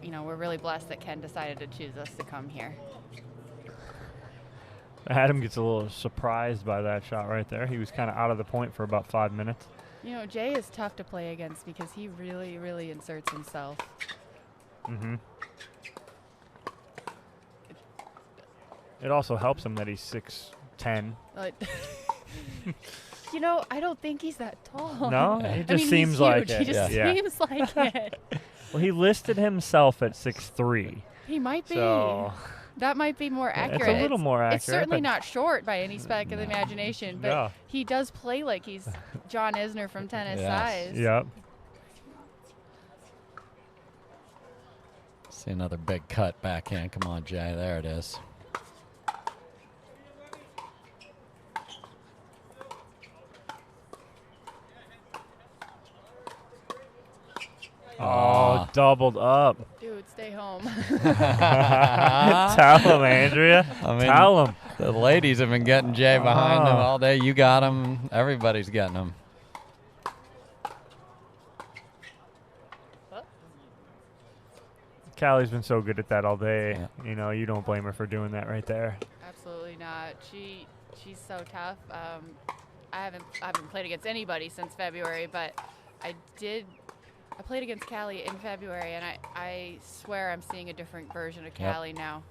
we're really blessed that Ken decided to choose us to come here. Adam gets a little surprised by that shot right there. He was kind of out of the point for about 5 minutes. You know, Jay is tough to play against because he really, really inserts himself. Mm-hmm. It also helps him that he's 6'10". You know, I don't think he's that tall. No, it just seems like it. He just seems like it. Well, he listed himself at 6'3". He might be. So that might be more accurate. It's a little more accurate. It's certainly not short by any speck of the imagination, but he does play like he's John Isner from tennis size. Yep. See another big cut backhand. Come on, Jay. There it is. Oh, doubled up. Dude, stay home. Tell him, Andrea. Tell him. The ladies have been getting Jay behind them all day. You got him. Everybody's getting him. Callie's been so good at that all day. Yeah. You know, you don't blame her for doing that right there. Absolutely not. She's so tough. I haven't played against anybody since February, but I played against Callie in February, and I swear I'm seeing a different version of Callie now.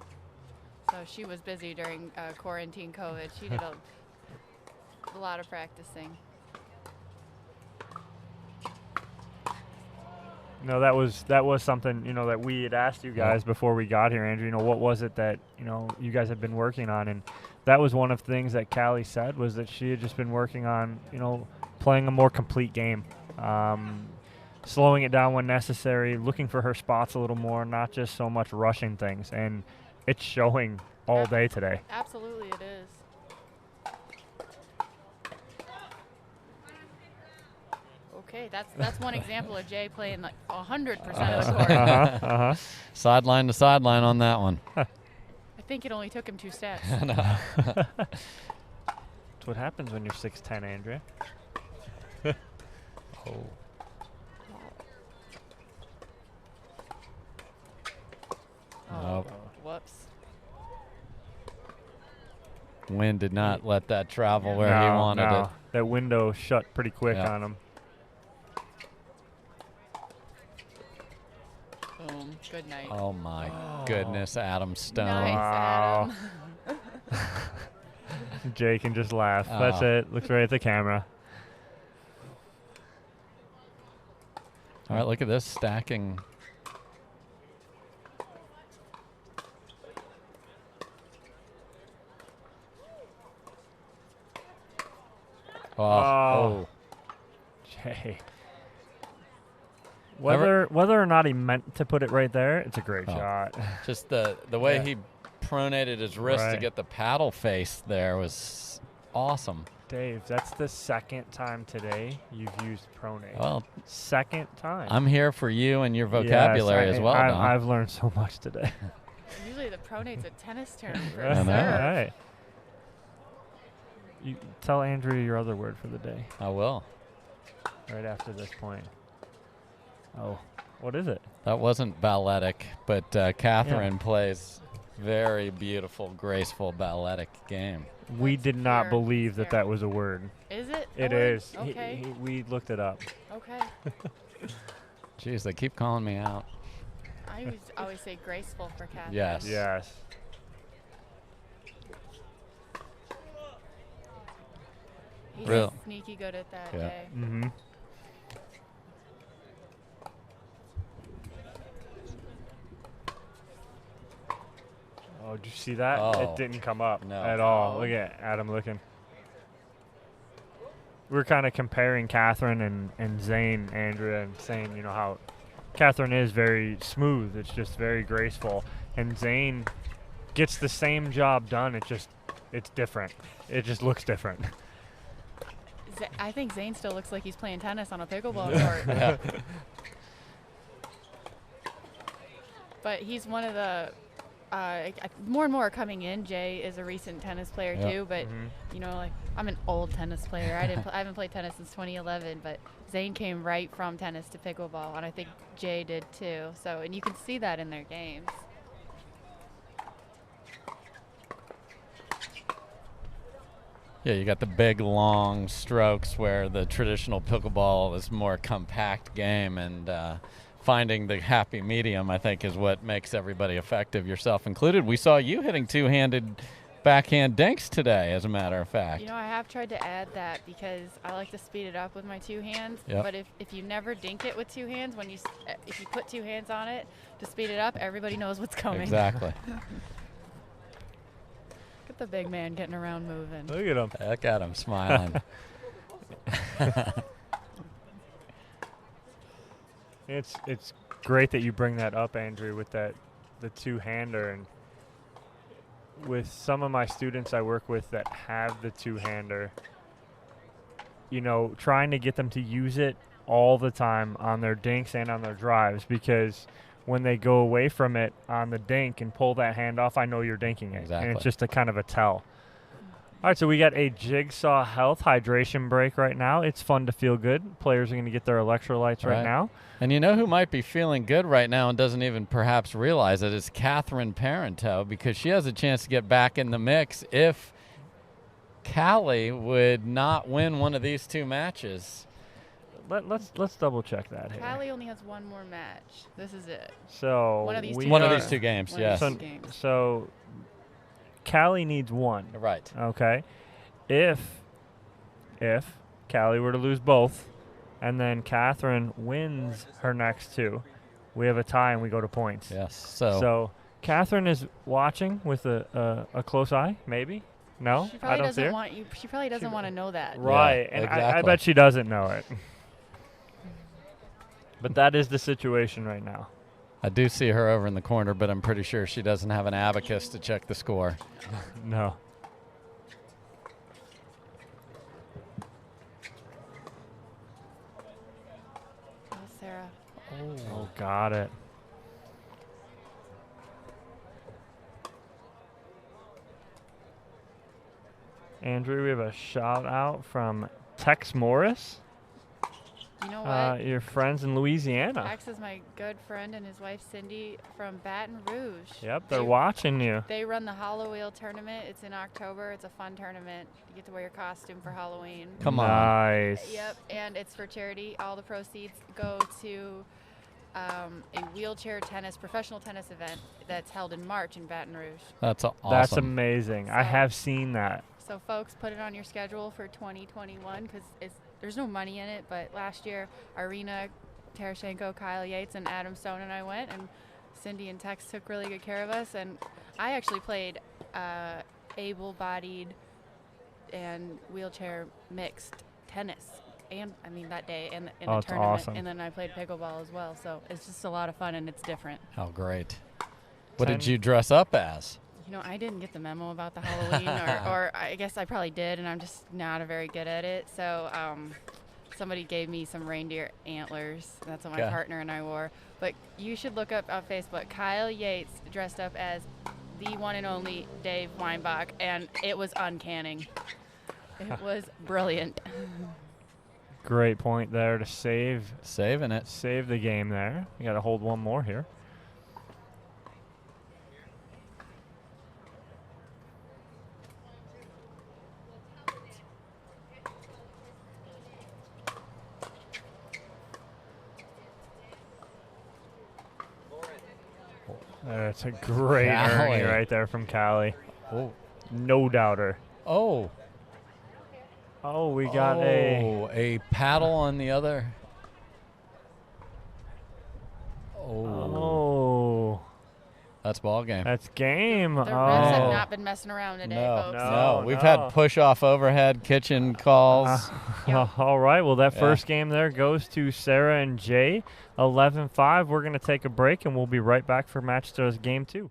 So she was busy during quarantine COVID. She did a lot of practicing. No, that was something, you know, that we had asked you guys before we got here, Andrew. You know, what was it that, you know, you guys have been working on? And that was one of the things that Callie said, was that she had just been working on, you know, playing a more complete game, slowing it down when necessary, looking for her spots a little more, not just so much rushing things. And it's showing all day today. Absolutely, it is. Okay, that's one example of Jay playing like 100% of the court. Sideline to sideline on that one. I think it only took him 2 steps. That's what happens when you're 6'10", Andrea. Oh. Whoops. Wind did not let that travel where he wanted it. That window shut pretty quick on him. Boom. Good night. Oh, my goodness, Adam Stone. Nice, Adam. Jay can just laugh. That's it. Looks right at the camera. All right, look at this stacking. Oh. Jay. Whether or not he meant to put it right there, it's a great shot. Just the way he pronated his wrist to get the paddle face there was awesome. Dave, that's the second time today you've used pronate. Well, second time. I'm here for you and your vocabulary as well, Don. I've learned so much today. Usually the pronate's a tennis term for I serve. know, right. You tell Andrew your other word for the day. I will. Right after this point. Oh, what is it? That wasn't balletic, but Catherine plays very beautiful, graceful balletic game. We did not believe that that was a word. Is it? It is. Okay. We looked it up. Okay. Jeez, they keep calling me out. I always say graceful for Catherine. Yes. Yes. He's sneaky good at that day. Mm-hmm. Oh, did you see that? It didn't come up at all. Look at Adam looking. We're kind of comparing Catherine and Zane, Andrea, and saying, you know, how Catherine is very smooth. It's just very graceful. And Zane gets the same job done. It's different. It just looks different. I think Zane still looks like he's playing tennis on a pickleball court. But he's one of the more and more coming in. Jay is a recent tennis player too, but you know, like I'm an old tennis player. I haven't played tennis since 2011, but Zane came right from tennis to pickleball, and I think Jay did too. So, and you can see that in their games. Yeah, you got the big, long strokes where the traditional pickleball is more compact game, and finding the happy medium, I think, is what makes everybody effective, yourself included. We saw you hitting two-handed backhand dinks today, as a matter of fact. You know, I have tried to add that because I like to speed it up with my two hands. Yep. But if you never dink it with two hands, if you put two hands on it to speed it up, everybody knows what's coming. Exactly. Look at the big man getting around moving. Look at him. Look at him smiling. It's great that you bring that up, Andrew, with the two-hander. And with some of my students I work with that have the two-hander, you know, trying to get them to use it all the time on their dinks and on their drives, because when they go away from it on the dink and pull that hand off, I know you're dinking it. Exactly. And it's just a kind of a tell. All right, so we got a Jigsaw Health hydration break right now. It's fun to feel good. Players are going to get their electrolytes right now. And you know who might be feeling good right now and doesn't even perhaps realize it is Catherine Parento, because she has a chance to get back in the mix if Callie would not win one of these two matches. Let's double check that here. Callie only has one more match. This is it. So one of these two games, yes. So Callie needs one. Right. Okay. If Callie were to lose both, and then Catherine wins her next two, we have a tie and we go to points. Yes. So Catherine is watching with a close eye, maybe. No, She I probably don't doesn't see her. want you. She probably doesn't want to know that. Right, Yeah, and I exactly. bet she doesn't know it. But that is the situation right now. I do see her over in the corner, but I'm pretty sure she doesn't have an abacus to check the score. No. Oh, Sarah. Oh, got it. Andrew, we have a shout out from Tex Morris. You know what? Your friends in Louisiana. Tex is my good friend and his wife Cindy from Baton Rouge. Yep, they're watching you. They run the Hollow Wheel tournament. It's in October. It's a fun tournament. You get to wear your costume for Halloween. Come on. Nice. Yep, and it's for charity. All the proceeds go to a wheelchair tennis, professional tennis event that's held in March in Baton Rouge. That's awesome. That's amazing. I have seen that. So folks, put it on your schedule for 2021 because there's no money in it. But last year, Irina Terashenko, Kyle Yates, and Adam Stone and I went, and Cindy and Tex took really good care of us. And I actually played able-bodied and wheelchair mixed tennis. And I mean that day in the tournament, awesome. and then I played pickleball as well. So it's just a lot of fun and it's different. How great! What did you dress up as? You know, I didn't get the memo about the Halloween, or I guess I probably did, and I'm just not very good at it. So somebody gave me some reindeer antlers. That's what my partner and I wore. But you should look up on Facebook. Kyle Yates dressed up as the one and only Dave Weinbach, and it was uncanny. It was brilliant. Great point there to saving it. Save the game there. You got to hold one more here. That's a great Ernie right there from Callie. Oh, no doubter. Oh, we got a paddle on the other. Oh. That's ball game. That's game. The refs have not been messing around today, folks. No. We've had push-off overhead kitchen calls. All right. Well, that first game there goes to Sarah and Jay. 11-5. We're going to take a break, and we'll be right back for Match Stars Game 2.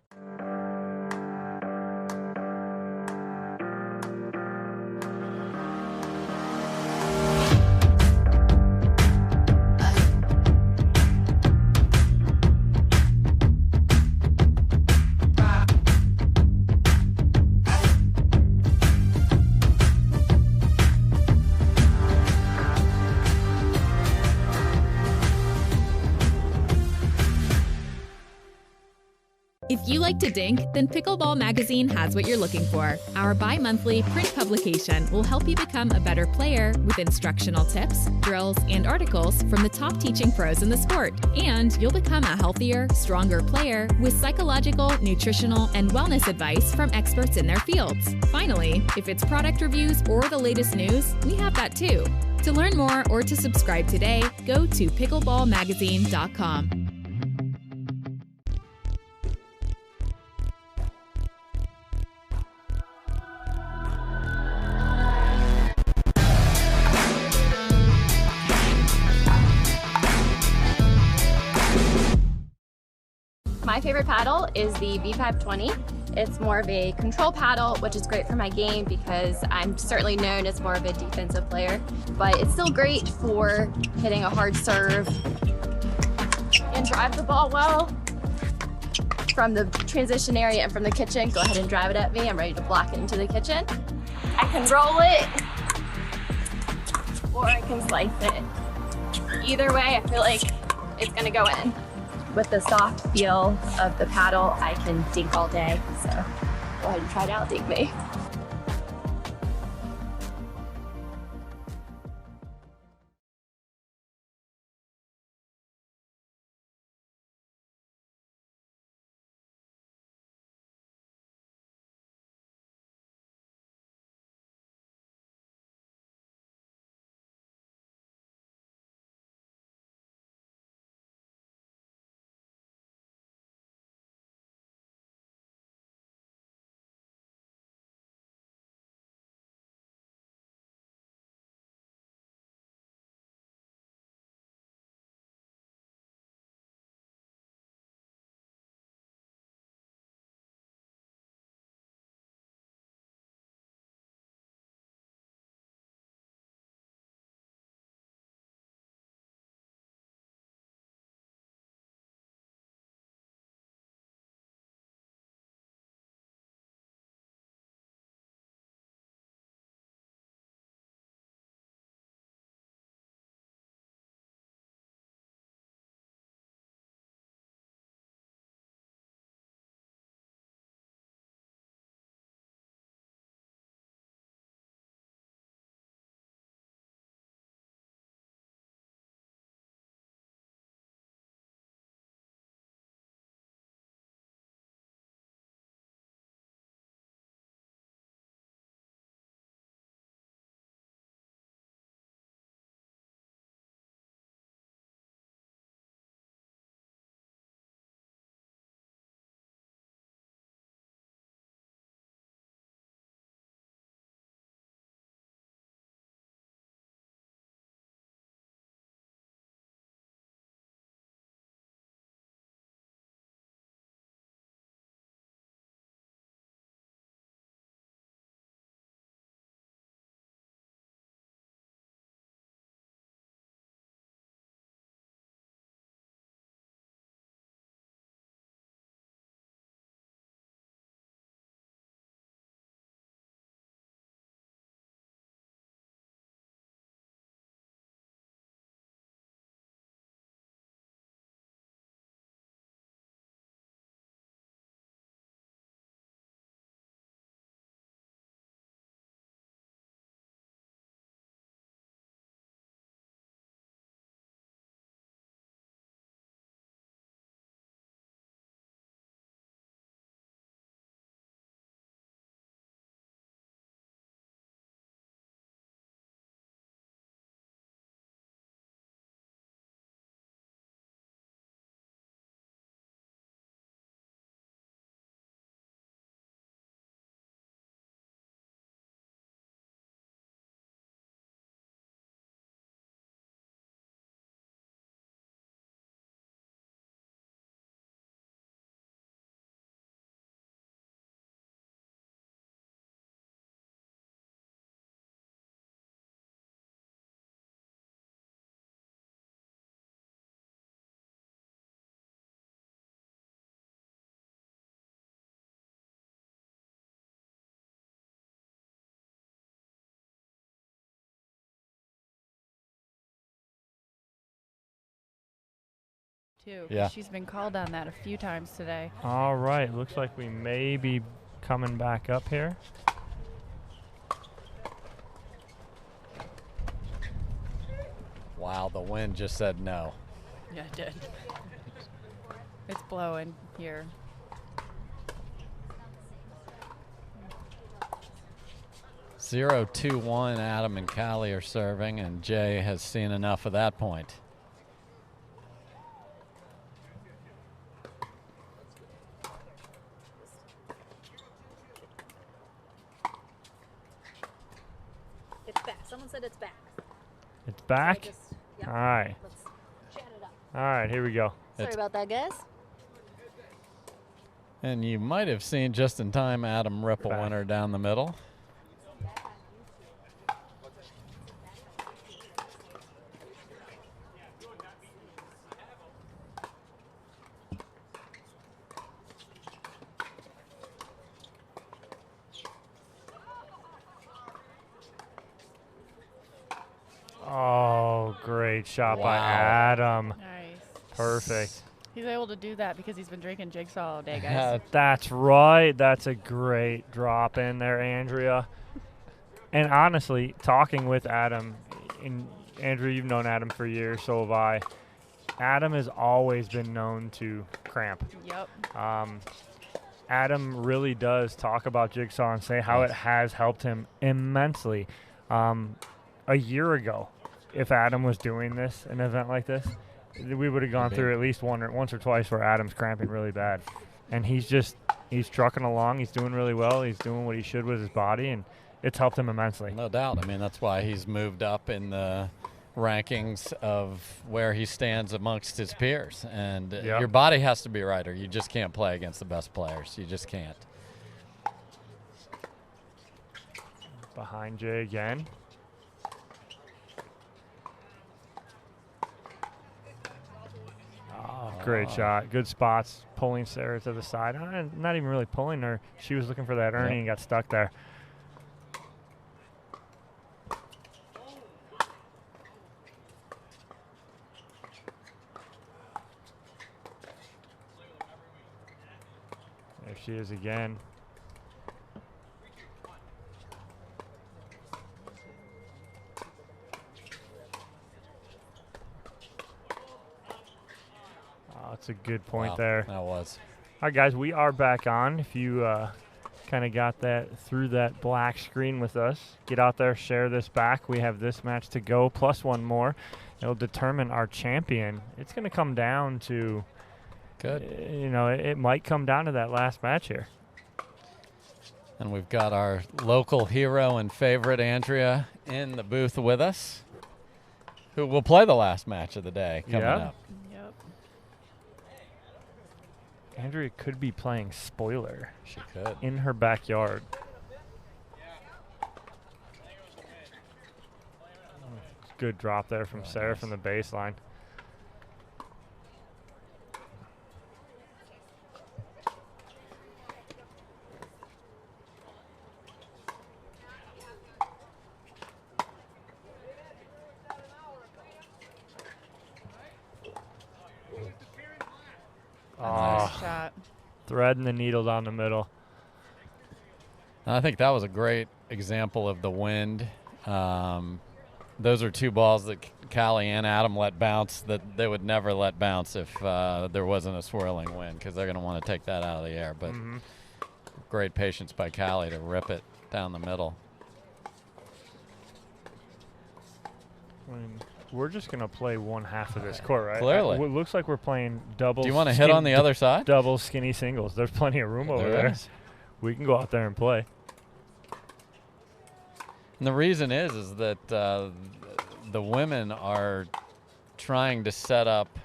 If you like to dink, then Pickleball Magazine has what you're looking for. Our bi-monthly print publication will help you become a better player with instructional tips, drills, and articles from the top teaching pros in the sport. And you'll become a healthier, stronger player with psychological, nutritional, and wellness advice from experts in their fields. Finally, if it's product reviews or the latest news, we have that too. To learn more or to subscribe today, go to pickleballmagazine.com. My favorite paddle is the V520. It's more of a control paddle, which is great for my game because I'm certainly known as more of a defensive player, but it's still great for hitting a hard serve and drive the ball well from the transition area and from the kitchen. Go ahead and drive it at me. I'm ready to block it into the kitchen. I can roll it or I can slice it. Either way, I feel like it's gonna go in. With the soft feel of the paddle, I can dink all day. So go ahead and try to out-dink me. too. 'Cause Yeah. she's been called on that a few times today. All right, looks like we may be coming back up here. Wow, the wind just said no. Yeah, it did. It's blowing here. Zero, 2-1, Adam and Callie are serving, and Jay has seen enough of that point. It's back. Someone said it's back. It's back? So yep. All right. Let's chat it up. All right, here we go. Sorry about that, guys. And you might have seen just in time Adam rip a winner down the middle. Oh, great shot by Wow. Adam. Nice. Perfect. He's able to do that because he's been drinking Jigsaw all day, guys. That's right. That's a great drop in there, Andrea. And honestly, talking with Adam, and Andrea, you've known Adam for years, so have I. Adam has always been known to cramp. Yep. Adam really does talk about Jigsaw and say how it has helped him immensely. A year ago, if Adam was doing this, an event like this, we would have gone through at least once or twice where Adam's cramping really bad. And he's trucking along. He's doing really well. He's doing what he should with his body, and it's helped him immensely. No doubt. I mean, that's why he's moved up in the rankings of where he stands amongst his peers. And your body has to be right, or you just can't play against the best players. You just can't. Behind Jay again. Oh, great shot. Good spots. Pulling Sarah to the side. Not even really pulling her. She was looking for that Ernie and got stuck there. There she is again. That's a good point there. That was. All right, guys, we are back on. If you kind of got that through that black screen with us, get out there, share this back. We have this match to go, plus one more. It'll determine our champion. It's going to come down to, it might come down to that last match here. And we've got our local hero and favorite, Andrea, in the booth with us, who will play the last match of the day coming up. Yep. Andrea could be playing spoiler. She could. In her backyard. Good drop there from Sarah from the baseline. Nice shot. Threading the needle down the middle. I think that was a great example of the wind. Those are two balls that Callie and Adam let bounce that they would never let bounce if there wasn't a swirling wind, because they're going to want to take that out of the air. But great patience by Callie to rip it down the middle. We're just going to play one half of this court, right? Clearly. It looks like we're playing double. Do you want to hit on the other side? Double skinny singles. There's plenty of room over there. We can go out there and play. And the reason is that the women are trying to set up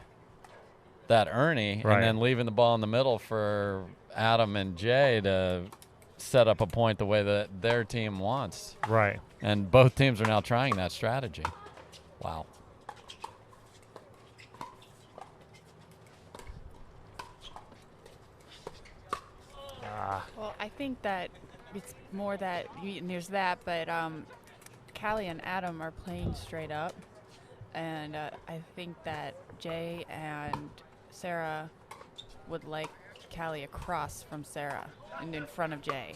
that Ernie and then leaving the ball in the middle for Adam and Jay to set up a point the way that their team wants. Right. And both teams are now trying that strategy. Wow. Well, I think that it's more that there's that, but Callie and Adam are playing straight up, and I think that Jay and Sarah would like Callie across from Sarah and in front of Jay.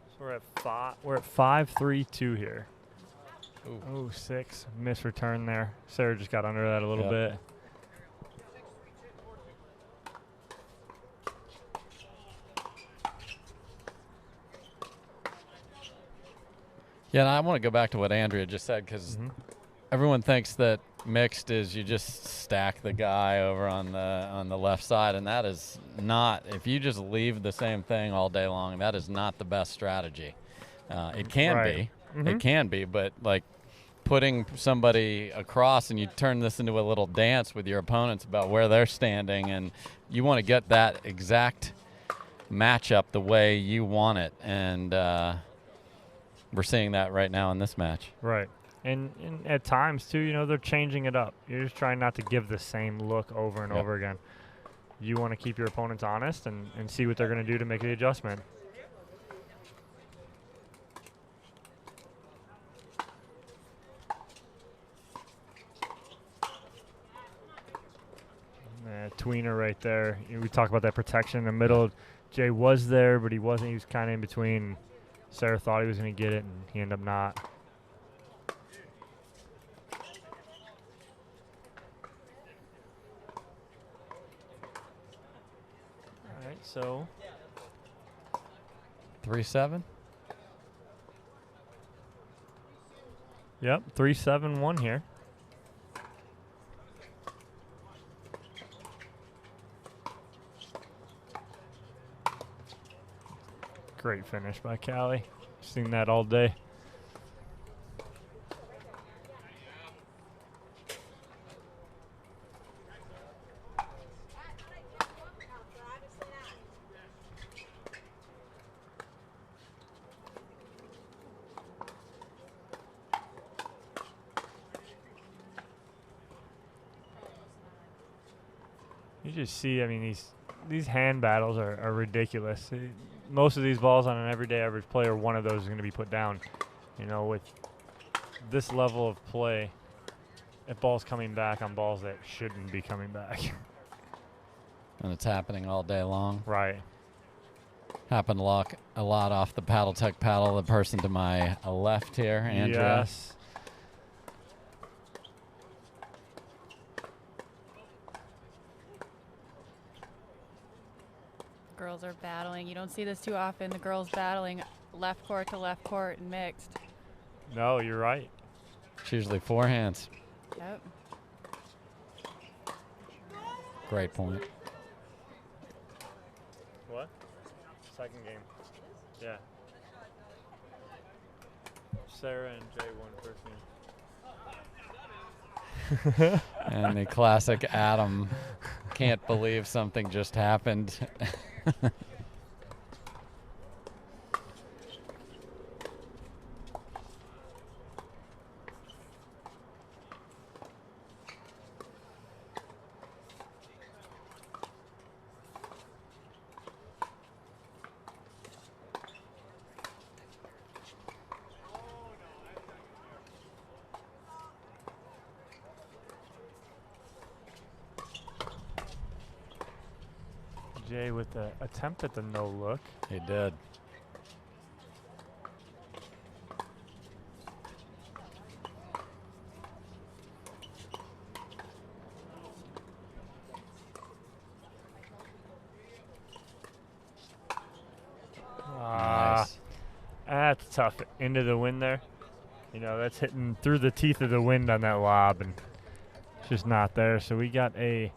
So we're at 5-3-2 here. Oh, 6. Missed return there. Sarah just got under that a little bit. Yeah, and I want to go back to what Andrea just said, because everyone thinks that mixed is you just stack the guy over on the left side, and that is not. If you just leave the same thing all day long, that is not the best strategy. It can be. It can be, but like putting somebody across and you turn this into a little dance with your opponents about where they're standing, and you want to get that exact matchup the way you want it, and we're seeing that right now in this match. Right. And at times, too, you know, they're changing it up. You're just trying not to give the same look over and over again. You want to keep your opponents honest and see what they're going to do to make the adjustment. Tweener right there. You know, we talk about that protection in the middle. Jay was there, but he wasn't. He was kind of in between. Sarah thought he was going to get it, and he ended up not. All right, so 3-7. Yep, 3-7-1 here. Great finish by Callie. Seen that all day. You just see, I mean, these hand battles are ridiculous. Most of these balls on an everyday average player, one of those is going to be put down. You know, with this level of play, if ball's coming back on balls that shouldn't be coming back. And it's happening all day long. Right. Happened a lot off the Paddle Tech paddle. The person to my left here, Andrea. Yes. Girls are battling. You don't see this too often. The girls battling left court to left court and mixed. No, you're right. It's usually forehands. Yep. Great point. What? Second game. Yeah. Sarah and Jay won first game. And the classic Adam can't believe something just happened. Jay with the attempt at the no look. He did. Nice. That's tough. Into the wind there. You know, that's hitting through the teeth of the wind on that lob, and it's just not there. So we got a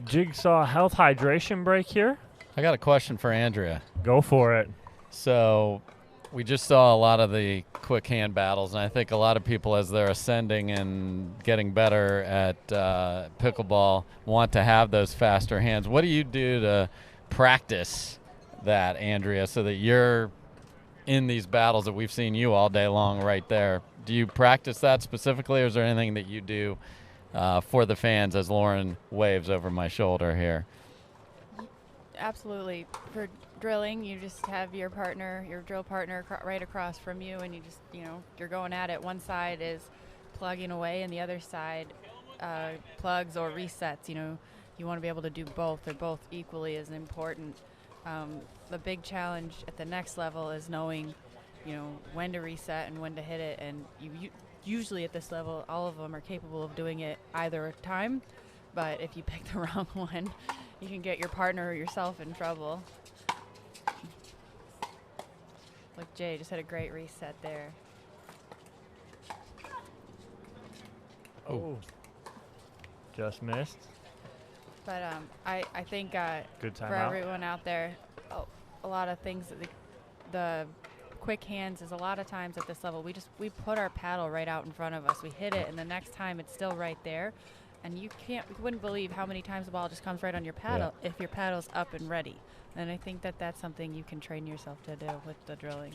Jigsaw health hydration break here. I got a question for Andrea. Go for it. So we just saw a lot of the quick hand battles, and I think a lot of people, as they're ascending and getting better at pickleball, want to have those faster hands. What do you do to practice that, Andrea, so that you're in these battles that we've seen you all day long right there? Do you practice that specifically, or is there anything that you do for the fans as Lauren waves over my shoulder here? Absolutely. For drilling, you just have your partner, your drill partner right across from you, and you just, you're going at it. One side is plugging away and the other side plugs or resets. You want to be able to do both. They're both equally as important. The big challenge at the next level is knowing, when to reset and when to hit it. And you usually at this level, all of them are capable of doing it either time. But if you pick the wrong one, you can get your partner or yourself in trouble. Like Jay just had a great reset there. Oh, just missed. But I think Good for timeout. everyone out there, a lot of things that the quick hands is a lot of times at this level we put our paddle right out in front of us. We hit it, and the next time it's still right there, and you wouldn't believe how many times the ball just comes right on your paddle if your paddle's up and ready. And I think that's something you can train yourself to do with the drilling.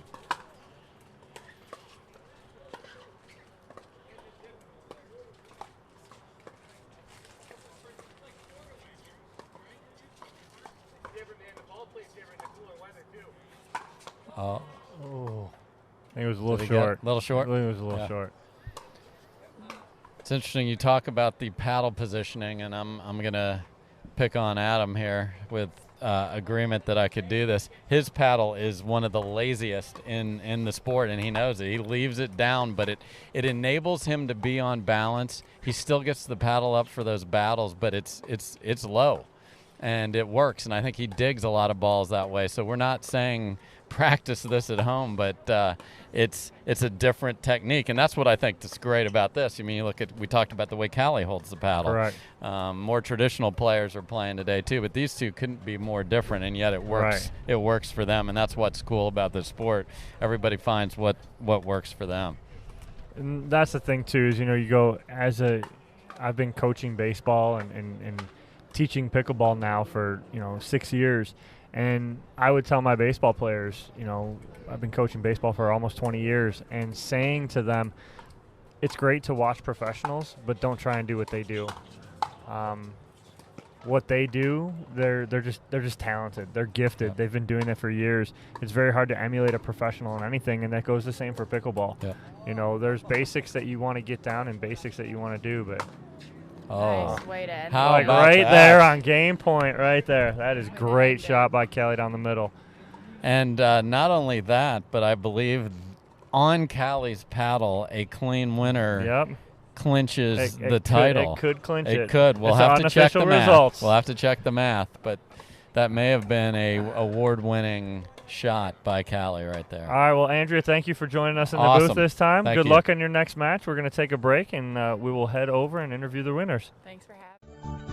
Oh, I think it was a little Did he short. get a little short? I think it was a little Yeah. short. It's interesting you talk about the paddle positioning, and I'm gonna pick on Adam here with agreement that I could do this. His paddle is one of the laziest in the sport, and he knows it. He leaves it down, but it enables him to be on balance. He still gets the paddle up for those battles, but it's low, and it works. And I think he digs a lot of balls that way. So we're not saying practice this at home, but it's a different technique, and that's what I think is great about this. I mean, we talked about the way Callie holds the paddle. Correct. More traditional players are playing today too, but these two couldn't be more different, and yet it works. Right. It works for them, and that's what's cool about this sport. Everybody finds what works for them. And that's the thing too, is you go I've been coaching baseball and teaching pickleball now for 6 years. And I would tell my baseball players, I've been coaching baseball for almost 20 years, and saying to them, it's great to watch professionals, but don't try and do what they do. What they do, they're just talented. They're gifted. They've been doing it for years. It's very hard to emulate a professional in anything, and that goes the same for pickleball. Yeah. There's basics that you want to get down and basics that you want to do, but Nice way to end How like about right that? there on game point, right there. That is great shot by Kelly down the middle. And not only that, but I believe on Callie's paddle, a clean winner clinches the title. It could clinch it. It could. We'll It's have to check the unofficial math. results. We'll have to check the math, but that may have been a award-winning shot by Callie right there. All right, well, Andrea, thank you for joining us in the Awesome. booth this time. Thank Good you. luck on your next match. We're going to take a break, and we will head over and interview the winners. Thanks for having me.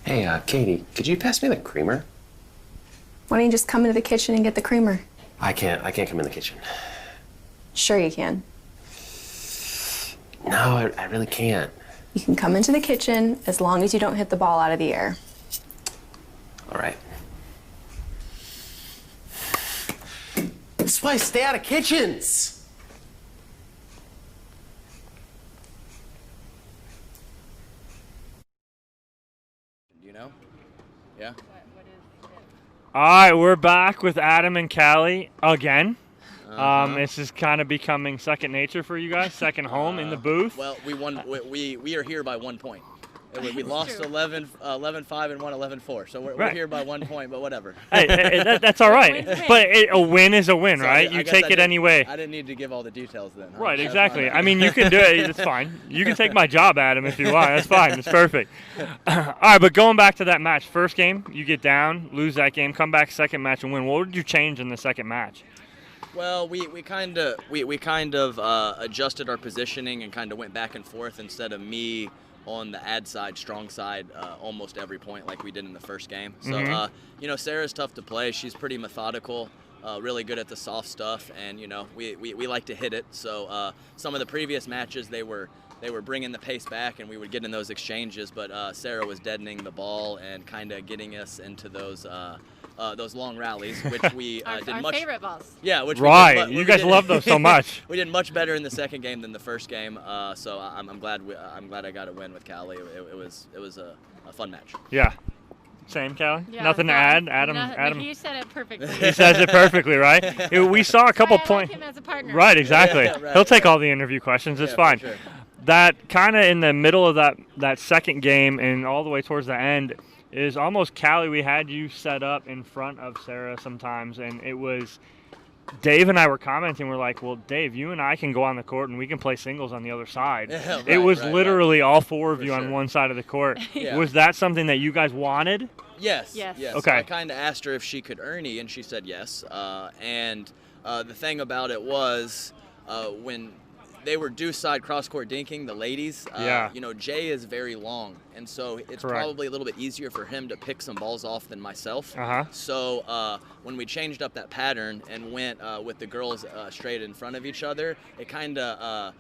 Hey, Katie, could you pass me the creamer? Why don't you just come into the kitchen and get the creamer? I can't come in the kitchen. Sure you can. No, I really can't. You can come into the kitchen as long as you don't hit the ball out of the air. All right. That's why I stay out of kitchens. Do you know? Yeah? All right, we're back with Adam and Callie again. This is kind of becoming second nature for you guys, second home in the booth. Well, we won. We are here by 1 point. We lost 11-5 and won 11-4. So we're here by 1 point, but whatever. Hey, that's all right. But a win is a win, so right? You take it anyway. I didn't need to give all the details then. Huh? Right, exactly. I mean, you can do it. It's fine. You can take my job, Adam, if you want. That's fine. It's perfect. All right, but going back to that match. First game, you get down, lose that game, come back second match and win. What did you change in the second match? Well, we kind of adjusted our positioning and kind of went back and forth instead of me on the ad side, strong side, almost every point like we did in the first game. So, you know, Sarah's tough to play. She's pretty methodical, really good at the soft stuff, and, you know, we like to hit it. So some of the previous matches, they were bringing the pace back, and we would get in those exchanges, but Sarah was deadening the ball and kind of getting us into those long rallies, which we did our much. favorite balls. Yeah, which right. You guys love those so much. We did much better in the second game than the first game, so I'm glad I got a win with Callie. It was a fun match. Yeah. Same, Callie? Yeah, Nothing to add? Adam? He said it perfectly. He says it perfectly, right? We saw a couple points. I like him as a partner. Right, exactly. Yeah, He'll take all the interview questions. It's fine. For sure. That kind of in the middle of that second game and all the way towards the end is almost Callie. We had you set up in front of Sarah sometimes, and it was Dave and I were commenting. We're like, well, Dave, you and I can go on the court and we can play singles on the other side. Yeah, it was literally all four of For you on sure. one side of the court. Yeah. Was that something that you guys wanted? Yes. Yes. Okay. I kind of asked her if she could Ernie, and she said yes. And the thing about it was when they were deuce side cross court dinking, the ladies. You know, Jay is very long, and so it's probably a little bit easier for him to pick some balls off than myself. So when we changed up that pattern and went with the girls straight in front of each other, it kind of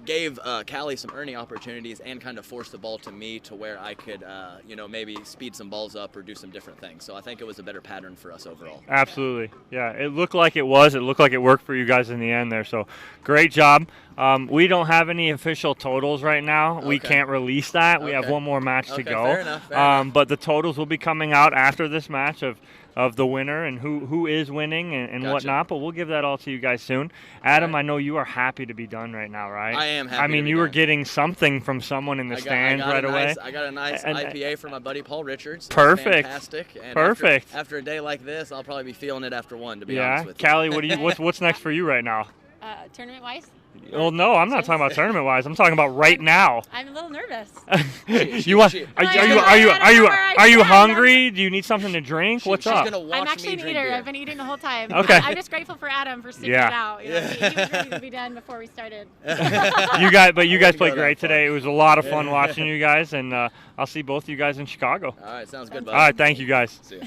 gave Callie some earning opportunities and kind of forced the ball to me to where I could, you know, maybe speed some balls up or do some different things. So I think it was a better pattern for us overall. Absolutely. Yeah, it looked like it was. It looked like it worked for you guys in the end there. So great job. We don't have any official totals right now. We can't release that. We have one more match to go. Fair enough. But the totals will be coming out after this match of the winner and who is winning and whatnot. But we'll give that all to you guys soon. Adam, I know you are happy to be done right now, right? I am happy I mean, to be you were done. getting something from someone in the stands right away. I got a nice And- IPA from my buddy Paul Richards. It's Perfect. fantastic. And Perfect. After a day like this, I'll probably be feeling it after one, to be honest with you. Callie, what's next for you right now? Tournament wise, Well, no, I'm not talking about tournament-wise. I'm talking about right now. I'm a little nervous. You want? Are you hungry? Do you need something to drink? What's up? I'm actually an eater. I've been eating the whole time. Okay. I'm just grateful for Adam for sticking Yeah. it out. You know, he was ready to be done before we started. You guys played great today. It was a lot of fun watching you guys, and I'll see both of you guys in Chicago. All right, sounds good, bud. All right, thank you guys. See ya.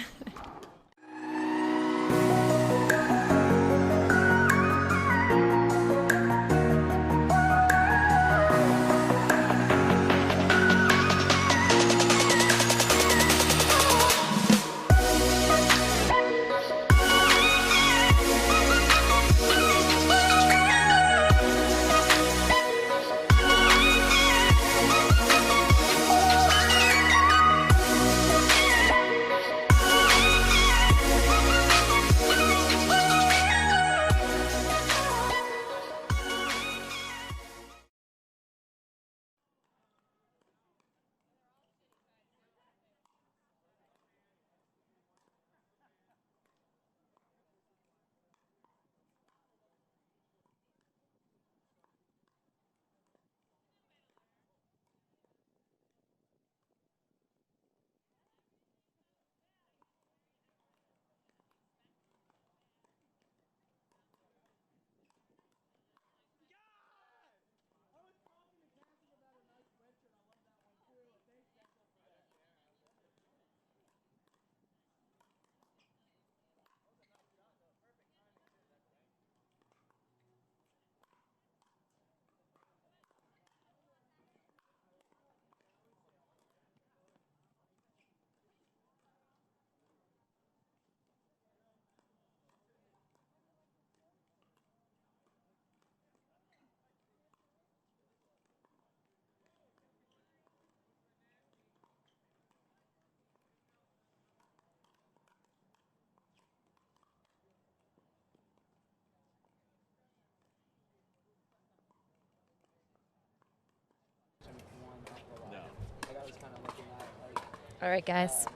All right, guys.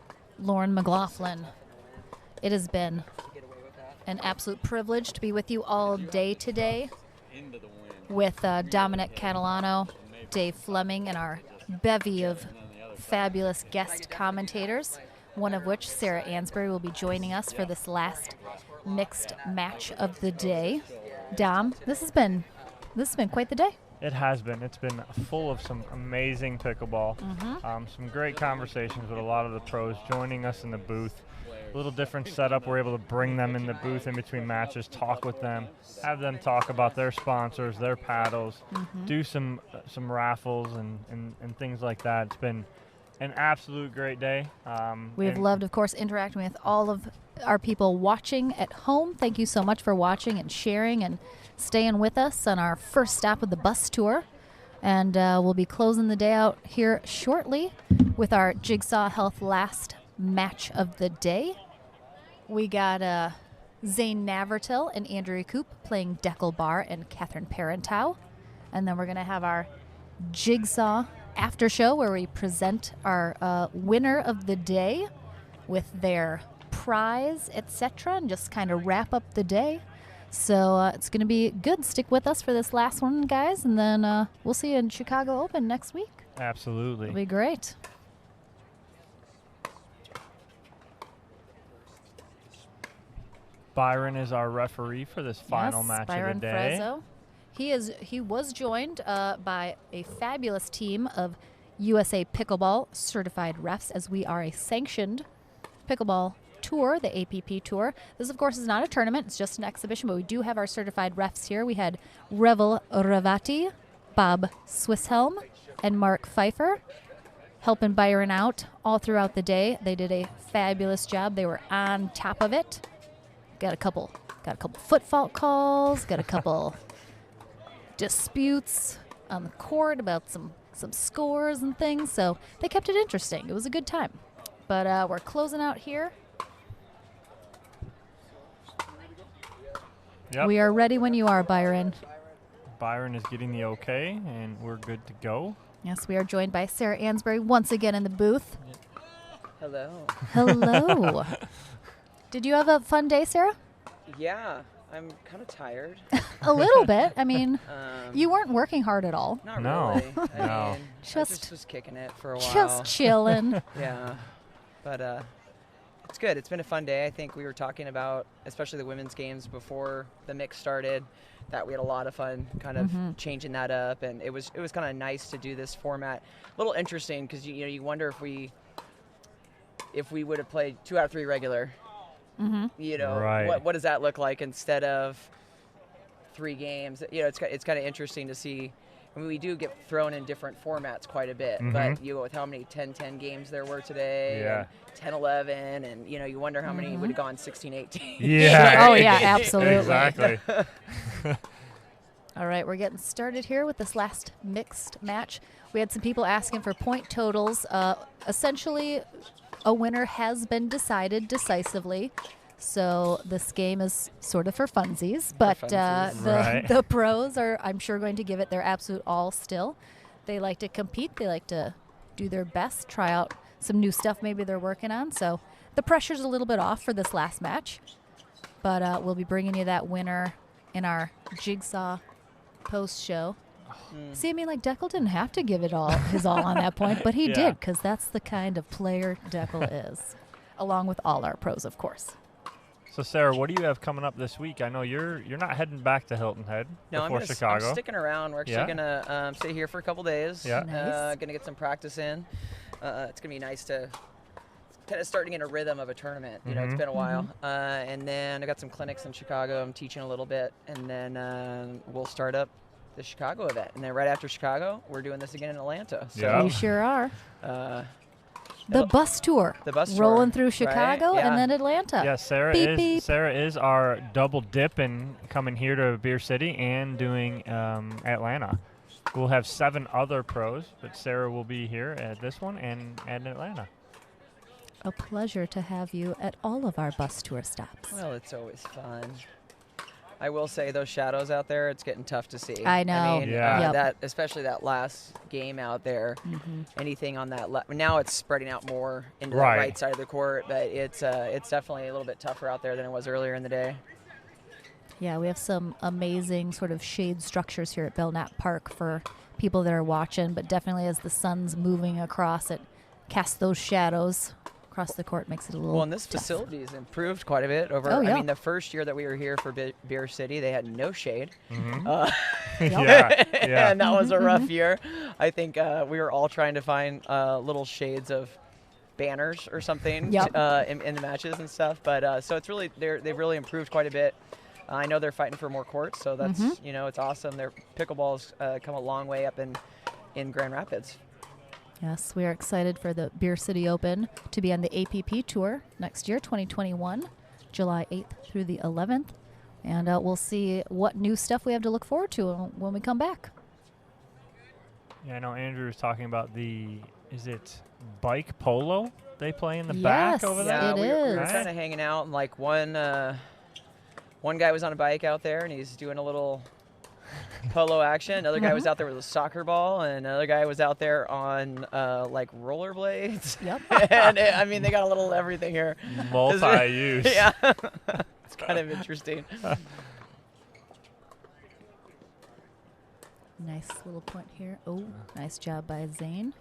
Lauren McLaughlin, it has been an absolute privilege to be with you all day today with Dominic Catalano, Dave Fleming, and our bevy of fabulous guest commentators, one of which, Sarah Ansbury, will be joining us for this last mixed match of the day. Dom, this has been quite the day. It has been. It's been full of some amazing pickleball. Some great conversations with a lot of the pros joining us in the booth. A little different setup. We're able to bring them in the booth in between matches, talk with them, have them talk about their sponsors, their paddles, do some raffles and things like that. It's been an absolute great day. We've loved, of course, interacting with all of our people watching at home. Thank you so much for watching and sharing and staying with us on our first stop of the bus tour. And we'll be closing the day out here shortly with our Jigsaw Health last match of the day. We got Zane Navertil and Andrea Koop playing Deckel Bar and Catherine Parentow. And then we're going to have our Jigsaw after show where we present our winner of the day with their prize, etc., and just kind of wrap up the day. So it's going to be good. Stick with us for this last one, guys, and then we'll see you in Chicago Open next week. Absolutely. It'll be great. Byron is our referee for this final match Byron of the day. Frezzo. He was joined by a fabulous team of USA Pickleball certified refs, as we are a sanctioned pickleball tour, the APP tour. This, of course, is not a tournament. It's just an exhibition, but we do have our certified refs here. We had Revel Ravati, Bob Swisshelm, and Mark Pfeiffer helping Byron out all throughout the day. They did a fabulous job. They were on top of it. Got a couple foot fault calls, got a couple disputes on the court about some scores and things, so they kept it interesting. It was a good time. But we're closing out here. Yep. We are ready when you are, Byron. Byron is getting the okay, and we're good to go. Yes, we are joined by Sarah Ansbury once again in the booth. Hello. Hello. Did you have a fun day, Sarah? Yeah, I'm kind of tired. A little bit. I mean, you weren't working hard at all. Not No. really. I No. mean, I just was kicking it for a while. Just chilling. Yeah, but it's good. It's been a fun day. I think we were talking about, especially the women's games before the mix started, that we had a lot of fun kind of changing that up, and it was kind of nice to do this format. A little interesting because you wonder if we would have played 2 out of 3 regular. Right. What does that look like instead of 3 games? It's kind of interesting to see. I mean, we do get thrown in different formats quite a bit, but you go with how many 10-10 games there were today, Yeah. and 10-11, and you wonder how many would have gone 16-18. Yeah. Oh, yeah, absolutely. Exactly. All right, we're getting started here with this last mixed match. We had some people asking for point totals. Essentially, a winner has been decided decisively. So this game is sort of for funsies, but the pros are, I'm sure, going to give it their absolute all still. They like to compete. They like to do their best, try out some new stuff maybe they're working on. So the pressure's a little bit off for this last match, but we'll be bringing you that winner in our Jigsaw post show. See, I mean, like, Deckel didn't have to give it his all on that point, but he did, because that's the kind of player Deckel is, along with all our pros, of course. So, Sarah, what do you have coming up this week? I know you're not heading back to Hilton Head before Chicago. I'm sticking around. We're actually gonna stay here for a couple days. Yeah. Nice. Gonna get some practice in. It's gonna be nice to kind of starting in a rhythm of a tournament. It's been a while. And then I got some clinics in Chicago. I'm teaching a little bit, and then we'll start up the Chicago event. And then right after Chicago, we're doing this again in Atlanta. So we sure are. The bus tour. The bus tour. Rolling through Chicago and then Atlanta. Yeah, Sarah is our double dip and coming here to Beer City and doing Atlanta. We'll have 7 other pros, but Sarah will be here at this one and at Atlanta. A pleasure to have you at all of our bus tour stops. Well, it's always fun. I will say those shadows out there, it's getting tough to see. I know. I mean, Yeah. that especially that last game out there. Anything on that now it's spreading out more into the right side of the court, but it's definitely a little bit tougher out there than it was earlier in the day. Yeah, we have some amazing sort of shade structures here at Belknap Park for people that are watching, but definitely as the sun's moving across, it casts those shadows across the court, makes it a little Well, and this tough. facility has improved quite a bit over. Oh, yeah. I mean, the first year that we were here for Beer City, they had no shade. Yeah. And that was a rough year. I think we were all trying to find little shades of banners or something in the matches and stuff. But so it's really they've really improved quite a bit. I know they're fighting for more courts, so that's it's awesome. Their pickleball's come a long way up in Grand Rapids. Yes, we are excited for the Beer City Open to be on the APP Tour next year, 2021, July 8th through the 11th. And we'll see what new stuff we have to look forward to when we come back. Yeah, I know Andrew was talking about is it bike polo they play in the back over there? Yeah, we were kind of hanging out, and like one guy was on a bike out there, and he's doing a little polo action. Another guy was out there with a soccer ball, and another guy was out there on like rollerblades. Yep. And I mean, they got a little everything here. Multi-use. Yeah. It's kind of interesting. Nice little point here. Oh, nice job by Zane.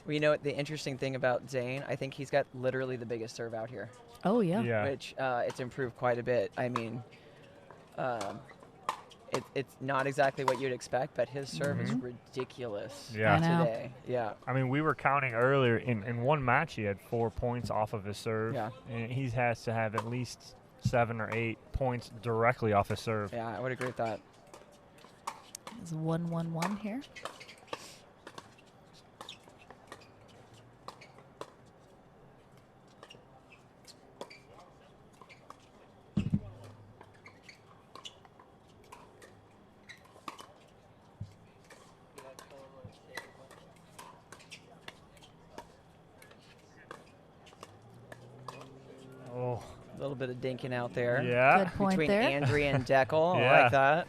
Well, you know what the interesting thing about Zane? I think he's got literally the biggest serve out here. Oh, yeah. Which it's improved quite a bit. I mean, it's not exactly what you'd expect, but his serve is ridiculous today. Yeah. I mean, we were counting earlier, in one match he had 4 points off of his serve. Yeah. And he has to have at least 7 or 8 points directly off his serve. Yeah, I would agree with that. It's 1-1-1 here. Oh. A little bit of dinking out there. Yeah. Good point between there. Andrea and Deckel. Yeah. I like that.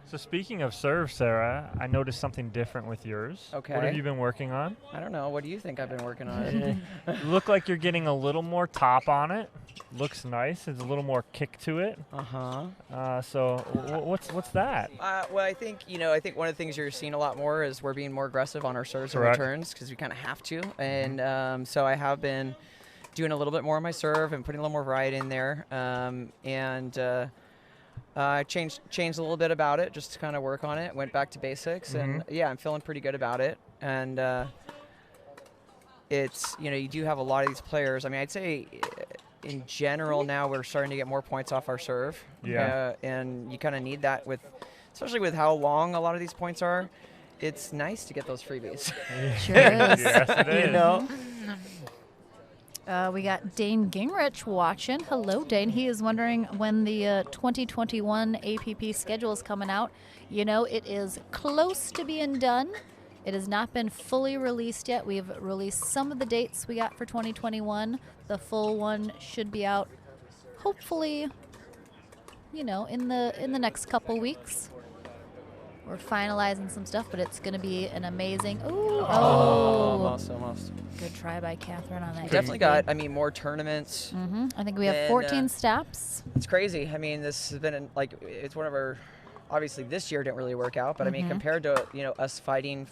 So speaking of serve, Sarah, I noticed something different with yours. Okay. What have you been working on? I don't know. What do you think I've been working on? Look like you're getting a little more top on it. Looks nice. There's a little more kick to it. So what's that? Well, I think one of the things you're seeing a lot more is we're being more aggressive on our serves and Correct. returns because we kind of have to. And so I have been doing a little bit more on my serve and putting a little more variety in there. I changed a little bit about it just to kind of work on it. Went back to basics, and yeah, I'm feeling pretty good about it. And it's you do have a lot of these players. I mean, I'd say in general now we're starting to get more points off our serve. Yeah. And you kind of need that especially with how long a lot of these points are. It's nice to get those freebies. Sure is. Yes, it is. You know. We got Dane Gingrich watching. Hello, Dane. He is wondering when the 2021 APP schedule is coming out. You know, it is close to being done. It has not been fully released yet. We've released some of the dates we got for 2021. The full one should be out, hopefully, in the next couple weeks. We're finalizing some stuff, but it's going to be an amazing. Almost. Good try by Catherine on that. Definitely got, more tournaments. I think we have 14 steps. It's crazy. I mean, this has been it's one of our. Obviously, this year didn't really work out, but I mean, compared to us fighting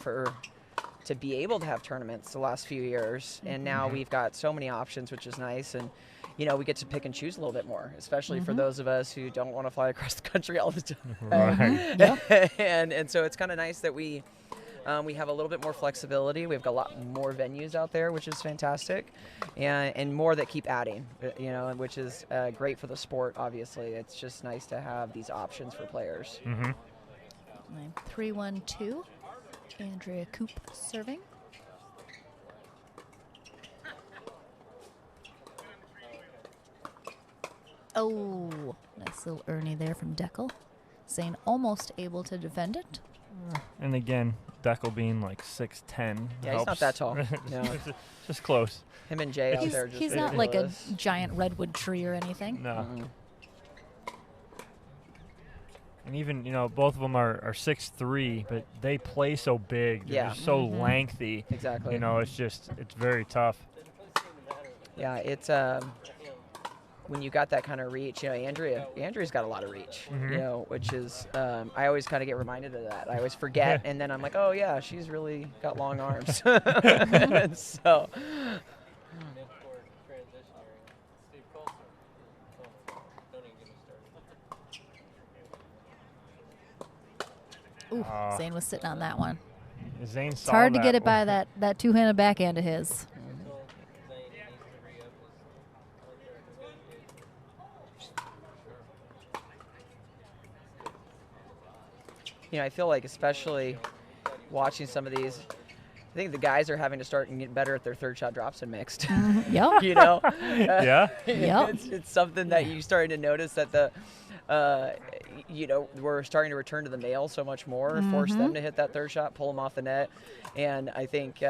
to be able to have tournaments the last few years, and now we've got so many options, which is nice, and we get to pick and choose a little bit more, especially for those of us who don't want to fly across the country all the time. Right. And so it's kind of nice that we have a little bit more flexibility. We've got a lot more venues out there, which is fantastic, and more that keep adding, which is great for the sport, obviously. It's just nice to have these options for players. 3-1-2. Andrea Coop serving. Oh, nice little Ernie there from Deckel. Zane almost able to defend it. And again, Deckel being like 6'10". Yeah, he's not that tall. No. Just close. Him and Jay out there. He's not like a giant redwood tree or anything. No. And even, both of them are 6'3", but they play so big. They're just so lengthy. Exactly. It's very tough. Yeah, it's when you got that kind of reach, Andrea's got a lot of reach, which is, I always kind of get reminded of that. I always forget, and then I'm like, oh yeah, she's really got long arms. So. Ooh, Zane was sitting on that one. Zane it's hard to get it by that two-handed backhand of his. I feel like especially watching some of these, I think the guys are having to start and get better at their third shot drops and mixed. Yep. Yeah. Yep. It's something that you're starting to notice that we're starting to return to the male so much more, force them to hit that third shot, pull them off the net. And I think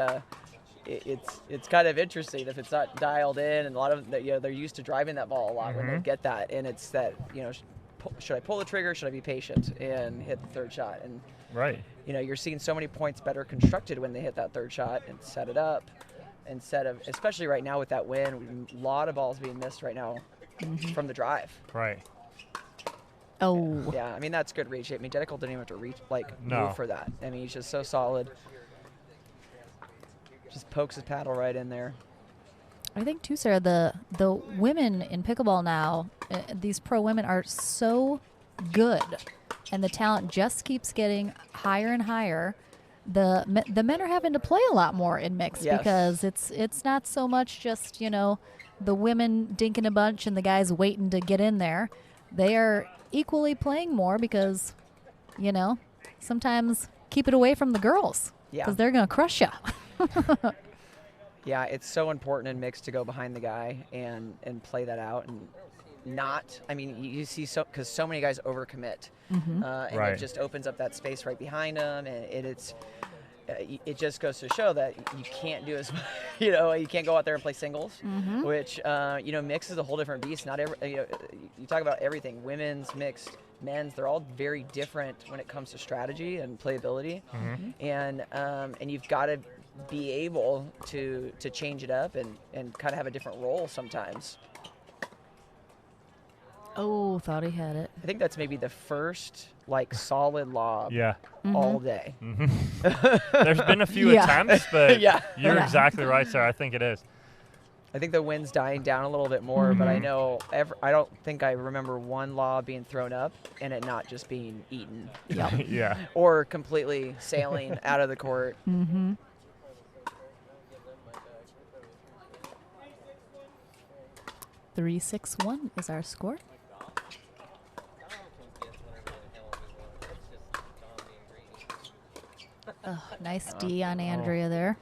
it's kind of interesting if it's not dialed in, and a lot of they're used to driving that ball a lot when they get that, and it's that, should I pull the trigger? Should I be patient and hit the third shot? And right. You're seeing so many points better constructed when they hit that third shot and set it up, instead of, especially right now with that wind, a lot of balls being missed right now from the drive. Right. Oh. Yeah, I mean, that's good reach. I mean, Dedical didn't even have to reach, move for that. I mean, he's just so solid. Just pokes his paddle right in there. I think too, Sarah, the women in pickleball now, these pro women are so good, and the talent just keeps getting higher and higher. The men are having to play a lot more in mixed because it's not so much just the women dinking a bunch and the guys waiting to get in there. They are equally playing more because sometimes keep it away from the girls because they're gonna crush you. Yeah, it's so important in mixed to go behind the guy and play that out, and not, I mean, you see because so many guys overcommit, and it just opens up that space right behind them, and it just goes to show that you can't do as much, you can't go out there and play singles, which, mix is a whole different beast. Not every, you talk about everything, women's, mixed, men's, they're all very different when it comes to strategy and playability, and you've got to be able to change it up and kind of have a different role sometimes. Oh, thought he had it. I think that's maybe the first solid lob all day. There's been a few attempts, but you're exactly right, sir. I think it is. I think the wind's dying down a little bit more, but I know I don't think I remember one lob being thrown up and it not just being eaten. Yeah. Or completely sailing out of the court. 3-6-1 is our score. Oh, nice D on Andrea there.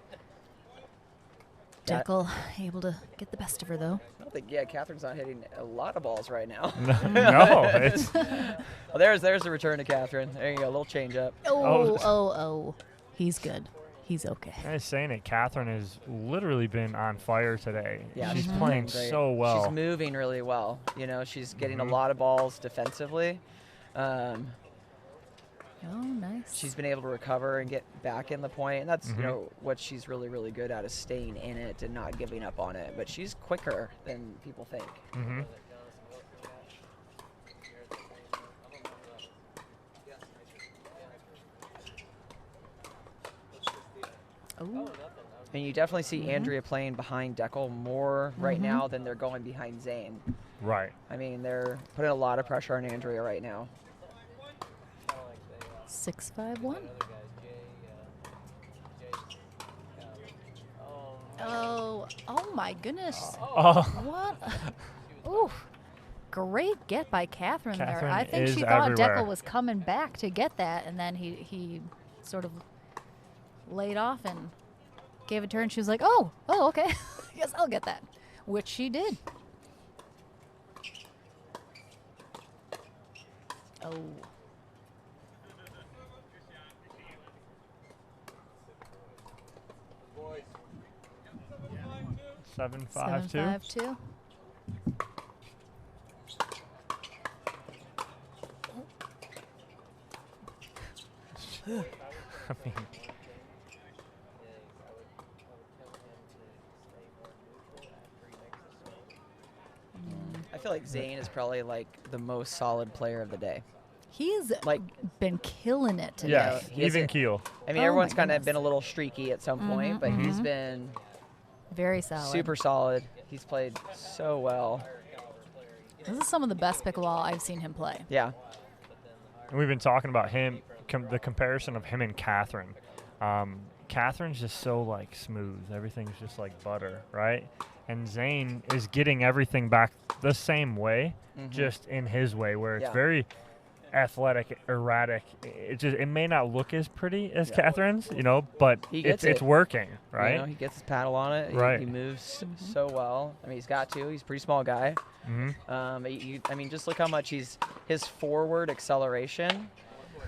Deckel able to get the best of her, though. I don't think, Catherine's not hitting a lot of balls right now. No. It's well, there's the return to Catherine. There you go, a little change up. Oh. He's good. He's okay. I was saying it. Catherine has literally been on fire today. Yeah, she's playing so well. She's moving really well. She's getting a lot of balls defensively. Oh, nice. She's been able to recover and get back in the point, and that's what she's really, really good at, is staying in it and not giving up on it. But she's quicker than people think. Ooh. And you definitely see Andrea playing behind Deckel more right now than they're going behind Zane. Right. I mean, they're putting a lot of pressure on Andrea right now. 6-5-1. Oh my goodness. What? Ooh. Great get by Catherine there. I think she thought Deckel was coming back to get that, and then he sort of laid off and gave it to her, and she was like, oh, okay. I guess I'll get that, which she did. Oh. 7-5-2. I mean, I feel like Zane is probably like the most solid player of the day. He's like been killing it today. yes, even keel. I mean, Oh everyone's my kind of goodness. been a little streaky at some point, but he's been very solid. super solid. He's played so well. This is some of the best pickleball I've seen him play. Yeah. And we've been talking about him, the comparison of him and Catherine. Catherine's just so like smooth. Everything's just like butter, right? And Zane is getting everything back the same way, just in his way, where it's very athletic, erratic. It may not look as pretty as Catherine's, you know, but it's working, right? You know, he gets his paddle on it. Right. He moves so well. I mean, he's got to. He's a pretty small guy. I mean, just look how much his forward acceleration.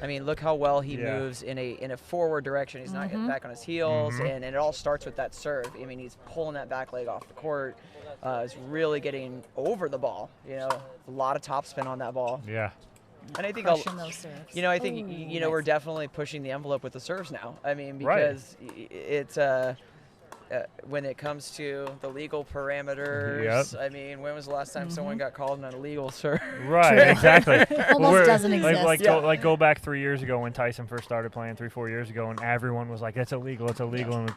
I mean, look how well he moves in a forward direction. He's not getting back on his heels, and it all starts with that serve. I mean, he's pulling that back leg off the court. He's really getting over the ball. You know, a lot of topspin on that ball. Yeah. And I think Crushing those serves. you know, I think Ooh, you know nice. we're definitely pushing the envelope with the serves now. I mean, because it's when it comes to the legal parameters. I mean, when was the last time someone got called on a legal serve? Right, exactly. Almost doesn't exist. Go back 3 years ago when Tyson first started playing, 3-4 years ago, and everyone was like, "It's illegal, it's illegal." And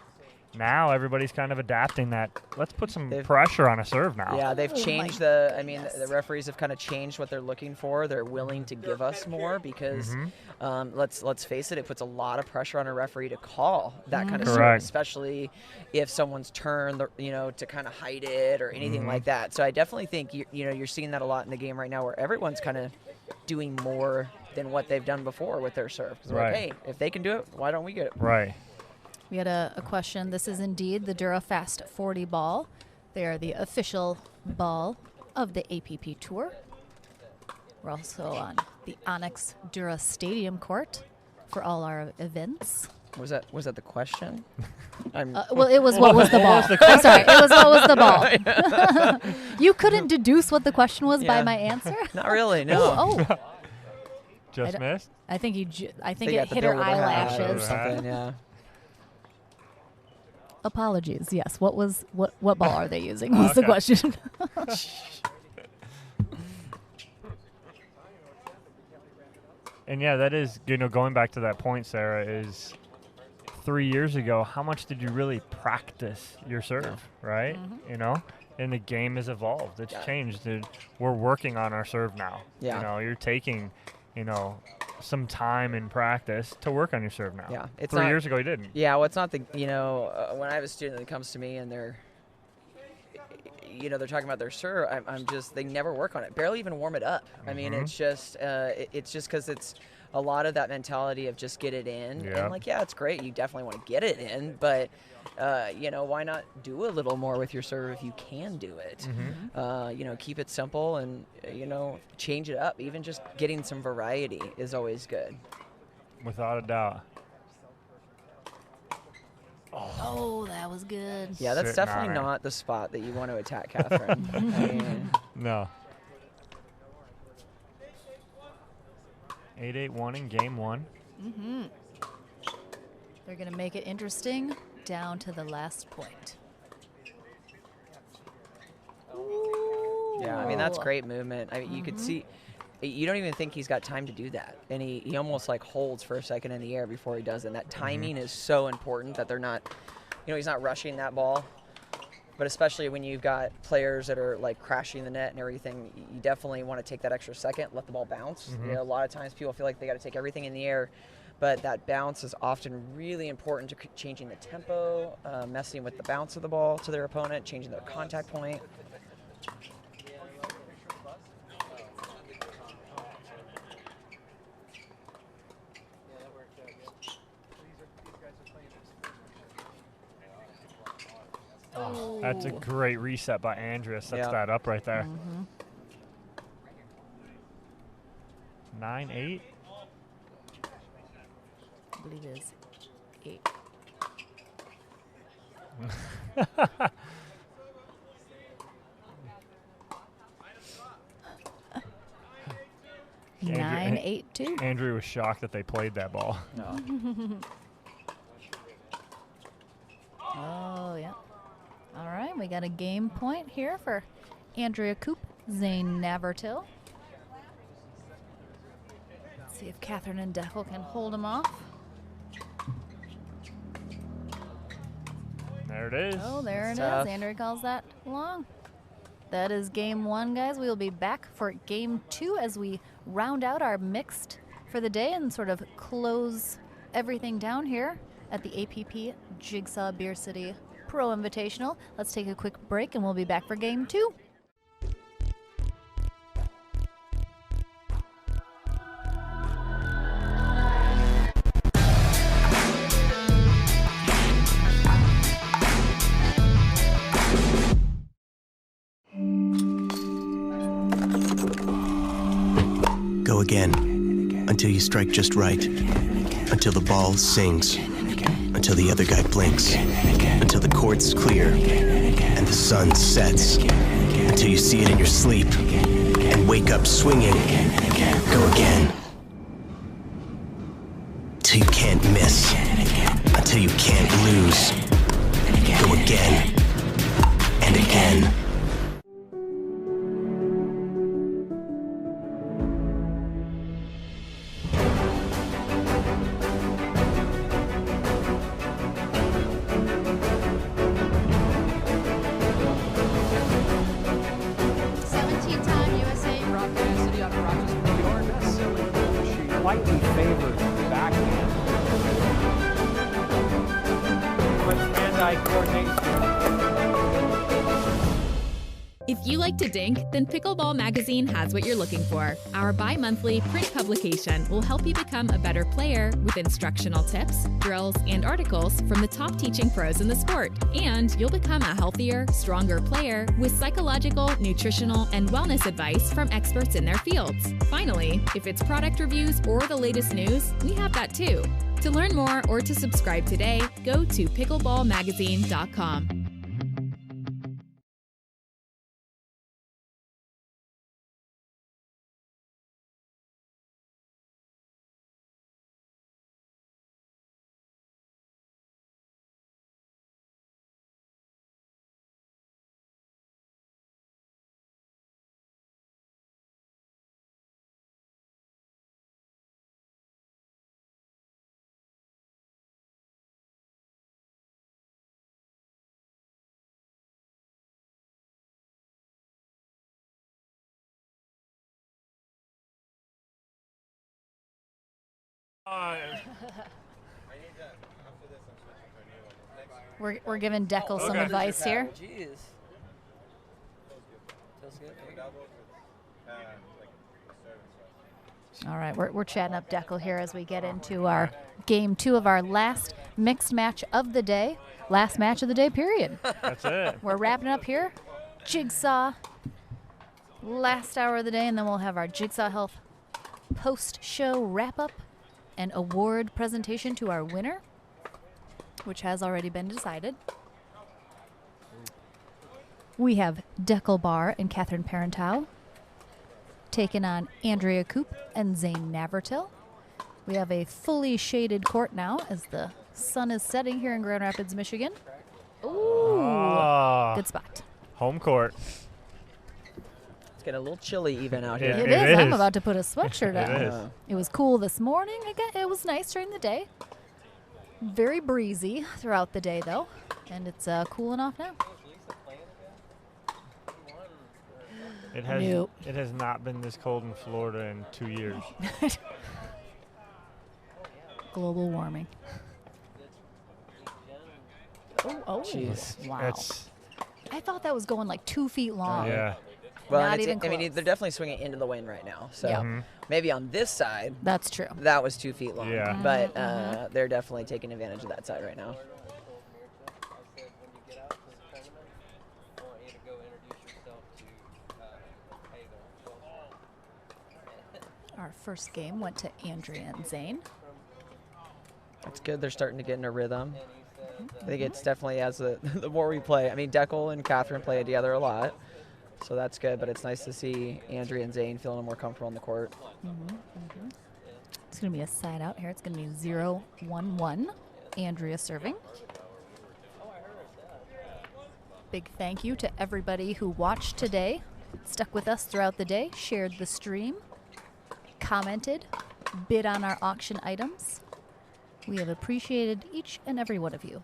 now everybody's kind of adapting that. Let's put some pressure on a serve now. Yeah, they've changed the referees have kind of changed what they're looking for. They're willing to give us more because let's face it, it puts a lot of pressure on a referee to call that kind of serve, especially if someone's turned, to kind of hide it or anything like that. So I definitely think you're seeing that a lot in the game right now, where everyone's kind of doing more than what they've done before with their serve. Because like, hey, if they can do it, why don't we get it? Right. We had a question. This is indeed the DuraFast 40 ball. They are the official ball of the APP Tour. We're also on the Onyx Dura Stadium court for all our events. Was that the question? Well, it was what was the ball. I'm sorry. It was what was the ball. You couldn't deduce what the question was by my answer? Not really, no. Oh. Just missed? I think it hit her eyelashes. Or something, yeah. Apologies. Yes. What ball are they using? Was the question. And yeah, that is, going back to that point, Sarah, is 3 years ago, how much did you really practice your serve, right? And the game has evolved. It's changed. We're working on our serve now. Yeah. You're taking, some time in practice to work on your serve now. Yeah. It's 3 years ago, you didn't. Yeah, well, it's not when I have a student that comes to me and they're talking about their serve, they never work on it, barely even warm it up. I mean, it's just because it's a lot of that mentality of just get it in. And it's great. You definitely want to get it in, but why not do a little more with your serve if you can do it? Keep it simple and, change it up. Even just getting some variety is always good. Without a doubt. Oh, that was good. Yeah, that's definitely not the spot that you want to attack Catherine. No. 8-8-1 in game one. They're going to make it interesting down to the last point. Yeah, I mean, that's great movement. I mean, you could see, you don't even think he's got time to do that. And he almost like holds for a second in the air before he does it. And that timing is so important that they're not, he's not rushing that ball. But especially when you've got players that are like crashing the net and everything, you definitely want to take that extra second, let the ball bounce. A lot of times people feel like they got to take everything in the air. But that bounce is often really important to changing the tempo, messing with the bounce of the ball to their opponent, changing their contact point. Oh, that's a great reset by Andrea. Sets that up right there. 9-8. I believe it is 8. 9-8-2. Andrew was shocked that they played that ball. No. Oh, yeah. All right, we got a game point here for Andrea Koop, Zane Navertil. Let's see if Catherine and Deckel can hold him off. There it is. Oh, there it Tough. is. Andrea calls that long. That is game 1, guys. We will be back for game 2 as we round out our mixed for the day and sort of close everything down here at the APP Jigsaw Beer City Pro Invitational. Let's take a quick break and we'll be back for game 2. Go again, until you strike just right, until the ball sings, until the other guy blinks, until the court's clear, and the sun sets, until you see it in your sleep, and wake up swinging. Go again, till you can't miss, until you can't lose. Go again, and again. Slightly favored backhand. With hand-eye coordination. If you like to dink, then Pickleball Magazine has what you're looking for. Our bi-monthly print publication will help you become a better player with instructional tips, drills, and articles from the top teaching pros in the sport. And you'll become a healthier, stronger player with psychological, nutritional, and wellness advice from experts in their fields. Finally, if it's product reviews or the latest news, we have that too. To learn more or to subscribe today, go to pickleballmagazine.com. We're giving Deckel some advice here. Jeez. Feels good. All right, we're chatting up Deckel here as we get into our game 2 of our last mixed match of the day. Last match of the day, period. That's it. We're wrapping up here. Jigsaw, last hour of the day, and then we'll have our Jigsaw Health post-show wrap-up and award presentation to our winner, which has already been decided. We have Deckel Barr and Catherine Parenteau taking on Andrea Koop and Zane Navertil. We have a fully shaded court now as the sun is setting here in Grand Rapids, Michigan. Ooh, good spot. Home court. It's getting a little chilly even out here. It is. I'm about to put a sweatshirt on. It is. It was cool this morning. It was nice during the day. Very breezy throughout the day, though, and it's cooling off now. It has. Nope. It has not been this cold in Florida in 2 years. Global warming. Oh, jeez. Wow. I thought that was going like 2 feet long. Yeah. Well, Not and even I mean, close. they're definitely swinging into the wind right now. So Yeah. maybe on this side, That's true. that was 2 feet long. Yeah. But they're definitely taking advantage of that side right now. Our first game went to Andrea and Zane. That's good. They're starting to get in a rhythm. I think it's definitely as the more we play. I mean, Deckel and Catherine play together a lot. So that's good, but it's nice to see Andrea and Zane feeling more comfortable on the court. It's going to be a side out here. It's going to be 0-1-1. Andrea serving. Big thank you to everybody who watched today, stuck with us throughout the day, shared the stream, commented, bid on our auction items. We have appreciated each and every one of you.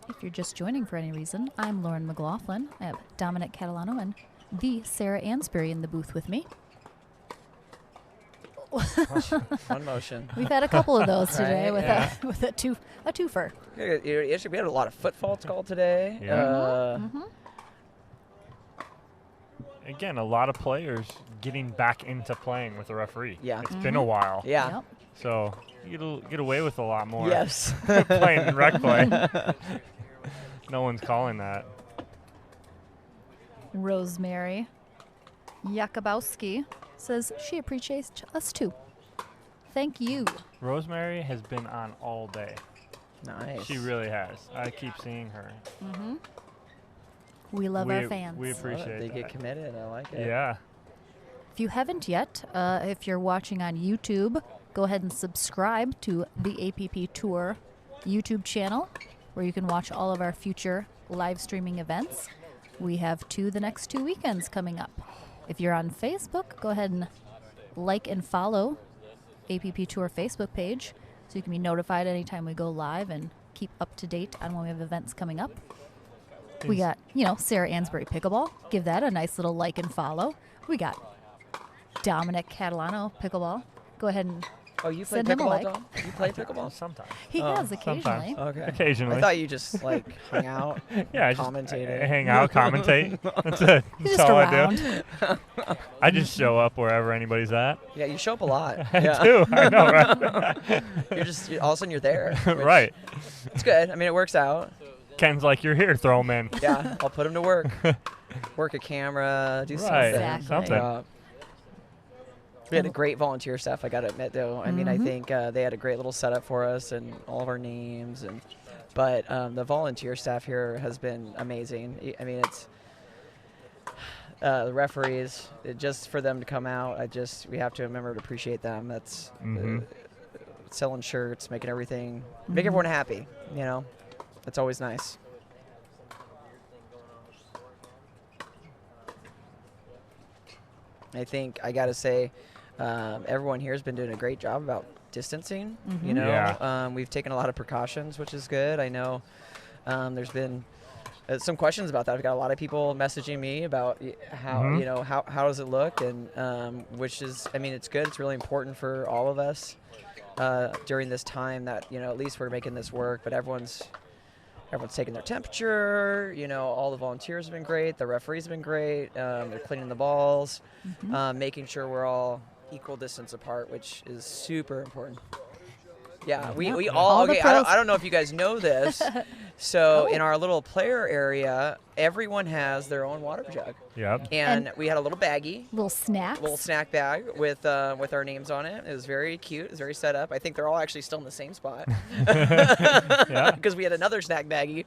If you're just joining for any reason, I'm Lauren McLaughlin. I have Dominic Catalano and the Sarah Ansbury in the booth with me. Fun motion. We've had a couple of those today Right? with a twofer. Actually, we had a lot of foot faults called today. Yeah. Again, a lot of players getting back into playing with the referee. Yeah. It's been a while. Yeah. Yep. So you get away with a lot more. Yes. Playing in rec play. No one's calling that. Rosemary Jakubowski says she appreciates us too. Thank you. Rosemary has been on all day. Nice. She really has. I keep seeing her. We love our fans. We appreciate They that. get committed. I like it. Yeah. If you haven't yet, if you're watching on YouTube, go ahead and subscribe to the APP Tour YouTube channel, where you can watch all of our future live streaming events. We have the next 2 weekends coming up. If you're on Facebook, go ahead and like and follow APP Tour Facebook page so you can be notified anytime we go live and keep up to date on when we have events coming up. We got, Sarah Ansbury Pickleball. Give that a nice little like and follow. We got Dominic Catalano Pickleball. Go ahead and you play send him a pickleball, like. Dom? You play pickleball? Sometimes. He has occasionally. Okay. Occasionally. I thought you just hung out. Yeah, I just commentated. hang out, commentate. That's it. That's all I do. I just show up wherever anybody's at. Yeah, you show up a lot. I do. I know, right? All of a sudden you're there. Right. It's good. I mean, it works out. Ken's like, you're here, throw him in. Yeah, I'll put him to work. Work a camera, do something. Exactly. Something. We had a great volunteer staff, I got to admit, though. I mean, I think they had a great little setup for us and all of our names. But the volunteer staff here has been amazing. I mean, it's the referees, just for them to come out, we have to remember to appreciate them. That's selling shirts, making everything, make everyone happy, That's always nice. I think I got to say, everyone here has been doing a great job about distancing. We've taken a lot of precautions, which is good. I know there's been some questions about that. I've got a lot of people messaging me about how how does it look, and which is, I mean, it's good. It's really important for all of us during this time that at least we're making this work. But everyone's taking their temperature. All the volunteers have been great. The referees have been great. They're cleaning the balls, making sure we're all equal distance apart, which is super important. Yeah, we all okay. I don't know if you guys know this. So in our little player area, everyone has their own water jug. Yep. And we had a little baggie, little snack bag with our names on it. It was very cute. It was very set up. I think they're all actually still in the same spot. Because we had another snack baggie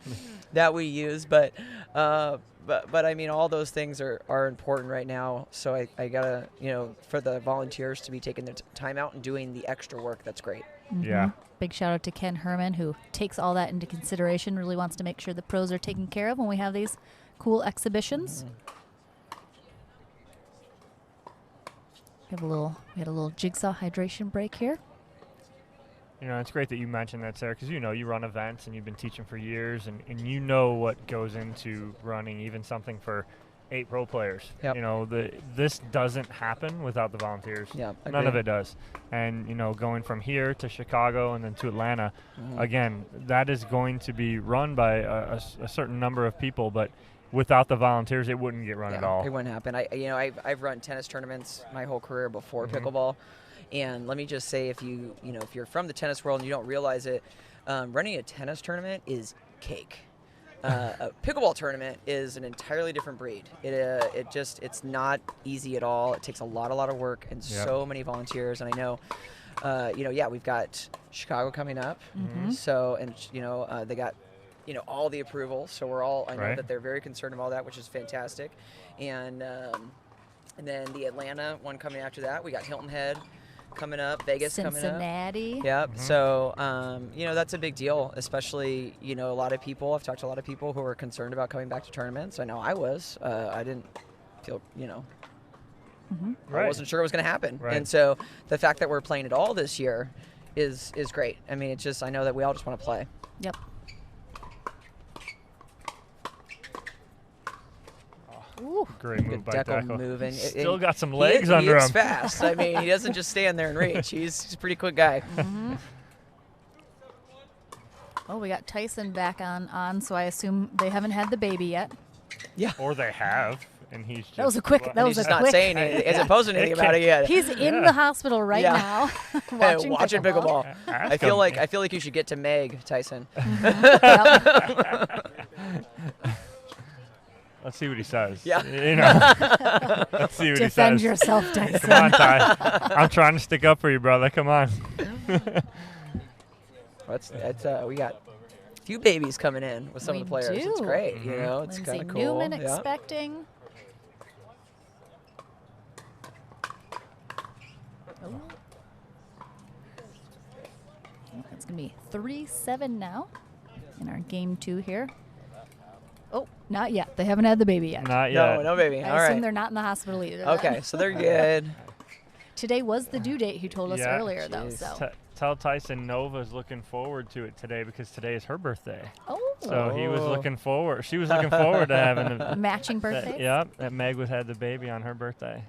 that we used, but I mean, all those things are important right now. So I gotta, for the volunteers to be taking their time out and doing the extra work, that's great. Yeah. Big shout out to Ken Herman, who takes all that into consideration, really wants to make sure the pros are taken care of when we have these cool exhibitions. We had a little Jigsaw hydration break here. It's great that you mentioned that, Sarah, because you run events and you've been teaching for years, and you know what goes into running even something for 8 pro players. Yep. This doesn't happen without the volunteers. Yeah, none of it does. And going from here to Chicago and then to Atlanta, again, that is going to be run by a certain number of people, but without the volunteers, it wouldn't get run at all. It wouldn't happen. I've run tennis tournaments my whole career before pickleball. And let me just say, if if you're from the tennis world and you don't realize it, running a tennis tournament is cake. a pickleball tournament is an entirely different breed. It's not easy at all. It takes a lot of work and so many volunteers. And I know, we've got Chicago coming up. So, and they got, all the approvals. So I know that they're very concerned about that, which is fantastic. And then the Atlanta one coming after that. We got Hilton Head coming up, Vegas coming up. Cincinnati. Yep. So, that's a big deal, especially, a lot of people, I've talked to a lot of people who are concerned about coming back to tournaments. I know I was. I didn't feel, I wasn't sure it was going to happen. And so the fact that we're playing it all this year is great. I mean, I know that we all just want to play. Yep. Ooh, great move by Deco. Moving. Still got some legs under him. He's fast. I mean, he doesn't just stand there and reach. He's a pretty quick guy. Oh, we got Tyson back on, so I assume they haven't had the baby yet. Yeah. Or they have, and he's just... That was a quick... That was he's a just quick... not saying anything. He hasn't posted anything about it yet. He's in the hospital right now watching pickleball. I feel like you should get to Meg, Tyson. Let's see what he says. Yeah. Let's see what he says. Defend yourself, Tyson. Come on, Ty. I'm trying to stick up for you, brother. Come on. We got a few babies coming in with some of the players. Do. It's great. It's kind of cool. Newman expecting. Oh. It's going to be 3-7 now in our game 2 here. Oh, not yet. They haven't had the baby yet. Not yet. No baby. I All assume right. they're not in the hospital either. Okay, so they're good. Today was the due date, he told us earlier, though. So tell Tyson Nova's looking forward to it today because today is her birthday. Oh. So he was looking forward. She was looking forward to having a matching birthday. Yep, that Meg had the baby on her birthday.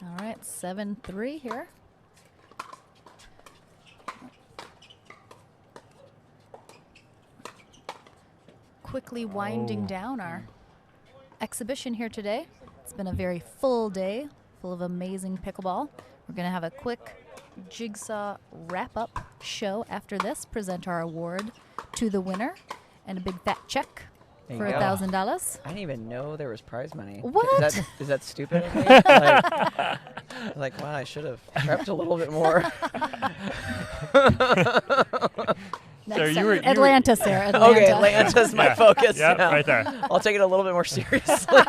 All right, 7-3 here. Quickly winding down our exhibition here today. It's been a very full day, full of amazing pickleball. We're going to have a quick Jigsaw wrap-up show after this, present our award to the winner, and a big fat check for $1,000. I didn't even know there was prize money. What? Is that stupid of me? Like, wow, I should have prepped a little bit more. Atlanta, Sarah. Atlanta. Okay, Atlanta's my focus. Yeah, now. right there. I'll take it a little bit more seriously.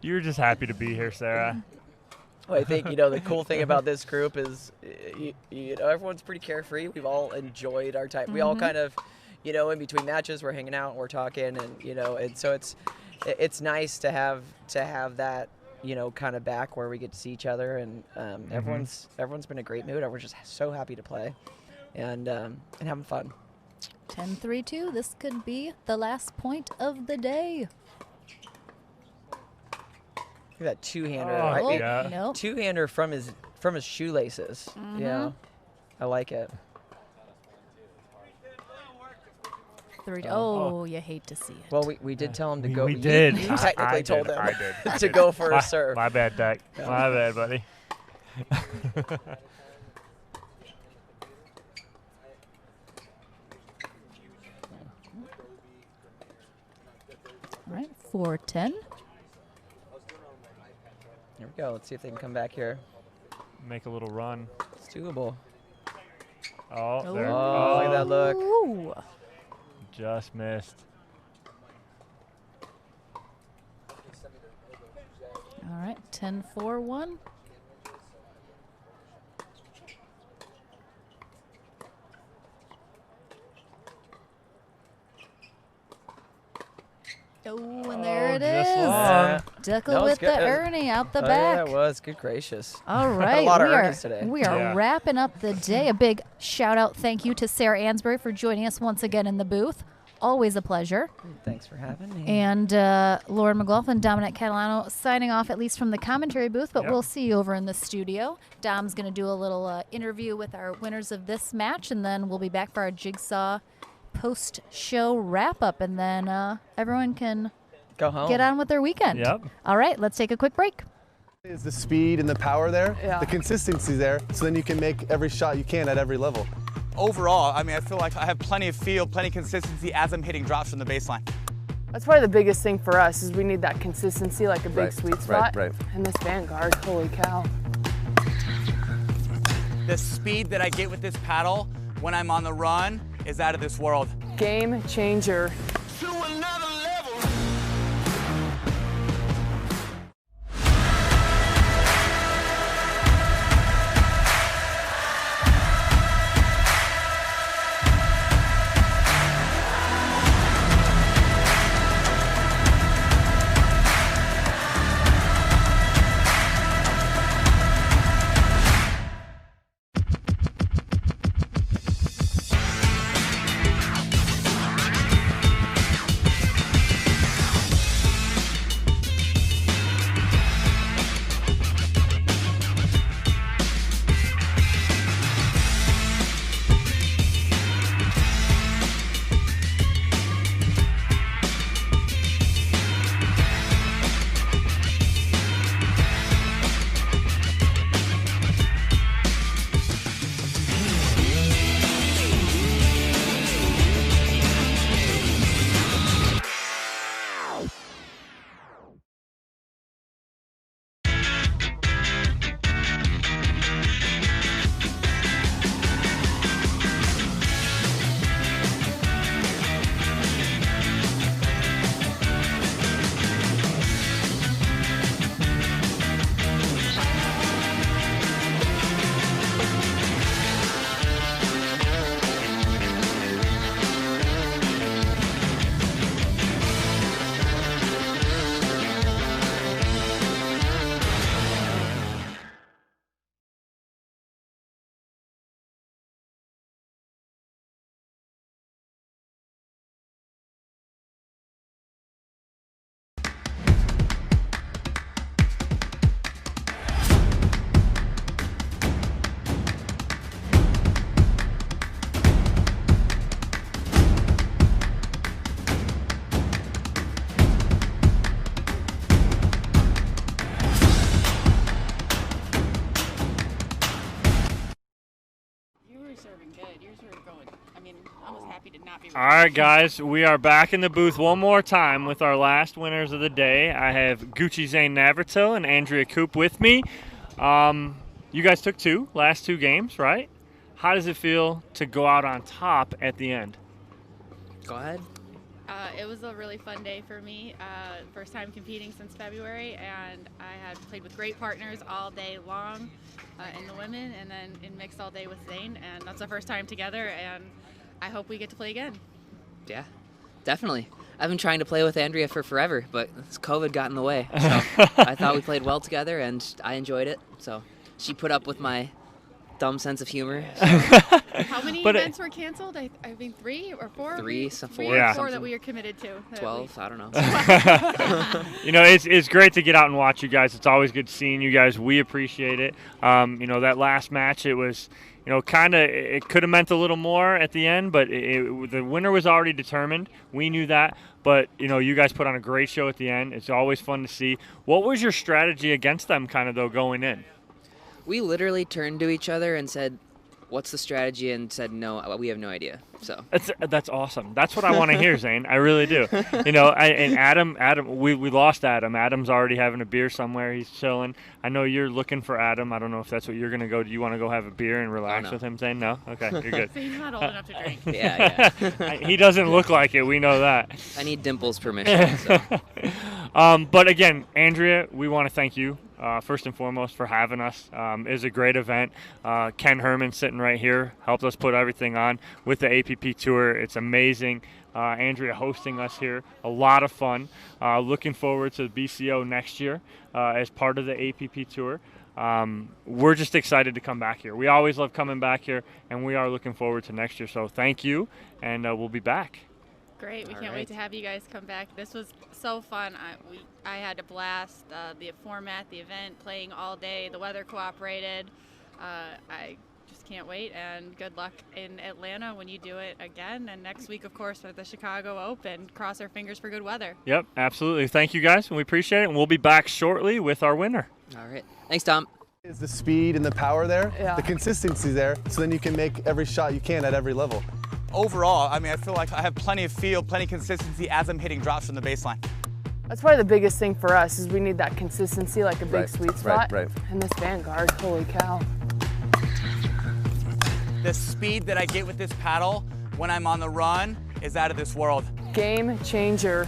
You were just happy to be here, Sarah. Well, I think, the cool thing about this group is, everyone's pretty carefree. We've all enjoyed our time. We all kind of, in between matches, we're hanging out and we're talking, and, and so it's nice to have that, kind of back where we get to see each other, and everyone's been a great mood. Everyone's just so happy to play. And having fun. 10-3-2. This could be the last point of the day. Look at that two-hander. Oh, yeah. Nope. Two-hander from his shoelaces. Yeah, I like it. 3. Oh, you hate to see it. Well, we did tell him to go. We did. You technically told him I did. to go for a serve. My bad, Dak. Yeah. My bad, buddy. All right, 4-10. Here we go. Let's see if they can come back here. Make a little run. It's doable. Oh, there. Oh, look at that look. Ooh. Just missed. All right, 10-4-1. Oh, and there it is. Deckle with the Ernie out the back. Yeah, it was. Good gracious. All right. A lot of Ernies today. We are wrapping up the day. A big shout-out thank you to Sarah Ansbury for joining us once again in the booth. Always a pleasure. Thanks for having me. And Lauren McLaughlin, Dominic Catalano signing off, at least from the commentary booth, but we'll see you over in the studio. Dom's going to do a little interview with our winners of this match, and then we'll be back for our Jigsaw post-show wrap-up, and then everyone can go home, get on with their weekend. Yep. All right, let's take a quick break. Is the speed and the power there, the consistency there, so then you can make every shot you can at every level. overall, I mean, I feel like I have plenty of feel, plenty of consistency as I'm hitting drops from the baseline. That's probably the biggest thing for us is we need that consistency, like a big sweet spot. And this Vanguard, holy cow. The speed that I get with this paddle when I'm on the run is out of this world. Game changer. All right, guys, we are back in the booth one more time with our last winners of the day. I have Gucci Zane Navratil and Andrea Coop with me. You guys took last two games, right? How does it feel to go out on top at the end? Go ahead. It was a really fun day for me. First time competing since February, and I had played with great partners all day long in the women, and then in mixed all day with Zane, and that's our first time together, and I hope we get to play again. Yeah, definitely. I've been trying to play with Andrea for forever, but COVID got in the way. So I thought we played well together, and I enjoyed it. So she put up with my dumb sense of humor. So. How many events were canceled? I mean, 3 or 4? 3, 4. Yeah. 4 that we are committed to. 12, I don't know. You know, it's great to get out and watch you guys. It's always good seeing you guys. We appreciate it. You know, that last match, it was, you know, it could have meant a little more at the end, but the winner was already determined. We knew that. But, you know, you guys put on a great show at the end. It's always fun to see. What was your strategy against them kind of, though, going in? We literally turned to each other and said, what's the strategy? And said, no, we have no idea. So that's awesome. That's what I want to hear, Zane. I really do. You know, and Adam, we lost Adam. Adam's already having a beer somewhere. He's chilling. I know you're looking for Adam. I don't know if that's what you're going to go. Do you want to go have a beer and relax with him, Zane? No? Okay, you're good. So he's not old enough to drink. Yeah. He doesn't look like it. We know that. I need Dimple's permission. So. But again, Andrea, we want to thank you. First and foremost for having us. It was a great event. Ken Herman sitting right here helped us put everything on with the APP Tour. It's amazing. Andrea hosting us here. A lot of fun. Looking forward to the BCO next year as part of the APP Tour. We're just excited to come back here. We always love coming back here, and we are looking forward to next year. So thank you, and we'll be back. Great. We can't wait to have you guys come back. This was so fun. I had a blast. The format, the event, playing all day. The weather cooperated. I just can't wait, and good luck in Atlanta when you do it again. And next week, of course, for the Chicago Open. Cross our fingers for good weather. Yep, absolutely. Thank you, guys, and we appreciate it. And we'll be back shortly with our winner. All right. Thanks, Tom. Is the speed and the power there, Yeah. the consistency there, so then you can make every shot you can at every level. Overall, I mean, I feel like I have plenty of feel, plenty of consistency as I'm hitting drops from the baseline. That's probably the biggest thing for us is we need that consistency, like a big sweet spot. Right. And this Vanguard, holy cow. The speed that I get with this paddle when I'm on the run is out of this world. Game changer.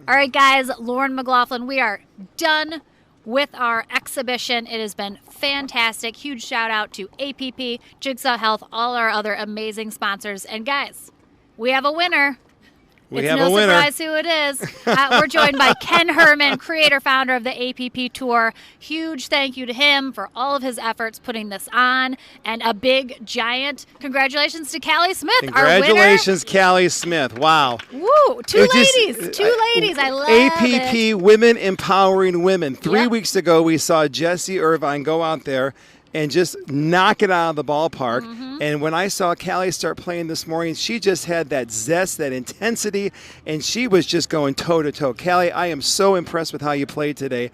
All right, guys, Lauren McLaughlin, we are done with our exhibition. It has been fantastic. Huge shout out to APP, Jigsaw Health, all our other amazing sponsors. And guys, we have a winner. It's no surprise who it is. We're joined by Ken Herman, creator, founder of the APP Tour. Huge thank you to him for all of his efforts putting this on. And a big, giant congratulations to Callie Smith, Congratulations, our winner. Callie Smith. Wow. Woo, two ladies. I love APP, it. Women Empowering Women. 3 weeks ago, we saw Jessie Irvine go out there and just knock it out of the ballpark. And when I saw Callie start playing this morning, she just had that zest, that intensity, and she was just going toe-to-toe. Callie, I am so impressed with how you played today.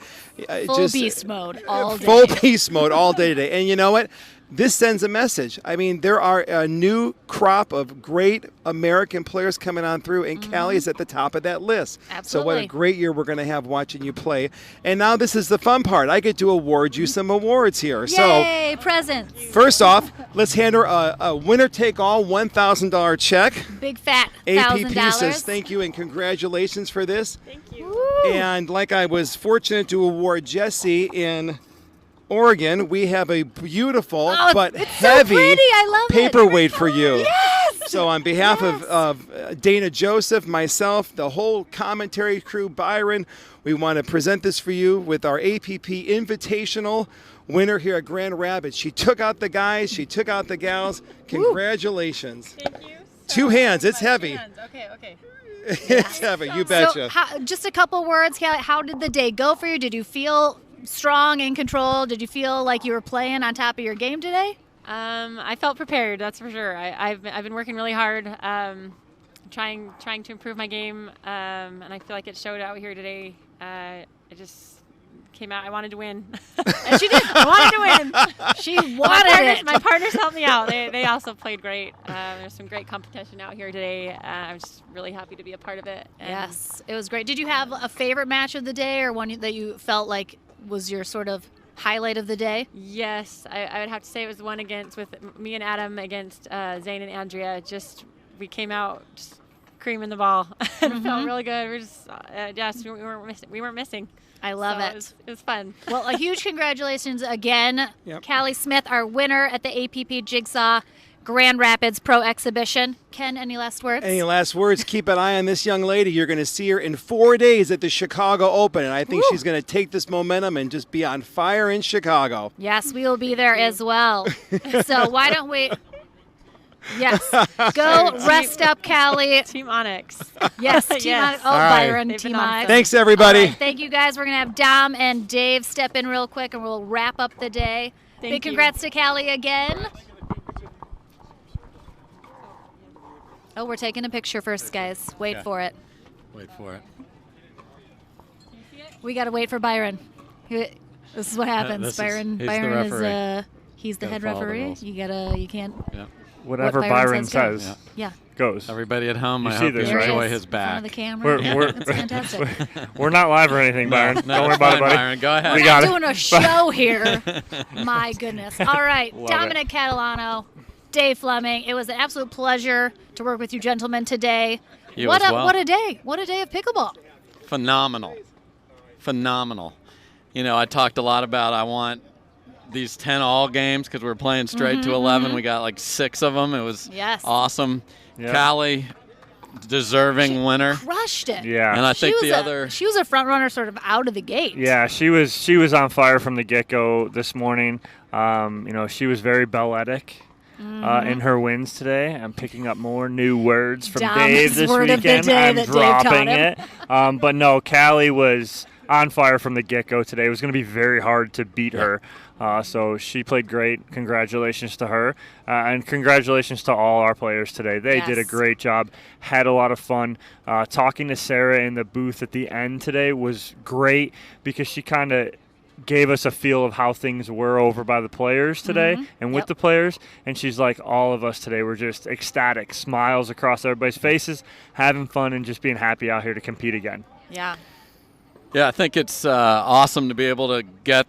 Full beast mode all day. Full beast mode all day today. And you know what? This sends a message. I mean, there are a new crop of great American players coming on through, and Callie is at the top of that list. Absolutely. So what a great year we're going to have watching you play. And now this is the fun part. I get to award you some awards here. Yay, presents. First off, let's hand her a winner-take-all $1,000 check. Big fat $1,000. APP says thank you and congratulations for this. Thank you. And like I was fortunate to award Jessie in Oregon, we have a beautiful but heavy paperweight for you. Yes! So on behalf of Dana Joseph, myself, the whole commentary crew, Byron, we want to present this for you with our APP Invitational winner here at Grand Rapids. She took out the guys, she took out the gals. Congratulations. Thank you. Two hands, it's heavy. Okay. It's heavy, you betcha. So, just a couple words, Callie. How did the day go for you? Did you feel strong, in control? Did you feel like you were playing on top of your game today? I felt prepared, that's for sure. I've been working really hard, trying to improve my game, and I feel like it showed out here today. It just came out. I wanted to win, and she did. I wanted to win. She wanted it. My partners helped me out. They also played great. There's some great competition out here today. I'm just really happy to be a part of it. Yes, it was great. Did you have a favorite match of the day, or one that you felt like was your sort of highlight of the day? Yes, I would have to say it was the one with me and Adam against Zane and Andrea. We came out just creaming the ball. And it felt really good. We weren't missing. I love So it. It was fun. Well, a huge congratulations again, Callie Smith, our winner at the APP Jigsaw Grand Rapids Pro Exhibition. Ken, any last words? Any last words? Keep an eye on this young lady. You're going to see her in 4 days at the Chicago Open, and I think she's going to take this momentum and just be on fire in Chicago. Yes, we will be there as well. So why don't we... Yes. Go rest up, Callie. Team Onyx. Yes, Team Onyx. Oh, All right. Byron, Team Onyx. Thanks, everybody. All right, thank you, guys. We're going to have Dom and Dave step in real quick, and we'll wrap up the day. Thank Big you. congrats to Callie again. Oh, we're taking a picture first, guys. Wait for it. Wait for it. We got to wait for Byron. This is what happens. He's Byron the is referee. he's the Gotta head follow the referee. rules. You can't. Yeah. Whatever what Byron says says Yeah. goes. Everybody at home, You I see hope this, you right? enjoy There he is, his in front back. of the camera. That's fantastic. We're not live or anything, Byron. No, Don't worry it's about fine, it, buddy. Byron. Go ahead. We We're got not it. doing a show here. My goodness. All right, Love Dominic Catalano, Dave Fleming. It was an absolute pleasure to work with you gentlemen today. You as well. What a day. What a day of pickleball. Phenomenal. You know, I talked a lot about I want these 10 all games because we're playing straight to 11. We got like 6 of them. It was awesome. Yep. Callie, deserving winner. Crushed it. Yeah. And I think she was a front runner sort of out of the gate. Yeah, she was on fire from the get-go this morning. She was very balletic in her wins today. I'm picking up more new words from Dom's Dave this word of the weekend. day I'm that Dave taught dropping him. it. But no, Callie was on fire from the get-go today. It was going to be very hard to beat her. So she played great. Congratulations to her. And congratulations to all our players today. They did a great job. Had a lot of fun. Talking to Sarah in the booth at the end today was great because she kind of gave us a feel of how things were over by the players today and with the players. And she's like, all of us today were just ecstatic, smiles across everybody's faces, having fun and just being happy out here to compete again. Yeah. Yeah, I think it's awesome to be able to get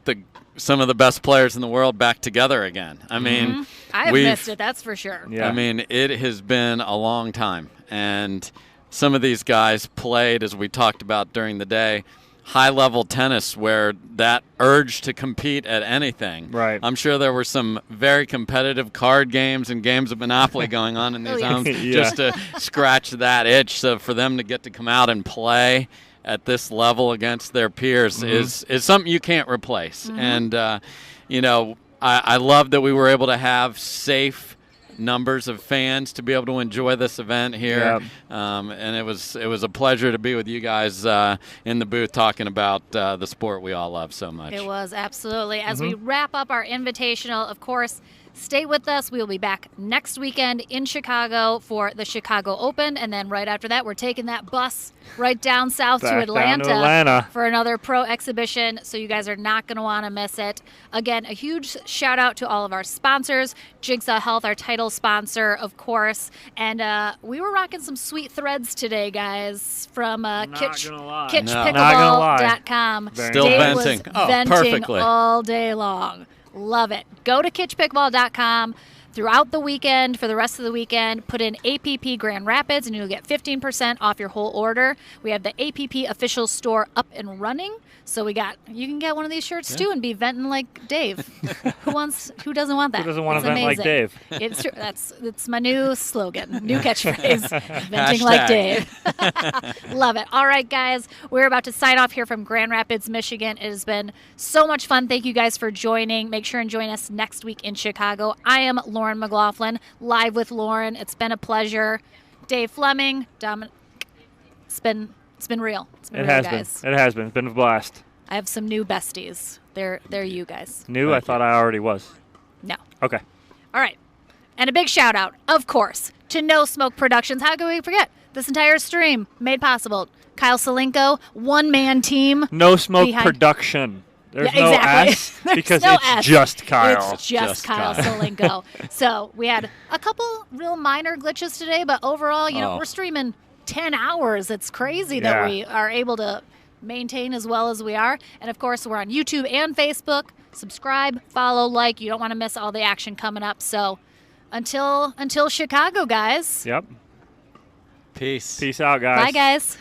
some of the best players in the world back together again. I mean, I've missed it, that's for sure. Yeah. I mean, it has been a long time. And some of these guys played, as we talked about during the day, high-level tennis where that urge to compete at anything. Right. I'm sure there were some very competitive card games and games of Monopoly going on in these homes just to scratch that itch. So for them to get to come out and play at this level against their peers is something you can't replace. And, I love that we were able to have safe numbers of fans to be able to enjoy this event here. And it was a pleasure to be with you guys in the booth talking about the sport we all love so much. It was, absolutely. As we wrap up our Invitational, of course, stay with us. We will be back next weekend in Chicago for the Chicago Open. And then right after that, we're taking that bus right down south to Back down Atlanta, to Atlanta for another pro exhibition. So you guys are not going to want to miss it. Again, a huge shout out to all of our sponsors. Jigsaw Health, our title sponsor, of course. And we were rocking some sweet threads today, guys, from kitschpickleball.com. Still Dave venting. was Oh, venting perfectly. all day long. Love it. Go to kitschpickleball.com throughout the weekend. For the rest of the weekend, put in APP Grand Rapids and you'll get 15% off your whole order. We have the APP official store up and running. So you can get one of these shirts too and be venting like Dave. Who doesn't want that? Who doesn't want It's to vent like amazing. Dave? It's true. It's my new slogan, new catchphrase. Venting Hashtag. like Dave. Love it. All right, guys, we're about to sign off here from Grand Rapids, Michigan. It has been so much fun. Thank you guys for joining. Make sure and join us next week in Chicago. I am Lauren McLaughlin, live with Lauren. It's been a pleasure. Dave Fleming, Dominic. It's been real. It's been real, guys. It has been. It's been a blast. I have some new besties. They're you guys. New? I thought I already was. No. Okay. All right. And a big shout out, of course, to No Smoke Productions. How could we forget? This entire stream made possible. Kyle Salenko, one-man team. No Smoke behind- Production. There's Yeah, no exactly. S There's because no it's S. just Kyle. It's just Kyle Salenko. So we had a couple real minor glitches today, but overall, we're streaming 10 hours. It's crazy that Yeah. we are able to maintain as well as we are. And of course, we're on YouTube and Facebook. subscribe, follow, like. You don't want to miss all the action coming up. So until Chicago, guys. Yep. Peace. Peace out, guys. Bye, guys.